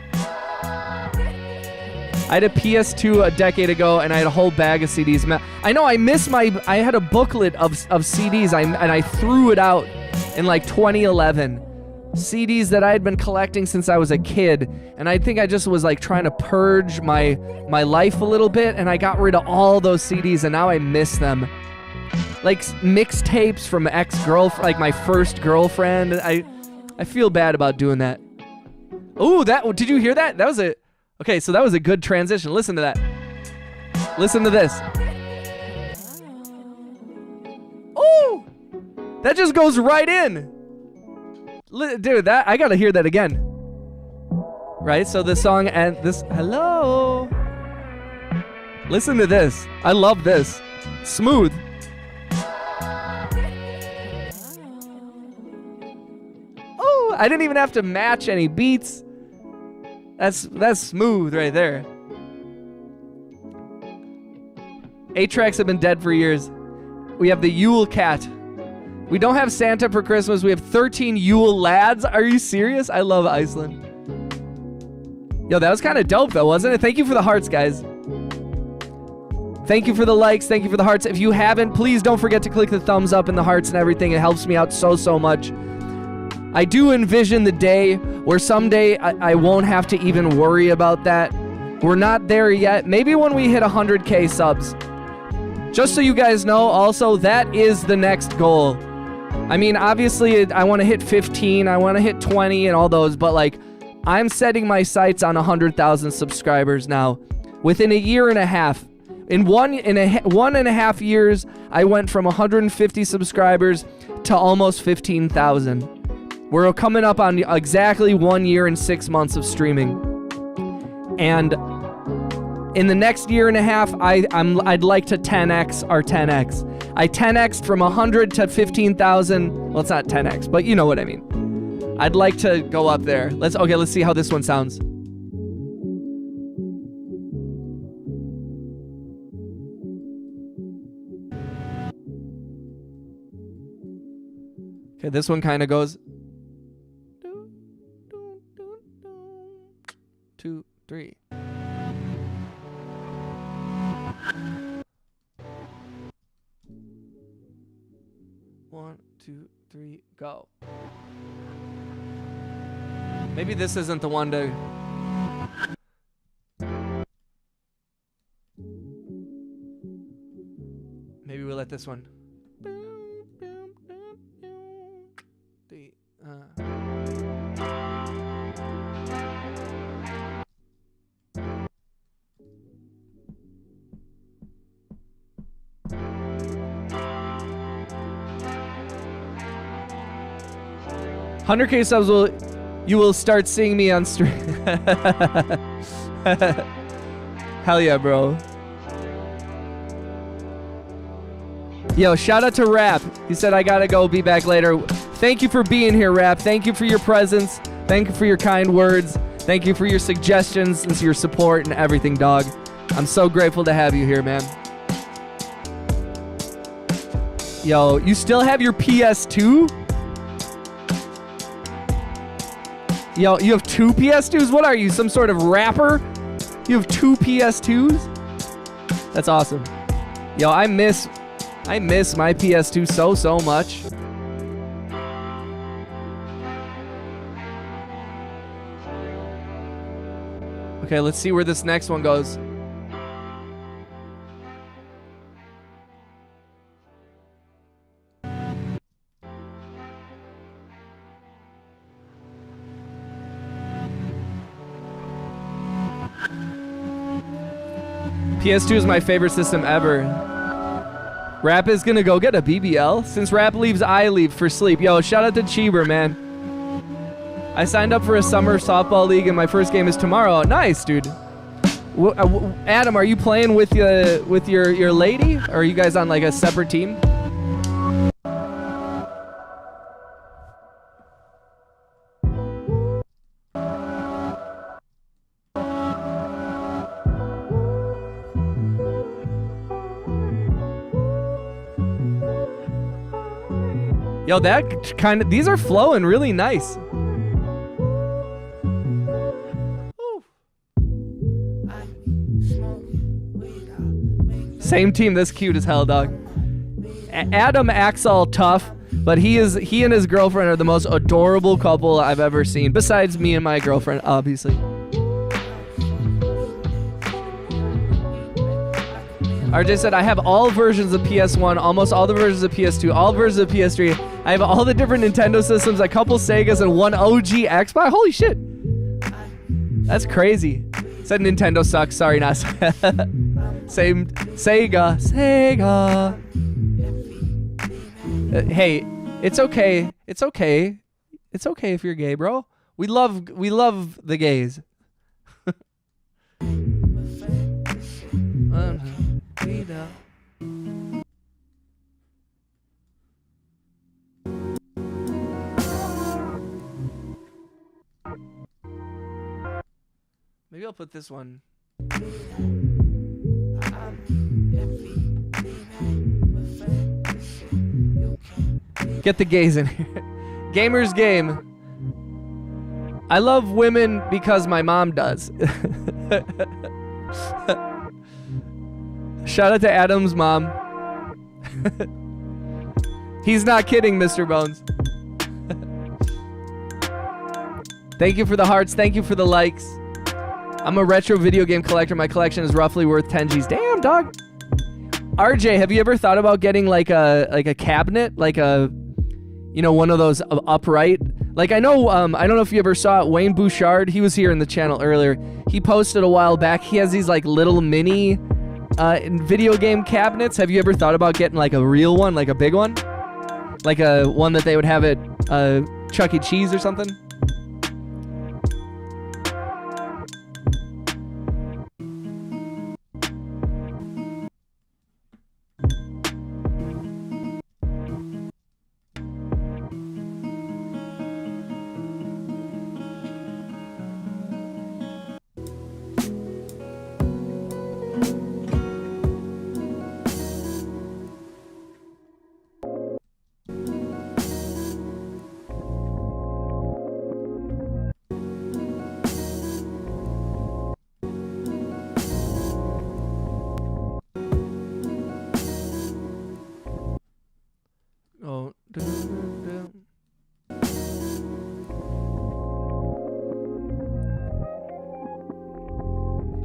I had a PS2 a decade ago, and I had a whole bag of CDs. I know I miss I had a booklet of CDs, and I threw it out in like 2011. CDs that I had been collecting since I was a kid, and I think I just was like trying to purge my life a little bit, and I got rid of all those CDs, and now I miss them. Like mixtapes from ex-girlfriend, like my first girlfriend. I feel bad about doing that. Ooh, did you hear that? That was okay, so that was a good transition. Listen to that. Listen to this. Ooh! That just goes right in. Dude, I gotta hear that again. Right, so the song and this, hello. Listen to this. I love this. Smooth. I didn't even have to match any beats. That's smooth right there. 8 tracks have been dead for years. We have the Yule Cat. We don't have Santa for Christmas. We have 13 Yule Lads. Are you serious? I love Iceland. Yo, that was kind of dope though, wasn't it? Thank you for the hearts, guys. Thank you for the likes. Thank you for the hearts. If you haven't, please don't forget to click the thumbs up and the hearts and everything. It helps me out so much. I do envision the day where someday I won't have to even worry about that. We're not there yet. Maybe when we hit 100K subs. Just so you guys know, also, that is the next goal. I mean, obviously, I want to hit 15, I want to hit 20 and all those, but like, I'm setting my sights on 100,000 subscribers now. Within a year and a half. In one and a half years, I went from 150 subscribers to almost 15,000. We're coming up on exactly 1 year and 6 months of streaming. And in the next year and a half, I'd like to 10x our 10x. I 10x'd from 100 to 15,000. Well, it's not 10x, but you know what I mean. I'd like to go up there. Let's see how this one sounds. Okay, this one kind of goes 2, 3. One, 2, 3, go. Maybe this isn't the one to... Maybe we'll let this one... 100K subs you will start seeing me on stream. Hell yeah, bro. Yo, shout out to Rap. He said, I gotta go, be back later. Thank you for being here, Rap. Thank you for your presence. Thank you for your kind words. Thank you for your suggestions and your support and everything, dog. I'm so grateful to have you here, man. Yo, you still have your PS2? Yo, you have 2 PS2s? What are you, some sort of rapper? You have 2 PS2s? That's awesome. Yo, I miss my PS2 so much. Okay, let's see where this next one goes. PS2 is my favorite system ever. Rap is gonna go get a BBL. Since Rap leaves, I leave for sleep. Yo, shout out to Cheeber, man. I signed up for a summer softball league and my first game is tomorrow. Nice, dude. Adam, are you playing with your lady? Or are you guys on like a separate team? Yo, that kind of, these are flowing really nice. Same team, this cute as hell, dog. Adam acts all tough, but he and his girlfriend are the most adorable couple I've ever seen, besides me and my girlfriend, obviously. RJ said, I have all versions of PS1, almost all the versions of PS2, all versions of PS3. I have all the different Nintendo systems, a couple Segas, and one OG Xbox. Holy shit. That's crazy. Said Nintendo sucks. Sorry, not same. Sega. Hey, it's okay. It's okay. It's okay if you're gay, bro. We love the gays. Maybe I'll put this one. Get the gays in here. Gamers game. I love women because my mom does. Shout out to Adam's mom. He's not kidding, Mr. Bones. Thank you for the hearts. Thank you for the likes. I'm a retro video game collector. My collection is roughly worth 10 G's. Damn, dog. RJ, have you ever thought about getting like a cabinet, like a, you know, one of those upright? Like I know, I don't know if you ever saw it, Wayne Bouchard. He was here in the channel earlier. He posted a while back. He has these like little mini video game cabinets. Have you ever thought about getting like a real one, like a big one, like a one that they would have at Chuck E. Cheese or something?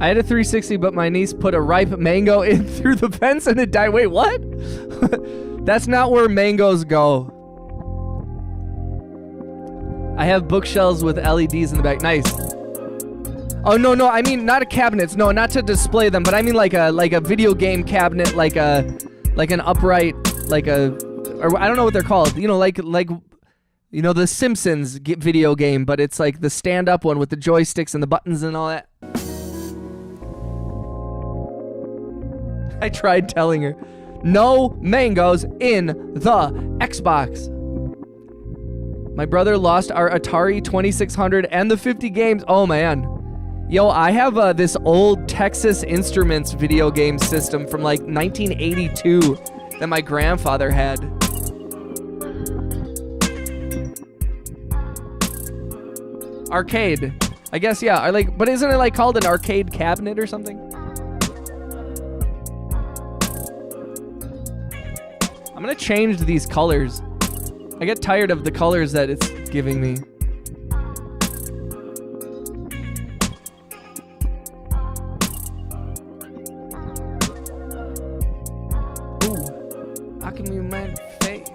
I had a 360, but my niece put a ripe mango in through the fence and it died. Wait, what? That's not where mangoes go. I have bookshelves with LEDs in the back. Nice. Oh, no, I mean not a cabinets. No, not to display them, but I mean like a video game cabinet, like an upright, or I don't know what they're called. You know, like you know, the Simpsons video game, but it's like the stand-up one with the joysticks and the buttons and all that. I tried telling her, no mangoes in the Xbox. My brother lost our Atari 2600 and the 50 games. Oh, man. Yo, I have this old Texas Instruments video game system from like 1982. that my grandfather had. Arcade. I guess, yeah. But isn't it like called an arcade cabinet or something? I'm gonna change these colors. I get tired of the colors that it's giving me. Ooh, I can be my fate.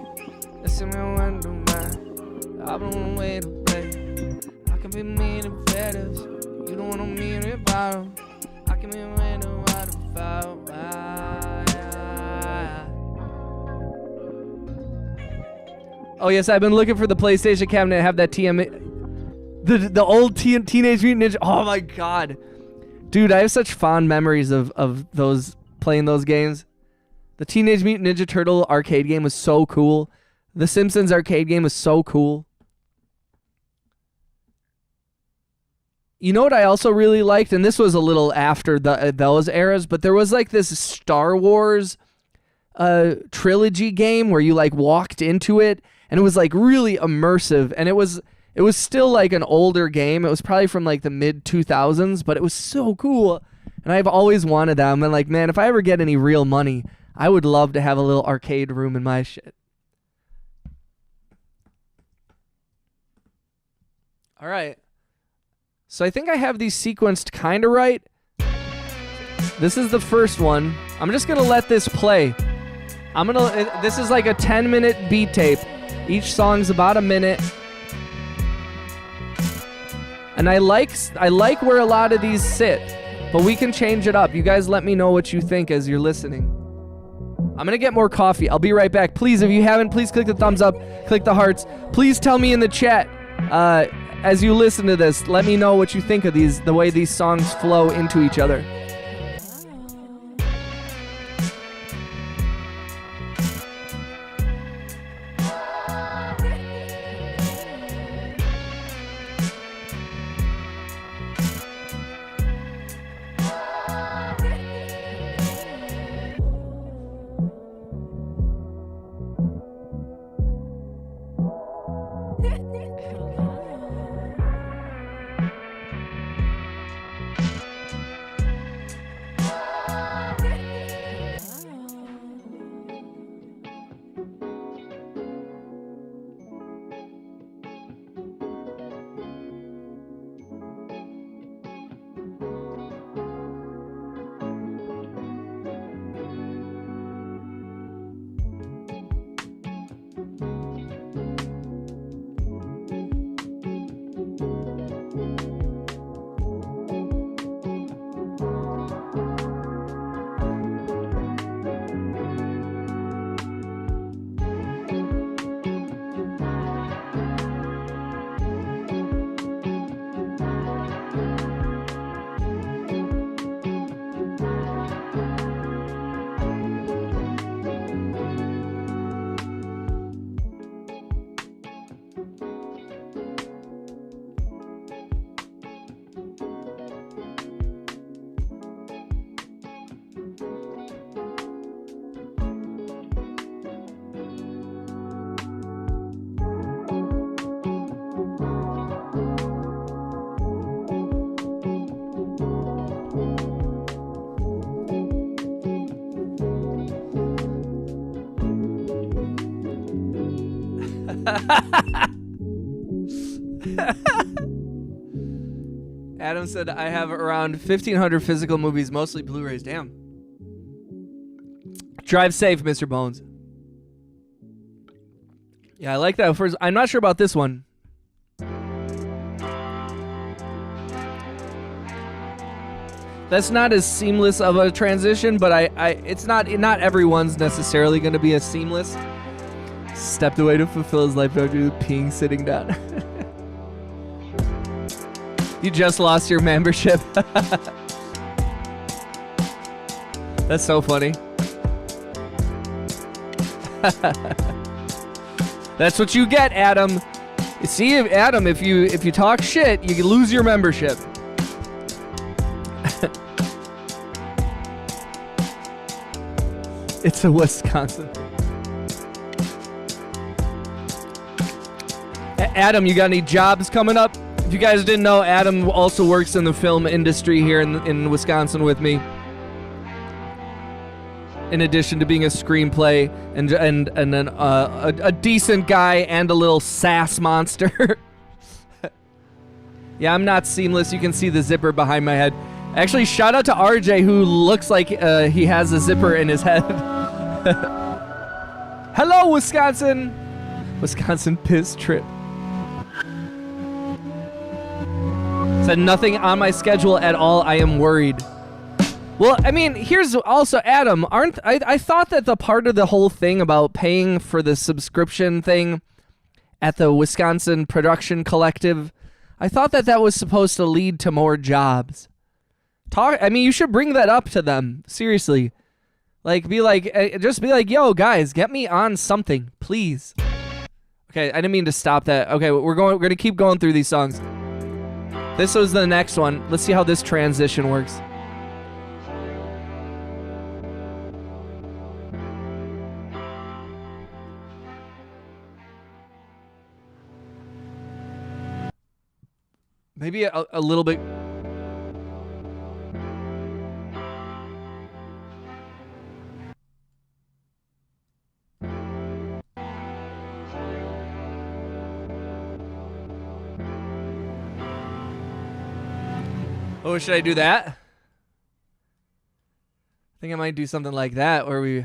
Listen, I wonder why. I don't wait to break. I can be mean and better. You don't wanna mean it about. I can be mean and what about. Oh yes, I've been looking for the PlayStation cabinet. Have that the old Teenage Mutant Ninja. Oh my god, dude, I have such fond memories of those playing those games. The Teenage Mutant Ninja Turtle arcade game was so cool. The Simpsons arcade game was so cool. You know what I also really liked, and this was a little after those eras, but there was like this Star Wars trilogy game where you like walked into it. And it was like really immersive, and it was still like an older game. It was probably from like the mid 2000s, but it was so cool. And I've always wanted that. I'm like, man, if I ever get any real money, I would love to have a little arcade room in my shit. All right. So I think I have these sequenced kind of right. This is the first one. I'm just going to let this play. This is like a 10-minute beat tape. Each song's about a minute. And I like where a lot of these sit, but we can change it up. You guys let me know what you think as you're listening. I'm going to get more coffee. I'll be right back. Please, if you haven't, please click the thumbs up, click the hearts. Please tell me in the chat as you listen to this. Let me know what you think of these, the way these songs flow into each other. Adam said I have around 1,500 physical movies, mostly Blu-rays. Damn. Drive safe, Mr. Bones. Yeah, I like that. First, I'm not sure about this one. That's not as seamless of a transition, but it's not everyone's necessarily going to be as seamless. Stepped away to fulfill his life after peeing sitting down. You just lost your membership. That's so funny. That's what you get, Adam. You see, Adam, if you talk shit, you lose your membership. It's a Wisconsin. Adam, you got any jobs coming up? If you guys didn't know, Adam also works in the film industry here in Wisconsin with me. In addition to being a screenplay and then a decent guy and a little sass monster. Yeah, I'm not seamless. You can see the zipper behind my head. Actually, shout out to RJ, who looks like he has a zipper in his head. Hello, Wisconsin. Wisconsin piss trip. Said nothing on my schedule at all. I am worried. Well, I mean, here's also, Adam, I thought that the part of the whole thing about paying for the subscription thing at the Wisconsin Production Collective, I thought that was supposed to lead to more jobs. I mean, you should bring that up to them. Seriously. Like, just be like, yo, guys, get me on something, please. Okay, I didn't mean to stop that. Okay, we're going to keep going through these songs. This was the next one. Let's see how this transition works. Maybe a little bit. Oh, should I do that? I think I might do something like that where we...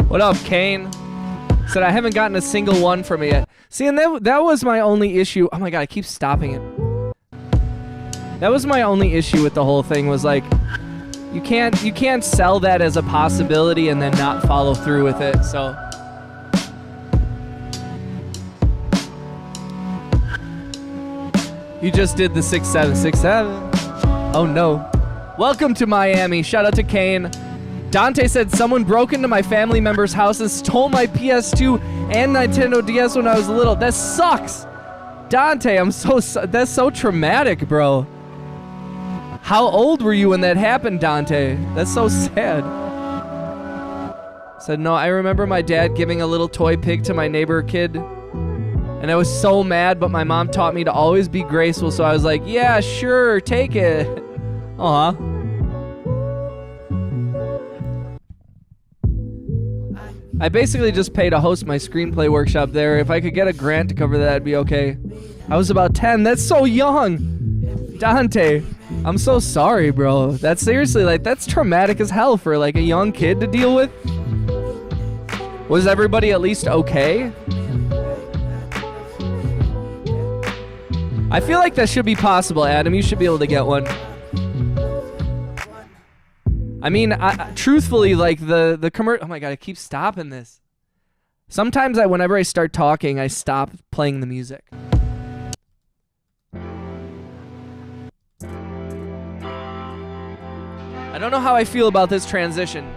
What up, Kane? Said I haven't gotten a single one from it yet. See, and that was my only issue. Oh my god, I keep stopping it. That was my only issue with the whole thing, was like, you can't sell that as a possibility and then not follow through with it. So you just did the 6767. Oh no. Welcome to Miami. Shout out to Kane. Dante said someone broke into my family member's house and stole my PS2 and Nintendo DS when I was little. That sucks. Dante, that's so traumatic, bro. How old were you when that happened, Dante? That's so sad. Said, no, I remember my dad giving a little toy pig to my neighbor kid. And I was so mad, but my mom taught me to always be graceful, so I was like, yeah, sure, take it. Aw. I basically just pay to host my screenplay workshop there. If I could get a grant to cover that, that'd be okay. I was about 10. That's so young. Dante, I'm so sorry, bro. That's seriously, like, that's traumatic as hell for, like, a young kid to deal with. Was everybody at least okay? I feel like that should be possible, Adam. You should be able to get one. I mean, truthfully, like, the commercial... Oh my god, I keep stopping this. Sometimes whenever I start talking, I stop playing the music. I don't know how I feel about this transition.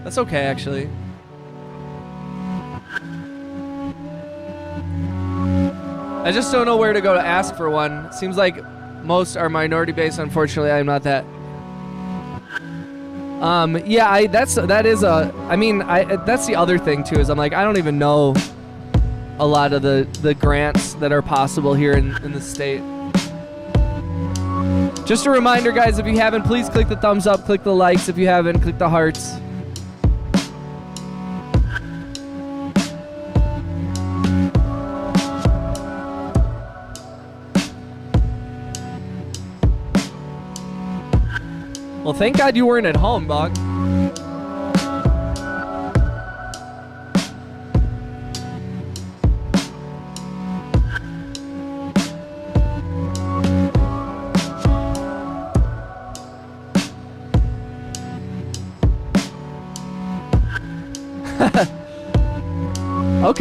That's okay, actually. I just don't know where to go to ask for one. Seems like most are minority based. Unfortunately, I'm not that. Yeah, that's the other thing too, is I'm like, I don't even know a lot of the grants that are possible here in the state. Just a reminder, guys, if you haven't, please click the thumbs up, click the likes. If you haven't, click the hearts. Well, thank God you weren't at home, Bog.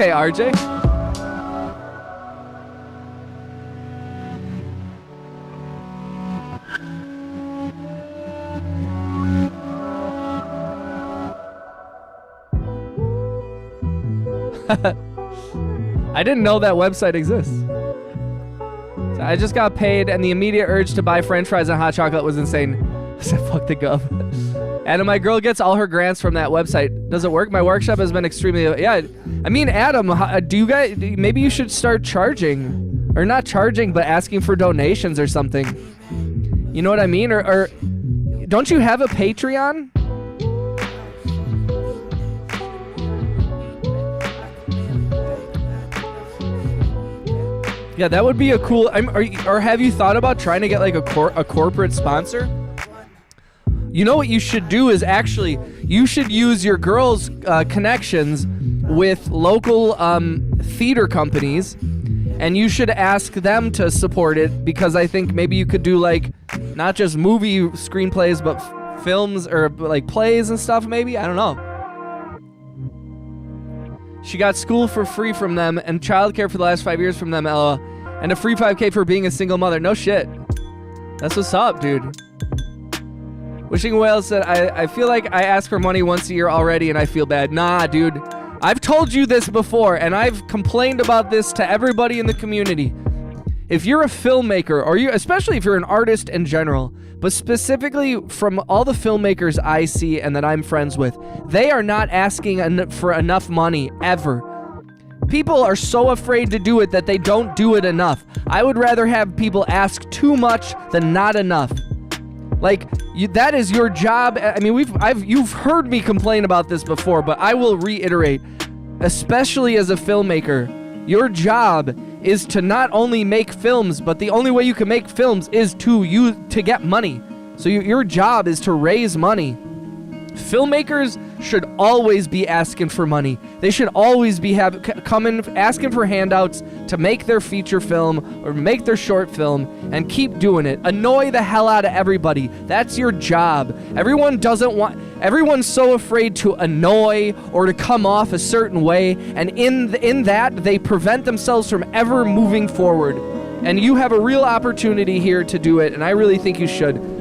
okay, RJ. I didn't know that website exists. So I just got paid, and the immediate urge to buy French fries and hot chocolate was insane. I said, fuck the gov. Adam, my girl gets all her grants from that website. Does it work? My workshop has been extremely... Yeah, I mean, Adam, do you guys... Maybe you should start charging. Or not charging, but asking for donations or something. You know what I mean? Or don't you have a Patreon? Yeah, that would be a cool... or have you thought about trying to get like a corporate sponsor? You know what you should do is actually, you should use your girl's connections with local theater companies, and you should ask them to support it, because I think maybe you could do like not just movie screenplays, but films or like plays and stuff maybe. I don't know. She got school for free from them and childcare for the last 5 years from them, Ella, and a free 5K for being a single mother. No shit. That's what's up, dude. Wishing Whale said, I feel like I ask for money once a year already and I feel bad. Nah, dude. I've told you this before, and I've complained about this to everybody in the community. If you're a filmmaker, or especially if you're an artist in general, but specifically from all the filmmakers I see and that I'm friends with, they are not asking for enough money, ever. People are so afraid to do it that they don't do it enough. I would rather have people ask too much than not enough. Like, that is your job. I mean, you've heard me complain about this before, but I will reiterate, especially as a filmmaker, your job is to not only make films, but the only way you can make films is to get money. So your job is to raise money. Filmmakers should always be asking for money. They should always be asking for handouts to make their feature film or make their short film, and keep doing it. Annoy the hell out of everybody. That's your job. Everyone's so afraid to annoy or to come off a certain way, and in that they prevent themselves from ever moving forward. And you have a real opportunity here to do it, and I really think you should.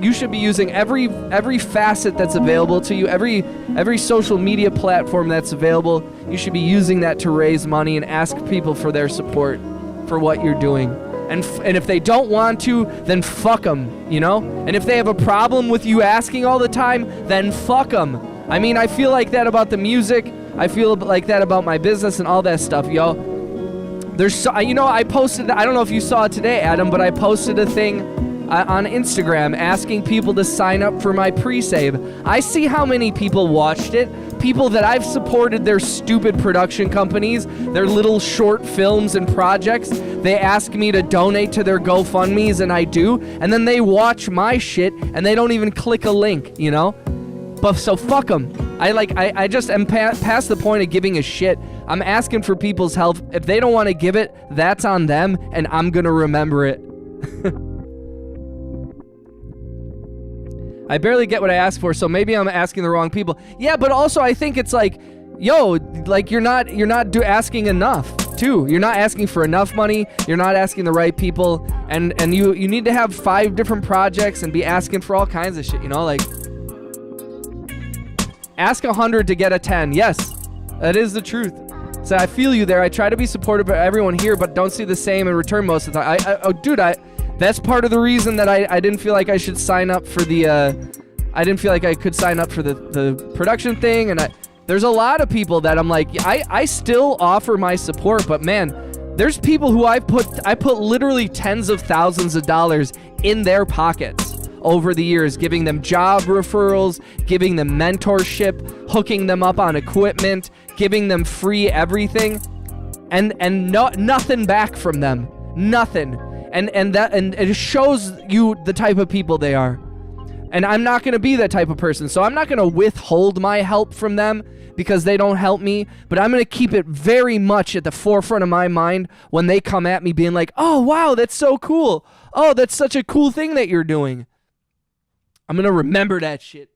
You should be using every facet that's available to you, every social media platform that's available. You should be using that to raise money and ask people for their support for what you're doing. And if they don't want to, then fuck them, you know? And if they have a problem with you asking all the time, then fuck them. I mean, I feel like that about the music. I feel like that about my business and all that stuff, yo. I posted, I don't know if you saw it today, Adam, but I posted a thing on Instagram asking people to sign up for my pre-save. I see how many people watched it. People that I've supported their stupid production companies, their little short films and projects. They ask me to donate to their GoFundMes, and I do. And then they watch my shit and they don't even click a link, you know? But so fuck them. I just am past the point of giving a shit. I'm asking for people's help. If they don't want to give it, that's on them, and I'm gonna remember it. I barely get what I ask for, so maybe I'm asking the wrong people. Yeah, but also I think it's like, yo, like you're not asking enough too. You're not asking for enough money. You're not asking the right people, and you need to have 5 different projects and be asking for all kinds of shit. You know, like ask 100 to get a 10. Yes, that is the truth. So I feel you there. I try to be supportive of everyone here, but don't see the same in return most of the time. That's part of the reason that I didn't feel like I should sign up for the, I didn't feel like I could sign up for the production thing, and there's a lot of people that I'm like, I still offer my support, but man, there's people who I put literally tens of thousands of dollars in their pockets over the years, giving them job referrals, giving them mentorship, hooking them up on equipment, giving them free everything, and nothing back from them, nothing. And it shows you the type of people they are. And I'm not going to be that type of person. So I'm not going to withhold my help from them because they don't help me. But I'm going to keep it very much at the forefront of my mind when they come at me being like, oh, wow, that's so cool. Oh, that's such a cool thing that you're doing. I'm going to remember that shit.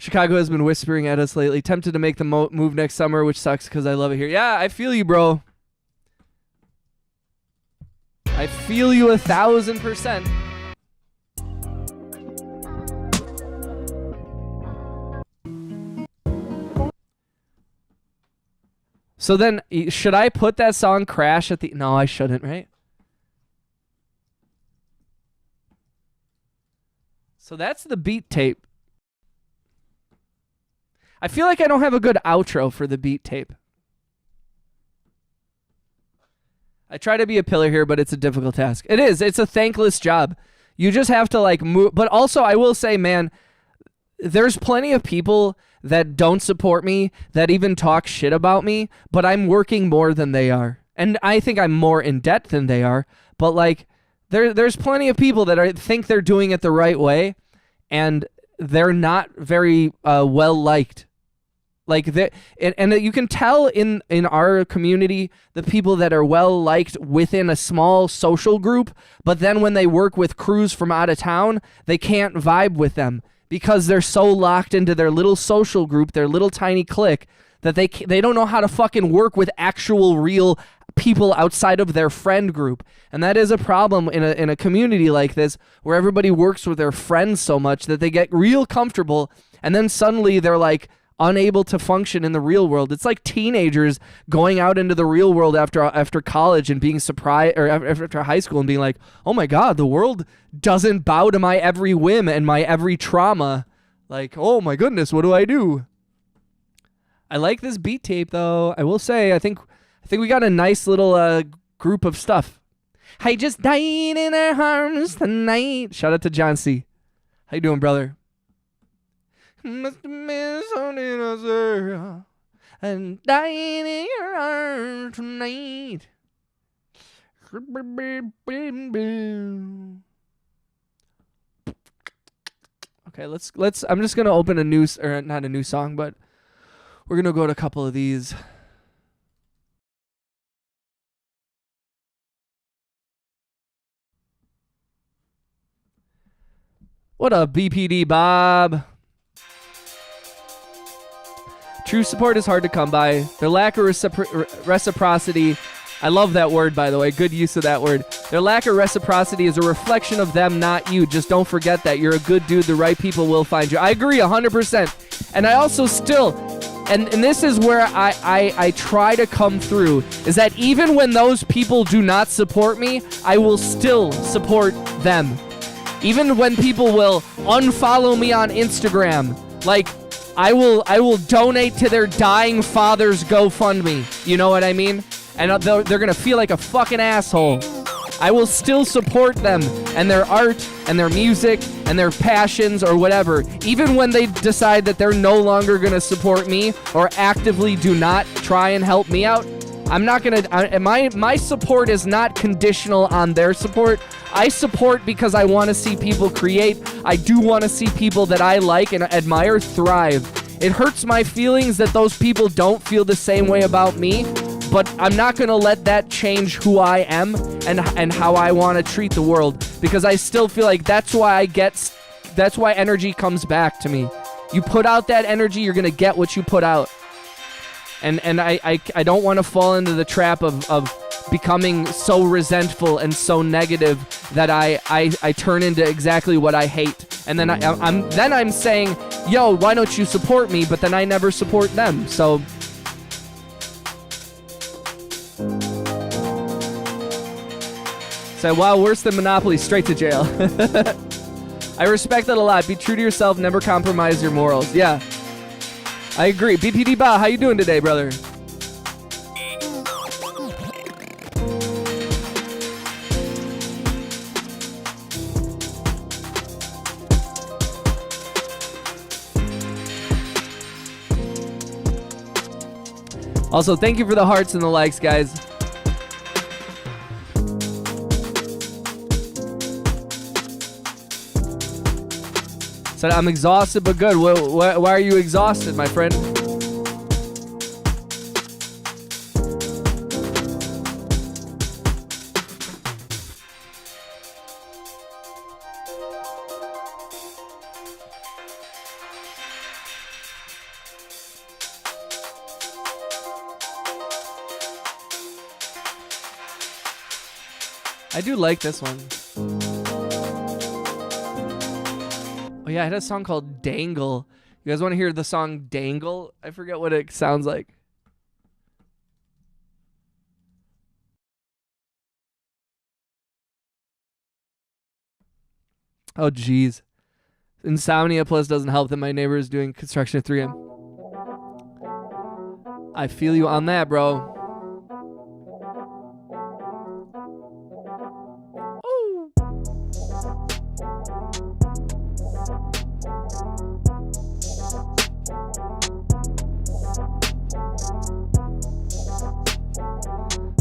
Chicago has been whispering at us lately. Tempted to make the move next summer, which sucks because I love it here. Yeah, I feel you, bro. I feel you 1,000%. So then, should I put that song Crash at the... No, I shouldn't, right? So that's the beat tape. I feel like I don't have a good outro for the beat tape. I try to be a pillar here, but it's a difficult task. It is. It's a thankless job. You just have to like move. But also, I will say, man, there's plenty of people that don't support me, that even talk shit about me, but I'm working more than they are. And I think I'm more in debt than they are. But like, there's plenty of people that think they're doing it the right way, and they're not very well liked. Like and you can tell in our community the people that are well liked within a small social group, but then when they work with crews from out of town, they can't vibe with them because they're so locked into their little social group, their little tiny clique, that they don't know how to fucking work with actual real people outside of their friend group. And that is a problem in a community like this, where everybody works with their friends so much that they get real comfortable, and then suddenly they're like unable to function in the real world. It's like teenagers going out into the real world after college and being surprised, or after high school, and being like, oh my God, the world doesn't bow to my every whim and my every trauma. Like, oh my goodness, what do I do? I like this beat tape though. I will say, I think we got a nice little group of stuff. I just died in her arms tonight. Shout out to John C. How you doing, brother? Must have been something else, sir. And dying in your arms tonight. Okay, let's. I'm just gonna open a new, or not a new song, but we're gonna go to a couple of these. What up, BPD Bob? True support is hard to come by. Their lack of reciprocity, I love that word, by the way, good use of that word. Their lack of reciprocity is a reflection of them, not you. Just don't forget that. You're a good dude. The right people will find you. I agree 100%. And I also still, and this is where I try to come through, is that even when those people do not support me, I will still support them. Even when people will unfollow me on Instagram, like, I will donate to their dying father's GoFundMe. You know what I mean? And they're going to feel like a fucking asshole. I will still support them and their art and their music and their passions or whatever. Even when they decide that they're no longer going to support me or actively do not try and help me out, I'm not going to... My support is not conditional on their support. I support because I want to see people create. I do want to see people that I like and admire thrive. It hurts my feelings that those people don't feel the same way about me, but I'm not going to let that change who I am and how I want to treat the world, because I still feel like that's why energy comes back to me. You put out that energy, you're going to get what you put out. And I don't want to fall into the trap of becoming so resentful and so negative that I turn into exactly what I hate. And then I'm saying, yo, why don't you support me? But then I never support them. So wow, worse than Monopoly, straight to jail. I respect that a lot. Be true to yourself, never compromise your morals. Yeah, I agree. BPD Ba, how you doing today, brother? Also, thank you for the hearts and the likes, guys. Said I'm exhausted but good. Why are you exhausted, my friend? I do like this one. Oh yeah, I had a song called Dangle. You guys want to hear the song Dangle? I forget what it sounds like. Oh geez. Insomnia plus doesn't help that my neighbor is doing construction at 3 a.m. I feel you on that, bro. Ooh.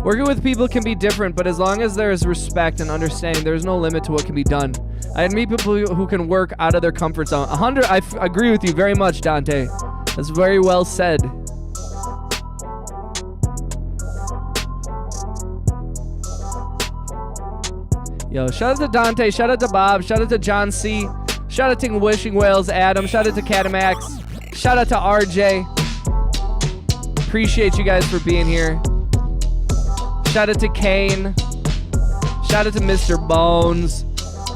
Working with people can be different, but as long as there is respect and understanding, there's no limit to what can be done. I meet people who can work out of their comfort zone. 100, I agree with you very much, Dante. That's very well said. Yo, shout out to Dante, shout out to Bob, shout out to John C, shout out to Wishing Whales, Adam, shout out to Catamax, shout out to RJ. Appreciate you guys for being here. Shout out to Kane. Shout out to Mr. Bones.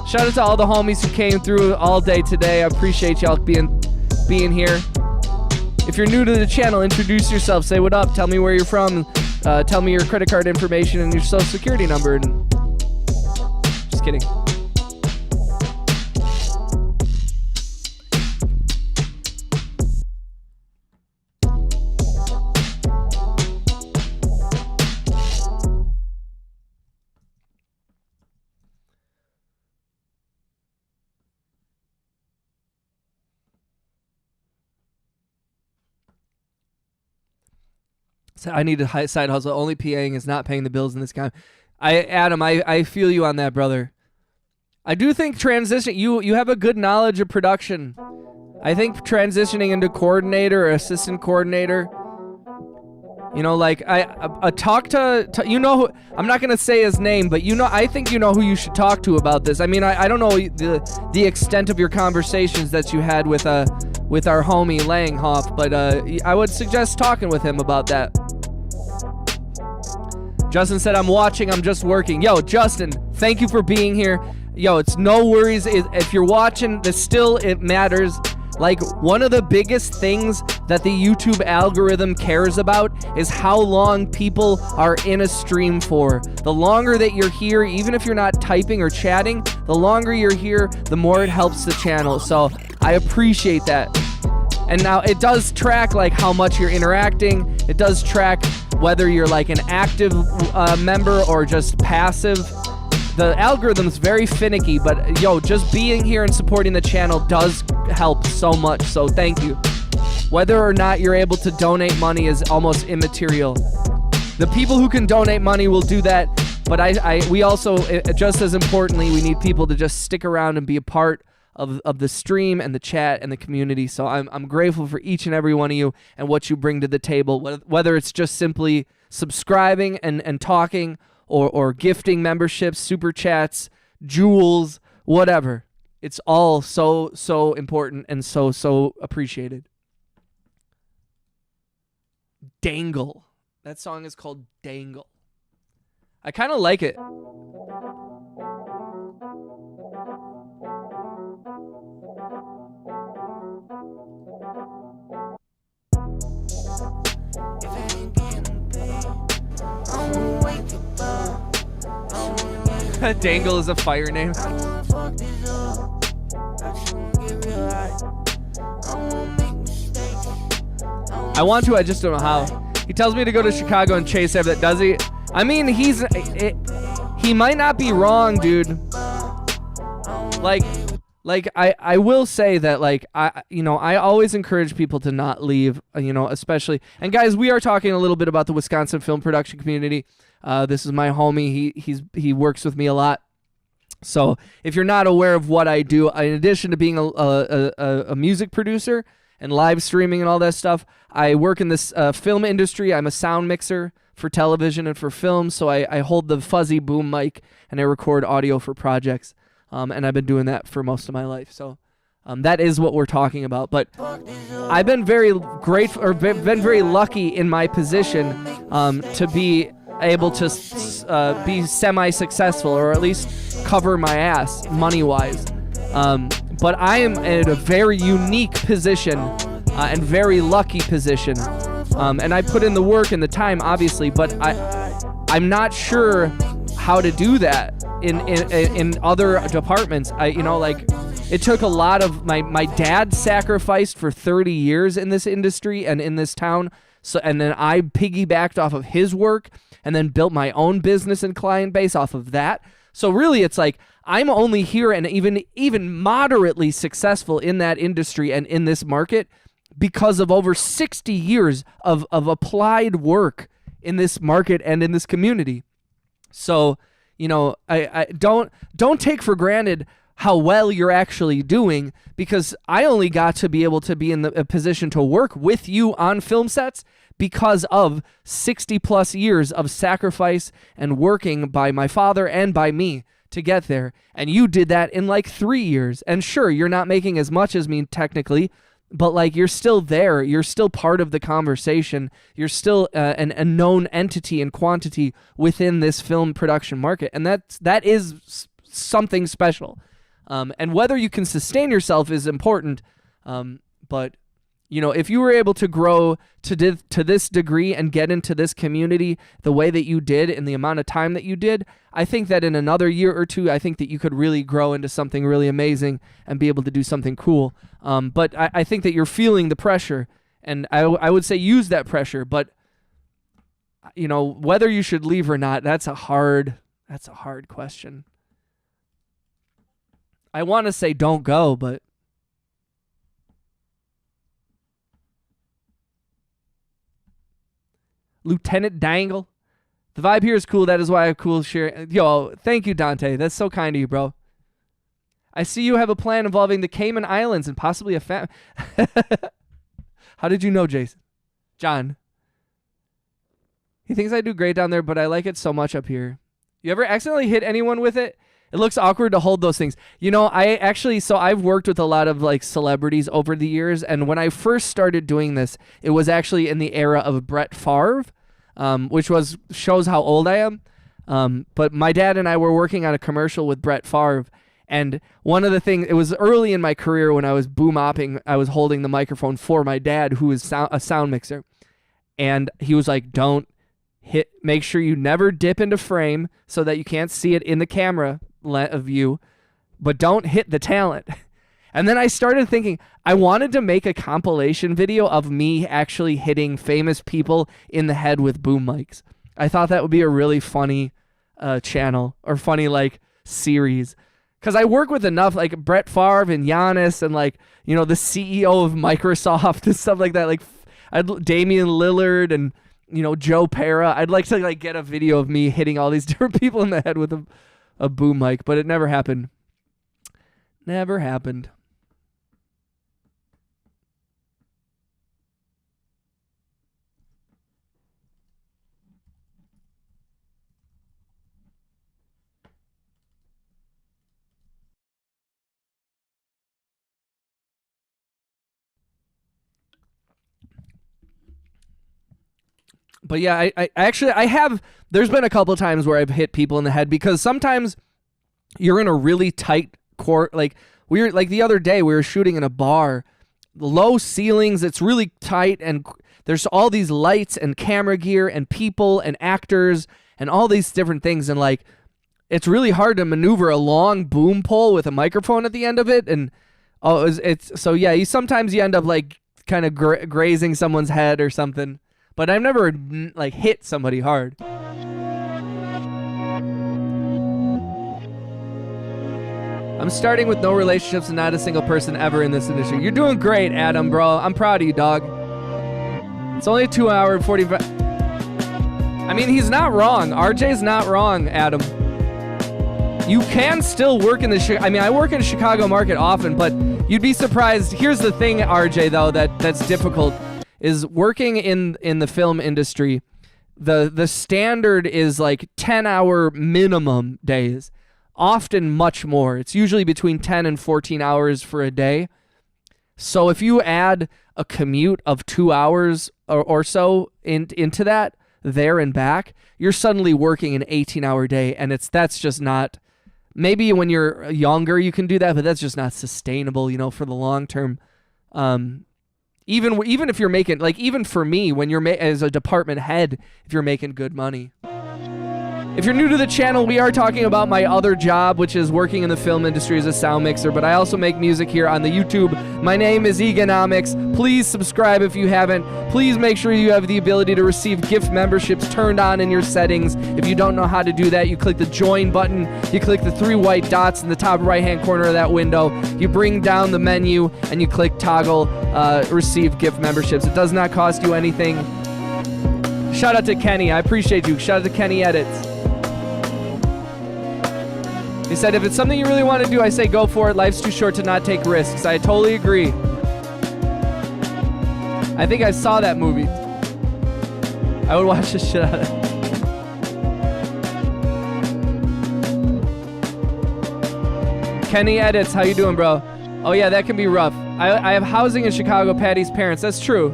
Shout out to all the homies who came through all day today. I appreciate y'all being here. If you're new to the channel, introduce yourself. Say what up. Tell me where you're from. Tell me your credit card information and your social security number. And just kidding. So I need a side hustle. Only PAing is not paying the bills in this game. Adam, I feel you on that, brother. I do think you have a good knowledge of production. I think transitioning into coordinator or assistant coordinator, you know, like I talk to you know who, I'm not gonna say his name, but you know, I think you know who you should talk to about this. I mean, I don't know the extent of your conversations that you had with our homie Langhoff, but I would suggest talking with him about that. Justin said, I'm watching, I'm just working. Yo, Justin, thank you for being here. Yo, it's no worries. If you're watching, it matters. Like, one of the biggest things that the YouTube algorithm cares about is how long people are in a stream for. The longer that you're here, even if you're not typing or chatting, the longer you're here, the more it helps the channel. So I appreciate that. And now it does track like how much you're interacting. It does track whether you're like an active member or just passive. The algorithm's very finicky, but yo, just being here and supporting the channel does help so much, so thank you. Whether or not you're able to donate money is almost immaterial. The people who can donate money will do that, but we also, just as importantly, we need people to just stick around and be a part of the stream and the chat and the community. So I'm grateful for each and every one of you and what you bring to the table, whether it's just simply subscribing and talking, or gifting memberships, super chats, jewels, whatever. It's all so important and so appreciated. Dangle. That song is called Dangle. I kind of like it. Dangle is a fire name. I want to, I just don't know how. He tells me to go to Chicago and chase after that. Does he? I mean, he might not be wrong, dude. Like I will say that, like, I always encourage people to not leave, especially. And guys, we are talking a little bit about the Wisconsin film production community. This is my homie. He works with me a lot. So if you're not aware of what I do, in addition to being a music producer and live streaming and all that stuff, I work in this film industry. I'm a sound mixer for television and for film. So I hold the fuzzy boom mic and I record audio for projects. And I've been doing that for most of my life. So that is what we're talking about. But I've been very grateful, or been very lucky in my position to be able to be semi-successful, or at least cover my ass money-wise. But I am in a very unique position and very lucky position. And I put in the work and the time, obviously, but I'm not sure how to do that in other departments. It took a lot of my dad sacrificed for 30 years in this industry and in this town. So, and then I piggybacked off of his work and then built my own business and client base off of that. So really it's like I'm only here and even moderately successful in that industry and in this market because of over 60 years of applied work in this market and in this community. So, I don't take for granted how well you're actually doing, because I only got to be able to be in a position to work with you on film sets because of 60 plus years of sacrifice and working by my father and by me to get there. And you did that in like 3 years. And sure, you're not making as much as me technically, but like you're still there. You're still part of the conversation. You're still a known entity and quantity within this film production market. And that is something special. And whether you can sustain yourself is important. But if you were able to grow to this degree and get into this community the way that you did in the amount of time that you did, I think that in another year or two, I think that you could really grow into something really amazing and be able to do something cool. But I think that you're feeling the pressure, and I would say use that pressure. But whether you should leave or not, that's a hard question. I want to say don't go, but Lieutenant Dangle, the vibe here is cool. That is why I have cool share. Yo, thank you, Dante. That's so kind of you, bro. I see you have a plan involving the Cayman Islands and possibly a family. How did you know, Jason? John. He thinks I do great down there, but I like it so much up here. You ever accidentally hit anyone with it? It looks awkward to hold those things. I've worked with a lot of like celebrities over the years, and when I first started doing this, it was actually in the era of Brett Favre, which shows how old I am. But my dad and I were working on a commercial with Brett Favre, and one of the things, it was early in my career when I was boom-opping, I was holding the microphone for my dad, who is a sound mixer, and he was like, make sure you never dip into frame so that you can't see it in the camera view, but don't hit the talent. And then I started thinking I wanted to make a compilation video of me actually hitting famous people in the head with boom mics. I thought that would be a really funny channel or funny like series, because I work with enough like Brett Favre and Giannis and like the CEO of Microsoft and stuff like that, like Damian Lillard and Joe Pera. I'd like to like get a video of me hitting all these different people in the head with a boom mic, but it never happened. Never happened. But yeah, I have, there's been a couple of times where I've hit people in the head, because sometimes you're in a really tight court. Like the other day we were shooting in a bar, low ceilings, it's really tight, and there's all these lights and camera gear and people and actors and all these different things, and like it's really hard to maneuver a long boom pole with a microphone at the end of it. And sometimes you end up like kind of grazing someone's head or something. But I've never like hit somebody hard. I'm starting with no relationships and not a single person ever in this industry. You're doing great, Adam, bro. I'm proud of you, dog. It's only 2 hour and 45. I mean, he's not wrong. RJ's not wrong, Adam. You can still work in I work in the Chicago market often, but you'd be surprised. Here's the thing, RJ, though, that's difficult, is working in the film industry. The standard is like 10-hour minimum days, often much more. It's usually between 10 and 14 hours for a day. So if you add a commute of 2 hours or so into that, there and back, you're suddenly working an 18-hour day, and that's just not. Maybe when you're younger you can do that, but that's just not sustainable, for the long term. Even if you're making, like, even for me, when you're as a department head, if you're making good money. If you're new to the channel, we are talking about my other job, which is working in the film industry as a sound mixer, but I also make music here on the YouTube. My name is Eganomixxxxxx. Please subscribe if you haven't. Please make sure you have the ability to receive gift memberships turned on in your settings. If you don't know how to do that, you click the join button. You click the 3 white dots in the top right-hand corner of that window. You bring down the menu, and you click toggle receive gift memberships. It does not cost you anything. Shout out to Kenny. I appreciate you. Shout out to Kenny Edits. He said, if it's something you really want to do, I say go for it. Life's too short to not take risks. I totally agree. I think I saw that movie. I would watch the shit out of it. Kenny Edits, how you doing, bro? Oh yeah, that can be rough. I have housing in Chicago, Patty's parents. That's true.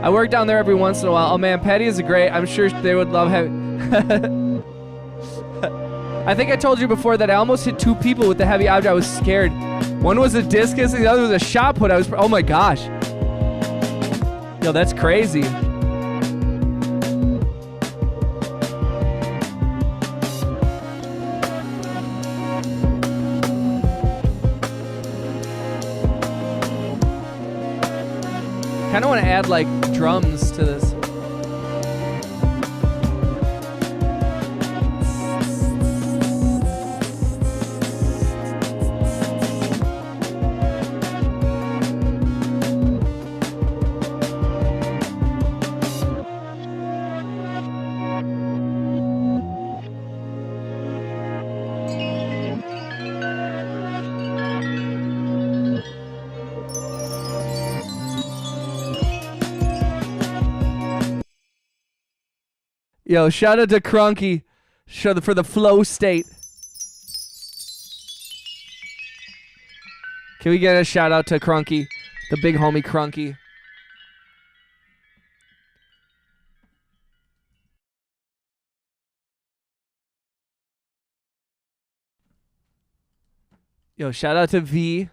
I work down there every once in a while. Oh man, Patty is great. I'm sure they would love having... I think I told you before that I almost hit 2 people with the heavy object. I was scared. One was a discus and the other was a shot put. Oh my gosh. Yo, that's crazy. Kind of want to add like drums to this. Yo, shout out to Crunky for the flow state. Can we get a shout out to Crunky, the big homie Crunky? Yo, shout out to V.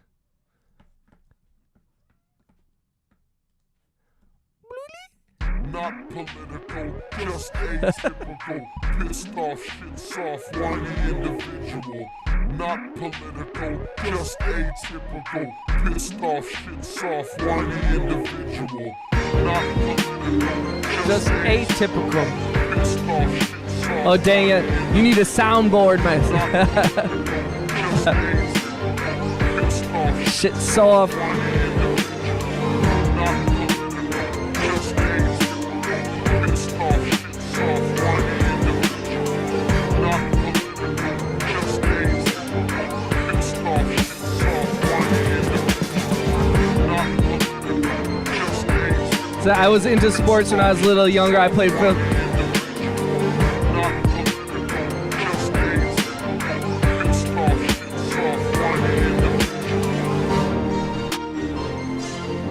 Not political, just atypical, pissed off, shit soft, whiny individual. Not political, just atypical, pissed off, shit soft, whiny individual. Not political, Just atypical. pissed off, shit soft. Oh dang it! You need a soundboard, man. Pissed off, Shit soft. So I was into sports when I was a little younger. I played film.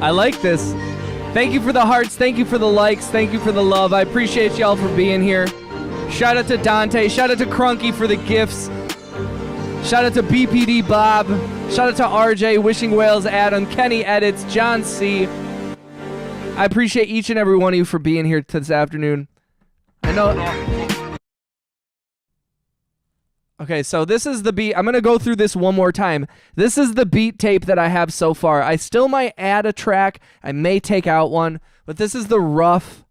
I like this. Thank you for the hearts. Thank you for the likes. Thank you for the love. I appreciate y'all for being here. Shout out to Dante. Shout out to Crunky for the gifts. Shout out to BPD Bob. Shout out to RJ, Wishing Whales, Adam, Kenny Edits, John C. I appreciate each and every one of you for being here this afternoon. I know. Okay, so this is the beat. I'm going to go through this one more time. This is the beat tape that I have so far. I still might add a track. I may take out one, but this is the rough.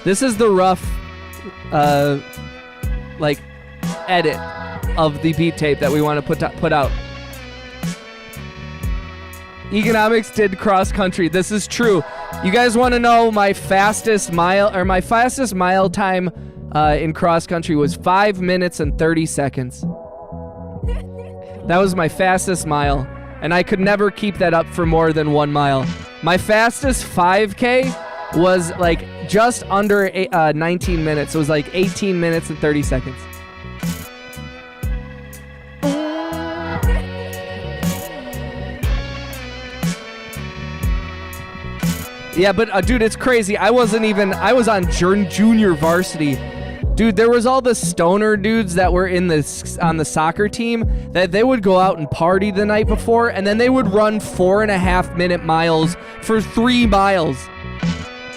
This is the rough, like, edit of the beat tape that we want to put out. Eganomixxxxxx did cross country. This is true. You guys want to know my fastest mile time in cross country was 5 minutes and 30 seconds. That was my fastest mile, and I could never keep that up for more than 1 mile. My fastest 5K was like just under 19 minutes. It was like 18 minutes and 30 seconds. Yeah, but dude, it's crazy. I was on junior varsity. Dude, there was all the stoner dudes that were on the soccer team that they would go out and party the night before, and then they would run 4.5-minute miles for 3 miles.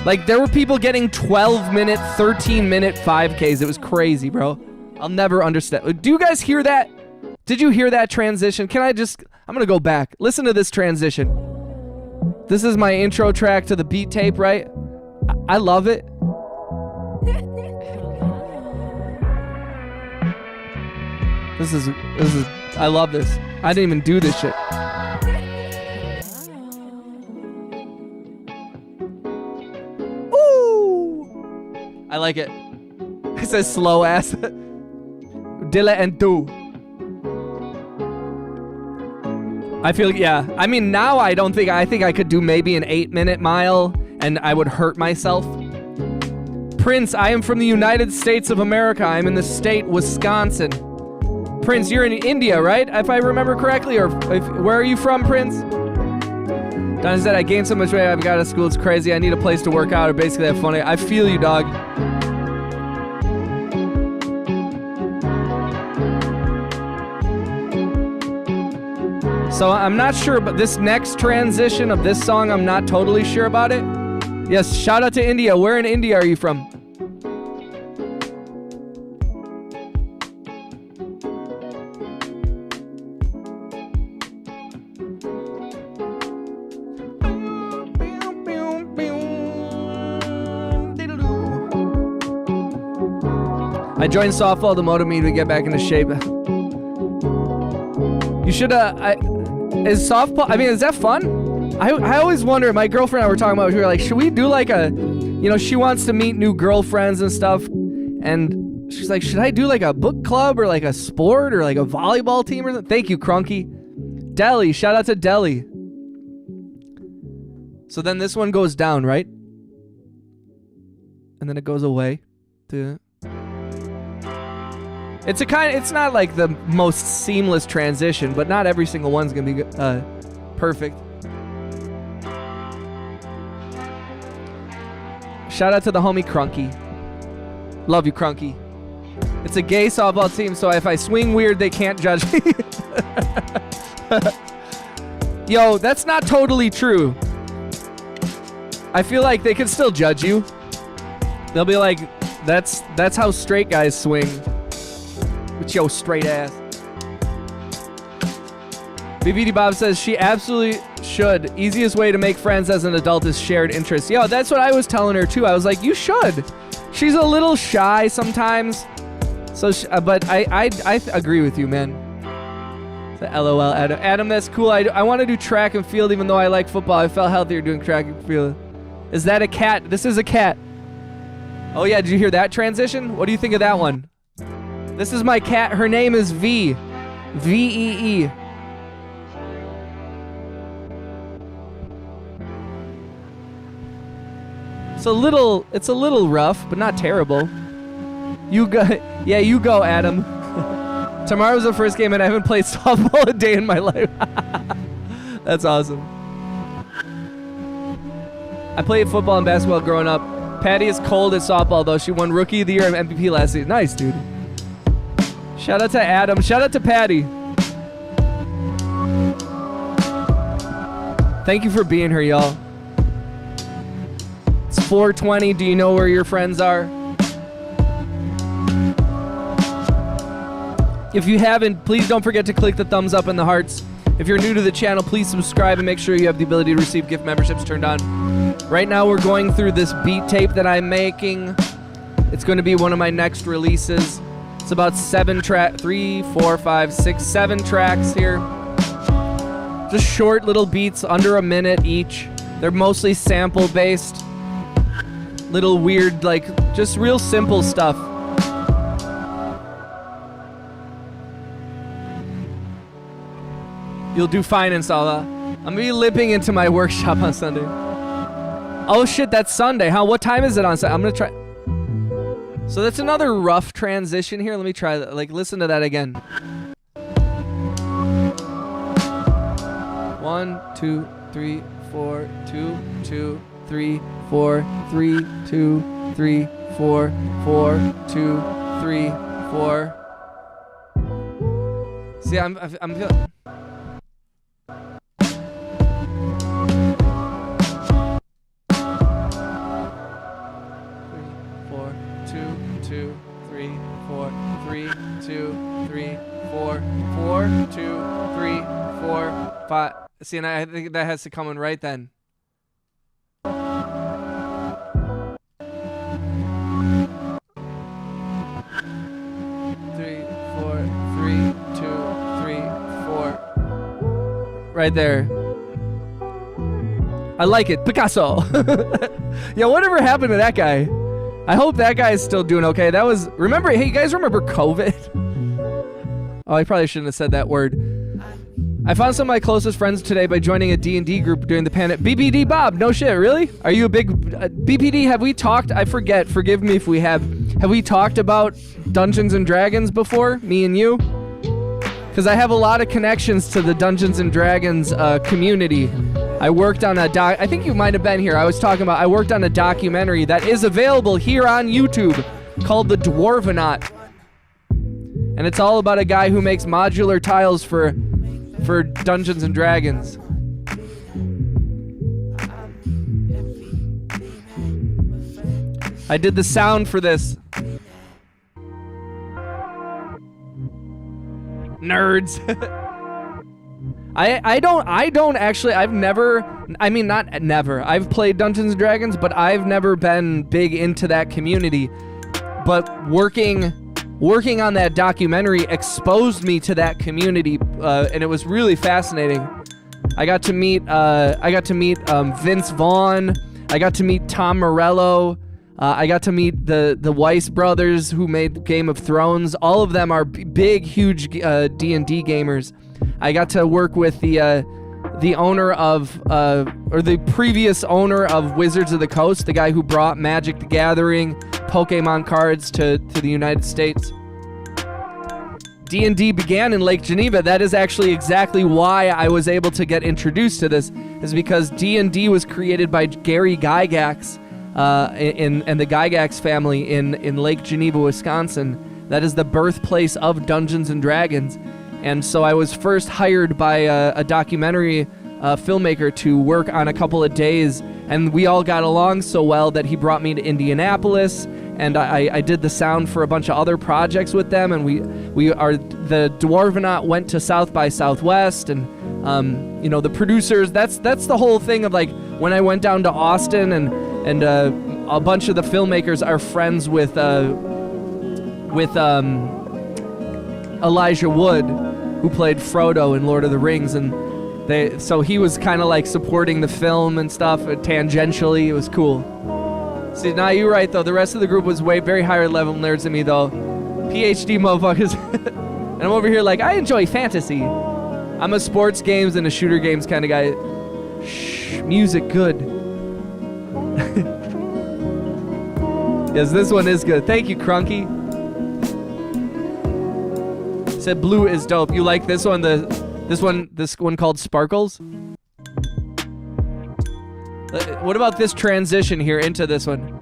Like, there were people getting 12-minute, 13-minute 5Ks. It was crazy, bro. I'll never understand. Do you guys hear that? Did you hear that transition? I'm going to go back. Listen to this transition. This is my intro track to the beat tape, right? I love it. This is, I love this. I didn't even do this shit. Ooh! I like it. It says slow ass. Dilla and do. I feel, yeah. I mean, now I think I could do maybe an 8-minute mile and I would hurt myself. Prince, I am from the United States of America. I'm in the state Wisconsin. Prince, you're in India, right? If I remember correctly, or where are you from, Prince? Don said, I gained so much weight, I've got out of school, it's crazy. I need a place to work out or basically have fun. I feel you, dog. So I'm not sure, but this next transition of this song, I'm not totally sure about it. Yes, shout out to India. Where in India are you from? I joined softball to motivate me to get back into shape. You should, is softball, I mean, is that fun? I always wonder, my girlfriend and I were talking about, we were like, should we do like she wants to meet new girlfriends and stuff, and she's like, should I do like a book club or like a sport or like a volleyball team or something? Thank you, Crunky. Delhi, shout out to Delhi. So then this one goes down, right? And then it goes away. It's not like the most seamless transition, but not every single one's gonna be perfect. Shout out to the homie Crunky. Love you, Crunky. It's a gay softball team, so if I swing weird, they can't judge me. Yo, that's not totally true. I feel like they can still judge you. They'll be like, that's how straight guys swing. With your straight ass. BBD Bob says she absolutely should. Easiest way to make friends as an adult is shared interests. Yo, that's what I was telling her too. I was like, you should. She's a little shy sometimes. So, but I agree with you, man. The LOL, Adam. Adam, that's cool. I want to do track and field even though I like football. I felt healthier doing track and field. Is that a cat? This is a cat. Oh yeah, did you hear that transition? What do you think of that one? This is my cat. Her name is V. V-E-E. It's a little rough, but not terrible. You go, yeah, you go, Adam. Tomorrow's the first game and I haven't played softball a day in my life. That's awesome. I played football and basketball growing up. Patty is cold at softball though. She won Rookie of the Year and MVP last season. Nice, dude. Shout out to Adam. Shout out to Patty. Thank you for being here, y'all. It's 4:20. Do you know where your friends are? If you haven't, please don't forget to click the thumbs up and the hearts. If you're new to the channel, please subscribe and make sure you have the ability to receive gift memberships turned on. Right now, we're going through this beat tape that I'm making. It's going to be one of my next releases. It's about 7 tracks here. Just short little beats, under a minute each. They're mostly sample based. Little weird, like, just real simple stuff. You'll do fine in Salah. I'm gonna be lipping into my workshop on Sunday. Oh shit, that's Sunday, huh? What time is it on Sunday? I'm gonna try. So that's another rough transition here. Let me try that. Like, listen to that again. 1, 2, 3, 4, 2, 2, 3, 4, 3, 2, 3, 4, 4, 2, 3, 4. See, I'm feeling. 2, 3, 4, 3, 2, 3, 4, 4, 2, 3, 4, 5. See, and I think that has to come in right then. 3, 4, 3, 2, 3, 4. Right there. I like it. Picasso. Yeah, whatever happened to that guy? I hope that guy is still doing okay. That was, remember, hey, you guys remember COVID? Oh, I probably shouldn't have said that word. I found some of my closest friends today by joining a D&D group during the pandemic. BPD Bob, no shit, really? Are you a big, BPD, have we talked, I forget, forgive me if we have we talked about Dungeons and Dragons before, me and you? Because I have a lot of connections to the Dungeons and Dragons community. I worked on a I think you might have been here. I was talking about, I worked on a documentary that is available here on YouTube called The Dwarvenaut. And it's all about a guy who makes modular tiles for Dungeons and Dragons. I did the sound for this. Nerds. I don't actually, I've never, I mean, not never. I've played Dungeons and Dragons, but I've never been big into that community. But working on that documentary exposed me to that community, and it was really fascinating. I got to meet Vince Vaughn. I got to meet Tom Morello. I got to meet the Weiss brothers who made Game of Thrones. All of them are big, huge D&D gamers. I got to work with the owner of, or the previous owner of Wizards of the Coast, the guy who brought Magic the Gathering, Pokemon cards to the United States. D&D began in Lake Geneva. That is actually exactly why I was able to get introduced to this, is because D&D was created by Gary Gygax and the Gygax family in Lake Geneva, Wisconsin. That is the birthplace of Dungeons and Dragons. And so I was first hired by a documentary filmmaker to work on a couple of days, and we all got along so well that he brought me to Indianapolis, and I did the sound for a bunch of other projects with them, and the Dwarvenaut went to South by Southwest, and the producers, that's the whole thing of, like, when I went down to Austin, and a bunch of the filmmakers are friends with Elijah Wood, who played Frodo in Lord of the Rings, and so he was kind of like supporting the film and stuff tangentially. It was cool. See, now you're right though. The rest of the group was very higher level nerds than me though. PhD motherfuckers. And I'm over here like, I enjoy fantasy. I'm a sports games and a shooter games kind of guy. Shh, music good. Yes, this one is good. Thank you, Crunky. Said blue is dope. You like this one? This one called Sparkles. What about this transition here into this one?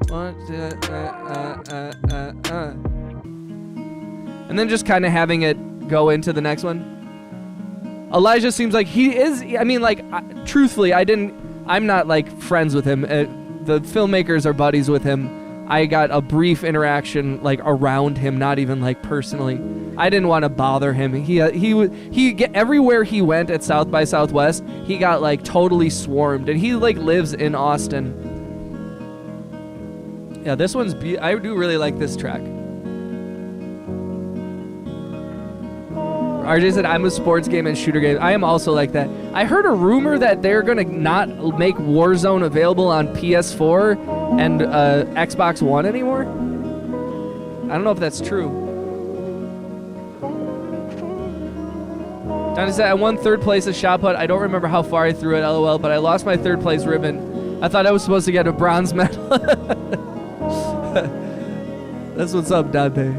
And then just kind of having it go into the next one. Elijah seems like he is. I mean, like, truthfully, I'm not like friends with him. The filmmakers are buddies with him. I got a brief interaction like around him, not even like personally. I didn't want to bother him. He everywhere he went at South by Southwest, he got like totally swarmed, and he like lives in Austin. Yeah, this one's I do really like this track. RJ said, I'm a sports game and shooter game. I am also like that. I heard a rumor that they're going to not make Warzone available on PS4 and Xbox One anymore. I don't know if that's true. Johnny said, I won third place at shot put. I don't remember how far I threw it, LOL, but I lost my third place ribbon. I thought I was supposed to get a bronze medal. That's what's up, Dante.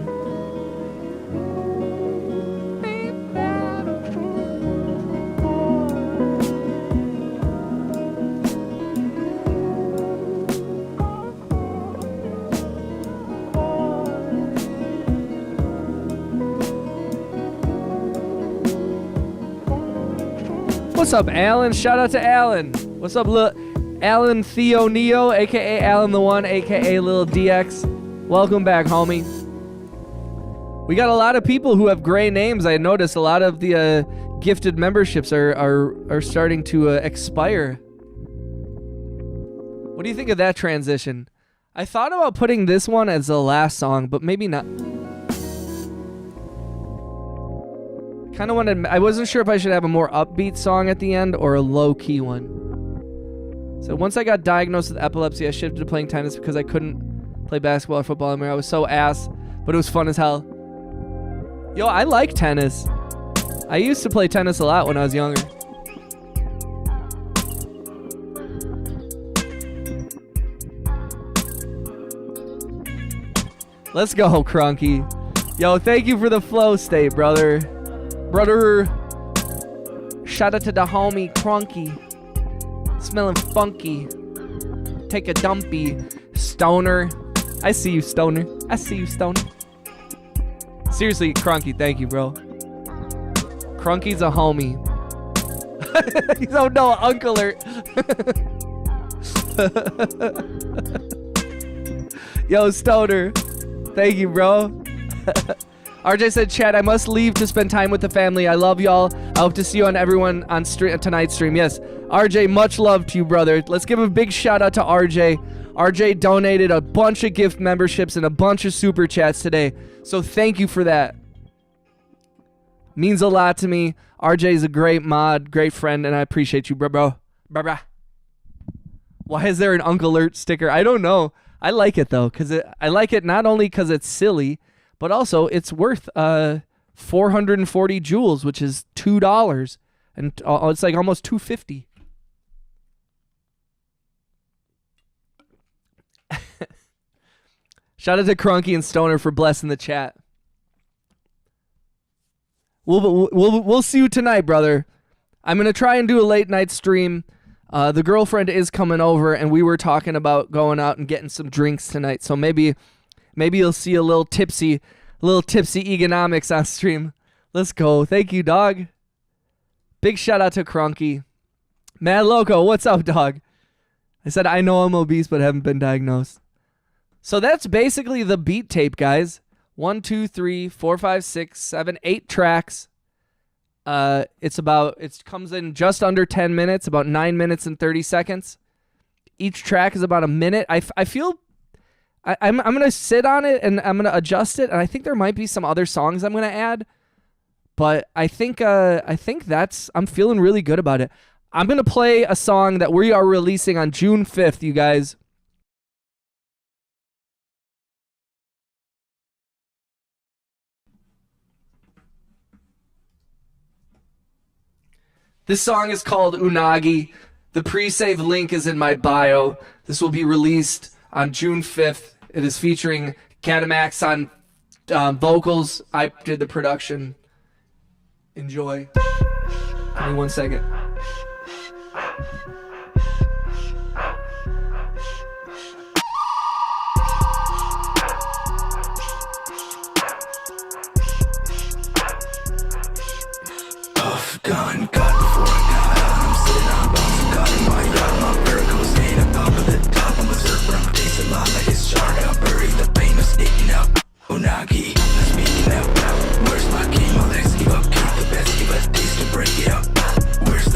What's up, Alan? Shout out to Alan. What's up, Alan Theo Neo, aka Alan the One, aka Lil DX. Welcome back, homie. We got a lot of people who have gray names. I noticed a lot of the gifted memberships are starting to expire. What do you think of that transition? I thought about putting this one as the last song, but maybe not. Kind of wanted. I wasn't sure if I should have a more upbeat song at the end or a low-key one. So once I got diagnosed with epilepsy, I shifted to playing tennis because I couldn't play basketball or football anymore. I was so ass, but it was fun as hell. Yo, I like tennis. I used to play tennis a lot when I was younger. Let's go, Cronky. Yo, thank you for the flow state, brother. Shout out to the homie Cronky. Smelling funky. Take a dumpy. Stoner. I see you, Stoner. I see you, Stoner. Seriously, Cronky, thank you, bro. Crunky's a homie. Oh no, Uncle alert. Yo, Stoner. Thank you, bro. RJ said, Chad, I must leave to spend time with the family. I love y'all. I hope to see you on everyone on tonight's stream. Yes, RJ, much love to you, brother. Let's give a big shout out to RJ. RJ donated a bunch of gift memberships and a bunch of super chats today. So thank you for that. Means a lot to me. RJ is a great mod, great friend, and I appreciate you, bro. Why is there an Uncle Alert sticker? I don't know. I like it, though, because I like it not only because it's silly, but also it's worth 440 joules, which is $2, and it's like almost $2.50. Shout out to Cronky and Stoner for blessing the chat. We'll see you tonight, brother. I'm gonna try and do a late night stream. The girlfriend is coming over, and we were talking about going out and getting some drinks tonight. So maybe you'll see a little tipsy Eganomixxxxxx on stream. Let's go. Thank you, dog. Big shout out to Cronky. Mad Loco, what's up, dog? I said I know I'm obese, but haven't been diagnosed. So that's basically the beat tape, guys. 1, 2, 3, 4, 5, 6, 7, 8 tracks. It comes in just under 10 minutes, about 9 minutes and 30 seconds. Each track is about a minute. I feel I'm gonna sit on it and I'm gonna adjust it, and I think there might be some other songs I'm gonna add. But I think I'm feeling really good about it. I'm gonna play a song that we are releasing on June 5th, you guys. This song is called Unagi. The pre-save link is in my bio. This will be released on June 5th. It is featuring Eganomixxxxxx on vocals. I did the production. Enjoy. Give me 1 second. Gun, God before I got out. I'm sitting on bombs, God in my yard. My miracles ain't up top of the top. I'm a surfer, I'm tasting a lot like it's shark. I buried the pain of sticking out. Unagi, I'm speaking out. Where's my key? My legs give up, keep the best, give a taste to break it up. Where's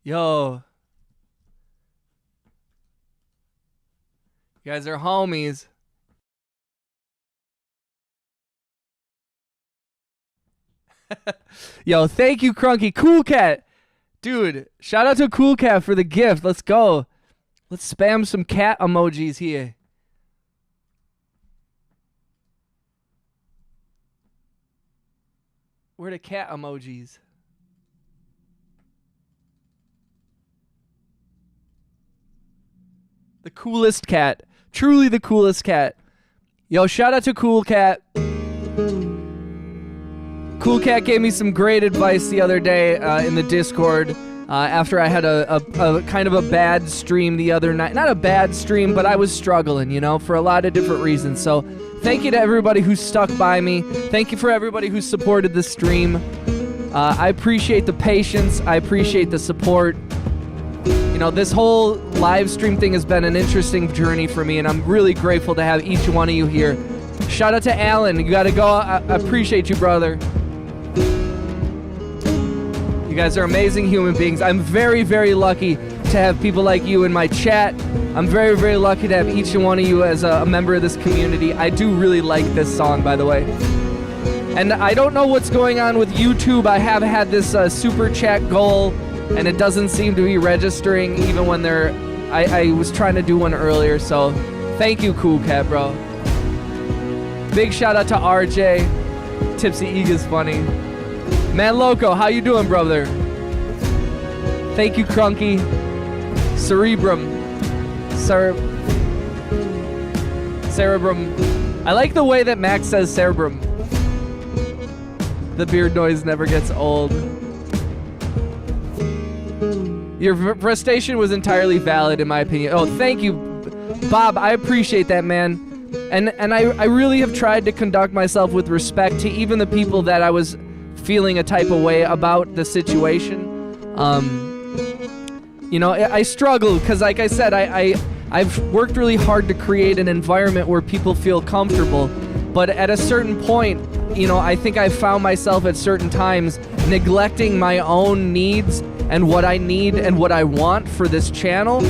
Yo. You guys are homies. Yo, thank you, Crunky. Cool Cat. Dude, shout out to Cool Cat for the gift. Let's go. Let's spam some cat emojis here. Where are the cat emojis? The coolest cat. Truly the coolest cat. Yo, shout out to Cool Cat. Cool Cat gave me some great advice the other day in the Discord after I had a kind of a bad stream the other night. Not a bad stream, but I was struggling, you know, for a lot of different reasons. So thank you to everybody who stuck by me. Thank you for everybody who supported the stream. I appreciate the patience. I appreciate the support. You know, this whole live stream thing has been an interesting journey for me, and I'm really grateful to have each one of you here. Shout out to Alan. You gotta go. I appreciate you, brother. You guys are amazing human beings. I'm very, very lucky to have people like you in my chat. I'm very, very lucky to have each and one of you as a member of this community. I do really like this song, by the way. And I don't know what's going on with YouTube. I have had this super chat goal, and it doesn't seem to be registering even when they're... I was trying to do one earlier, so thank you, Cool Cat, bro. Big shout out to RJ. Tipsy Ega's funny. Man Loco, how you doing, brother? Thank you, Crunky. Cerebrum. Cerebrum. I like the way that Max says cerebrum. The beard noise never gets old. Your frustration was entirely valid, in my opinion. Oh, thank you, Bob. I appreciate that, man. And I really have tried to conduct myself with respect to even the people that I was feeling a type of way about the situation. You know, I struggle because, like I said, I've worked really hard to create an environment where people feel comfortable. But at a certain point, you know, I think I've found myself at certain times neglecting my own needs and what I need and what I want for this channel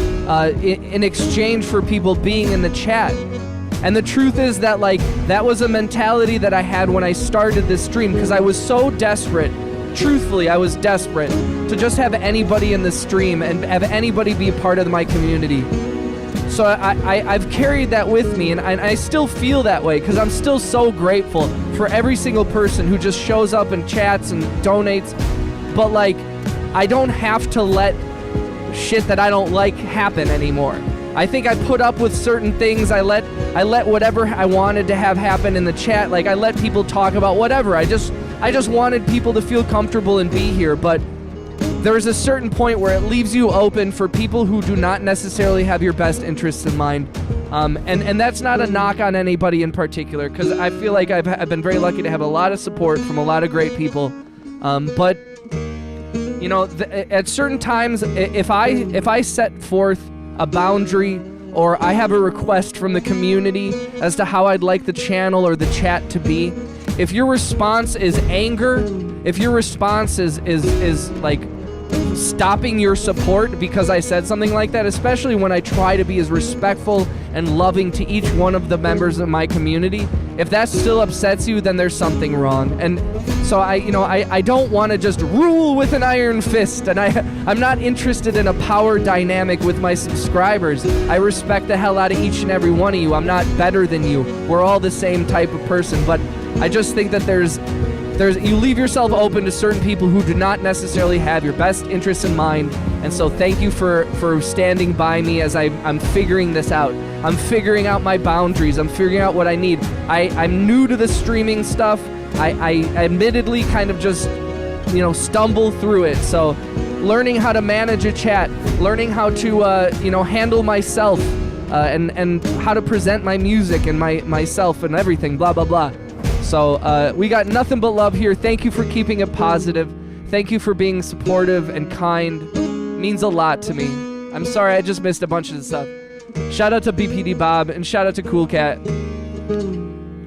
in exchange for people being in the chat. And the truth is that, like, that was a mentality that I had when I started this stream because I was so desperate. Truthfully, I was desperate to just have anybody in the stream and have anybody be a part of my community. So I've carried that with me, and I still feel that way because I'm still so grateful for every single person who just shows up and chats and donates. But, like, I don't have to let shit that I don't like happen anymore. I think I put up with certain things. I let whatever I wanted to have happen in the chat. Like, I let people talk about whatever. I just wanted people to feel comfortable and be here. But there's a certain point where it leaves you open for people who do not necessarily have your best interests in mind. And that's not a knock on anybody in particular, because I feel like I've been very lucky to have a lot of support from a lot of great people. But you know, at certain times, if I set forth a boundary or I have a request from the community as to how I'd like the channel or the chat to be, if your response is anger, if your response is like stopping your support because I said something like that, especially when I try to be as respectful and loving to each one of the members of my community, if that still upsets you, then there's something wrong. And so I don't want to just rule with an iron fist, and I'm not interested in a power dynamic with my subscribers. I respect the hell out of each and every one of you. I'm not better than you. We're all the same type of person, but I just think that you leave yourself open to certain people who do not necessarily have your best interests in mind. And so thank you for standing by me as I'm figuring this out. I'm figuring out my boundaries. I'm figuring out what I need. I'm new to the streaming stuff. I admittedly kind of just, stumble through it. So learning how to manage a chat, learning how to, handle myself, and how to present my music and myself and everything, blah, blah, blah. So we got nothing but love here. Thank you for keeping it positive. Thank you for being supportive and kind. It means a lot to me. I'm sorry I just missed a bunch of stuff. Shout out to BPD Bob and shout out to Cool Cat.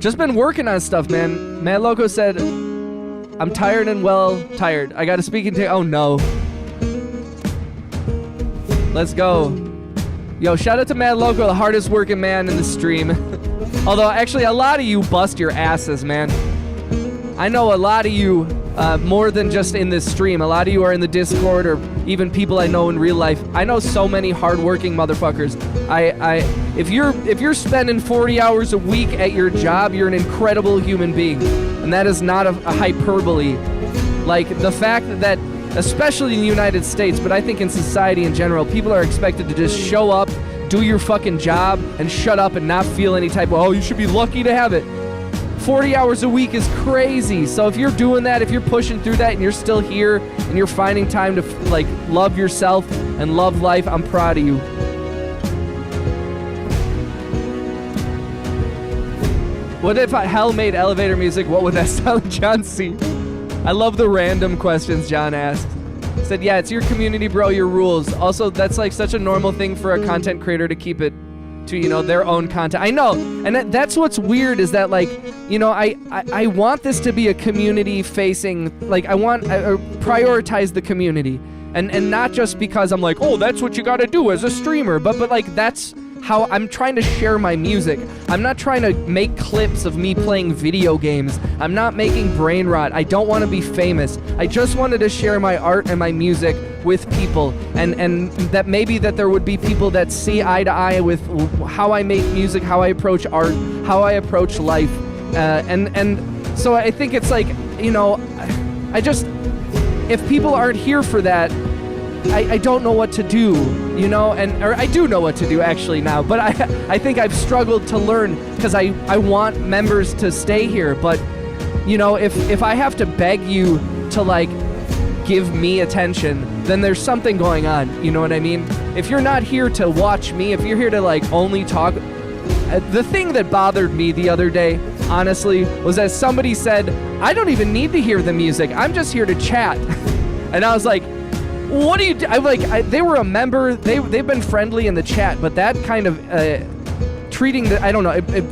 Just been working on stuff, man. Mad Loco said, I'm tired and tired. I got to speak into... Oh, no. Let's go. Yo, shout out to Mad Loco, the hardest working man in the stream. Although, actually, a lot of you bust your asses, man. I know a lot of you, more than just in this stream. A lot of you are in the Discord or even people I know in real life. I know so many hardworking motherfuckers. If you're spending 40 hours a week at your job, you're an incredible human being. And that is not a hyperbole. Like, the fact that, especially in the United States, but I think in society in general, people are expected to just show up, do your fucking job, and shut up and not feel any type of, oh, you should be lucky to have it. 40 hours a week is crazy. So if you're doing that, if you're pushing through that and you're still here and you're finding time to like love yourself and love life, I'm proud of you. What if hell made elevator music? What would that sound like, John C? I love the random questions John asked. Said, yeah, it's your community, bro, your rules. Also, that's like such a normal thing for a content creator to keep it to, you know, their own content. I know, and that's what's weird is that, like, you know, I want this to be a community-facing, like, I prioritize the community, and not just because I'm like, oh, that's what you gotta do as a streamer, but like, that's how I'm trying to share my music. I'm not trying to make clips of me playing video games. I'm not making brain rot. I don't want to be famous. I just wanted to share my art and my music with people, and that maybe that there would be people that see eye to eye with how I make music, how I approach art, how I approach life, and so I think it's like, you know, I just, if people aren't here for that, I don't know what to do, you know, or I do know what to do actually now, but I think I've struggled to learn because I want members to stay here, but, you know, if I have to beg you to, like, give me attention, then there's something going on, you know what I mean? If you're not here to watch me, if you're here to, like, only talk, the thing that bothered me the other day, honestly, was that somebody said, I don't even need to hear the music, I'm just here to chat. And I was like, what do you do? I'm like, they were a member. They've been friendly in the chat, but that kind of treating the, I don't know, it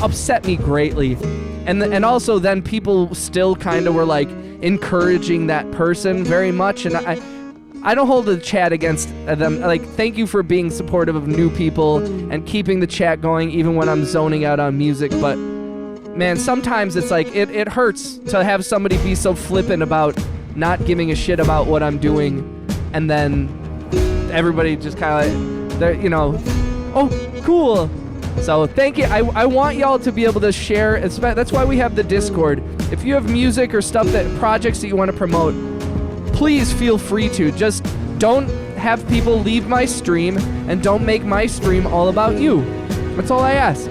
upset me greatly. And also then people still kind of were like encouraging that person very much. And I don't hold the chat against them. Like, thank you for being supportive of new people and keeping the chat going even when I'm zoning out on music. But man, sometimes it's like it hurts to have somebody be so flippant about not giving a shit about what I'm doing. And then everybody just kind of, they're, you know, oh, cool. So thank you. I want y'all to be able to share. That's why we have the Discord. If you have music or stuff, projects that you want to promote, please feel free to. Just don't have people leave my stream and don't make my stream all about you. That's all I ask.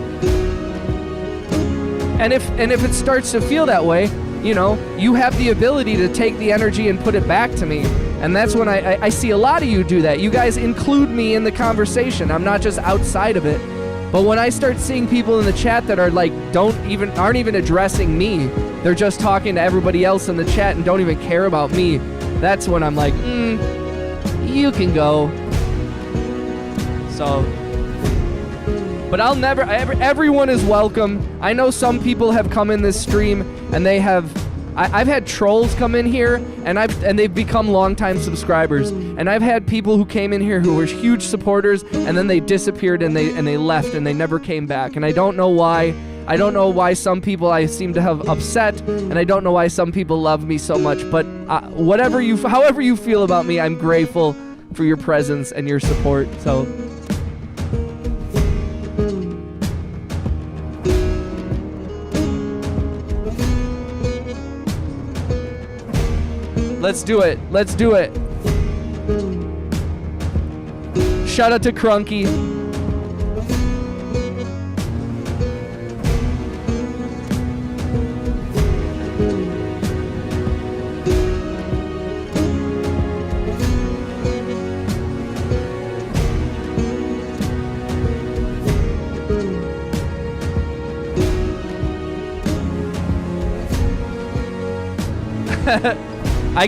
And if it starts to feel that way, you know, you have the ability to take the energy and put it back to me. And that's when I see a lot of you do that. You guys include me in the conversation. I'm not just outside of it. But when I start seeing people in the chat that are like, aren't even addressing me, they're just talking to everybody else in the chat and don't even care about me, that's when I'm like, you can go. So, but I'll never, everyone is welcome. I know some people have come in this stream and they have, I've had trolls come in here and they've become longtime subscribers. And I've had people who came in here who were huge supporters and then they disappeared and they left and they never came back. And I don't know why. I don't know why some people I seem to have upset, and I don't know why some people love me so much. But however you feel about me, I'm grateful for your presence and your support. So. Let's do it. Let's do it. Shout out to Crunky.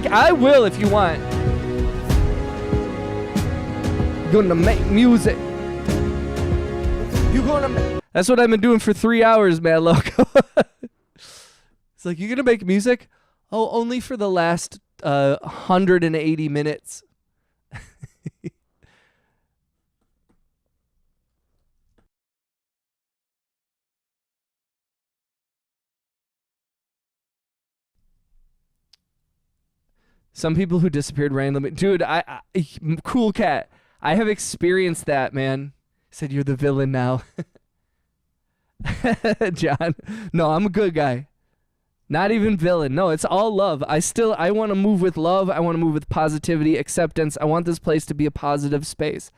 I will if you want. Gonna make music. You gonna That's what I've been doing for 3 hours, man, Loco. It's like, you gonna make music? Oh, only for the last 180 minutes. Some people who disappeared randomly. Dude, Cool Cat, I have experienced that, man. Said you're the villain now. John, no, I'm a good guy. Not even villain. No, it's all love. I want to move with love. I want to move with positivity, acceptance. I want this place to be a positive space.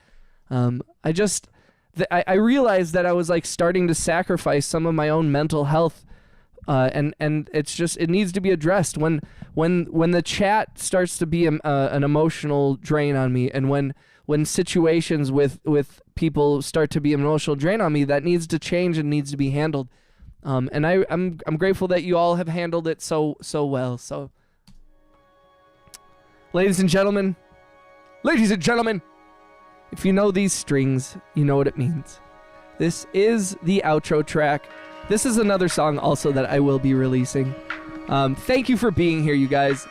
I realized that I was like starting to sacrifice some of my own mental health, and it needs to be addressed. When the chat starts to be an emotional drain on me, and when situations with people start to be an emotional drain on me, that needs to change and needs to be handled. And I'm grateful that you all have handled it so well. So, ladies and gentlemen, if you know these strings, you know what it means. This is the outro track. This is another song also that I will be releasing. Thank you for being here, you guys.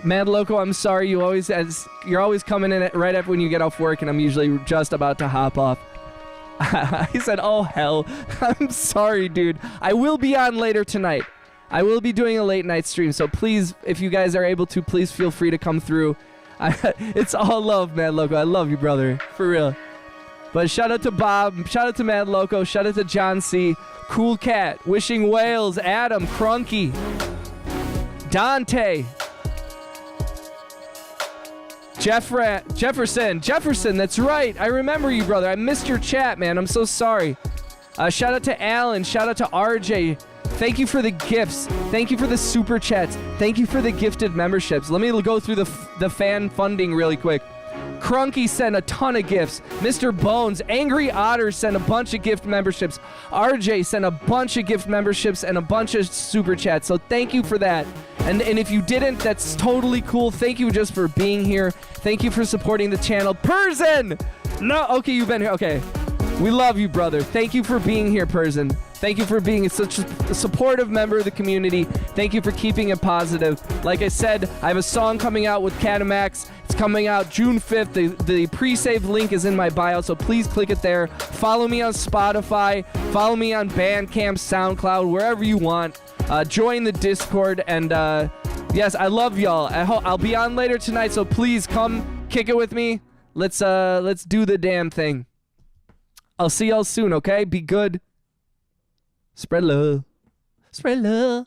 Mad Loco, I'm sorry you're always coming in right after when you get off work, and I'm usually just about to hop off. He said, oh hell. I'm sorry, dude. I will be on later tonight. I will be doing a late night stream, so please, if you guys are able to, please feel free to come through. It's all love, Mad Loco. I love you, brother. For real. But shout out to Bob, shout out to Mad Loco, shout out to John C, Cool Cat, Wishing Wales, Adam, Crunky, Dante, Jefferson, that's right. I remember you, brother. I missed your chat, man. I'm so sorry. Shout out to Alan. Shout out to RJ. Thank you for the gifts. Thank you for the super chats. Thank you for the gifted memberships. Let me go through the fan funding really quick. Crunky sent a ton of gifts. Mr. Bones, Angry Otter sent a bunch of gift memberships. RJ sent a bunch of gift memberships and a bunch of super chats. So thank you for that. And if you didn't, that's totally cool. Thank you just for being here. Thank you for supporting the channel. Persian! No, okay, you've been here. Okay. We love you, brother. Thank you for being here, Persian. Thank you for being such a supportive member of the community. Thank you for keeping it positive. Like I said, I have a song coming out with Eganomixxxxxxx. It's coming out June 5th. The pre-saved link is in my bio, so please click it there. Follow me on Spotify. Follow me on Bandcamp, SoundCloud, wherever you want. Join the Discord, and yes, I love y'all. I'll be on later tonight, so please come kick it with me. Let's do the damn thing. I'll see y'all soon, okay? Be good. Spread love. Spread love.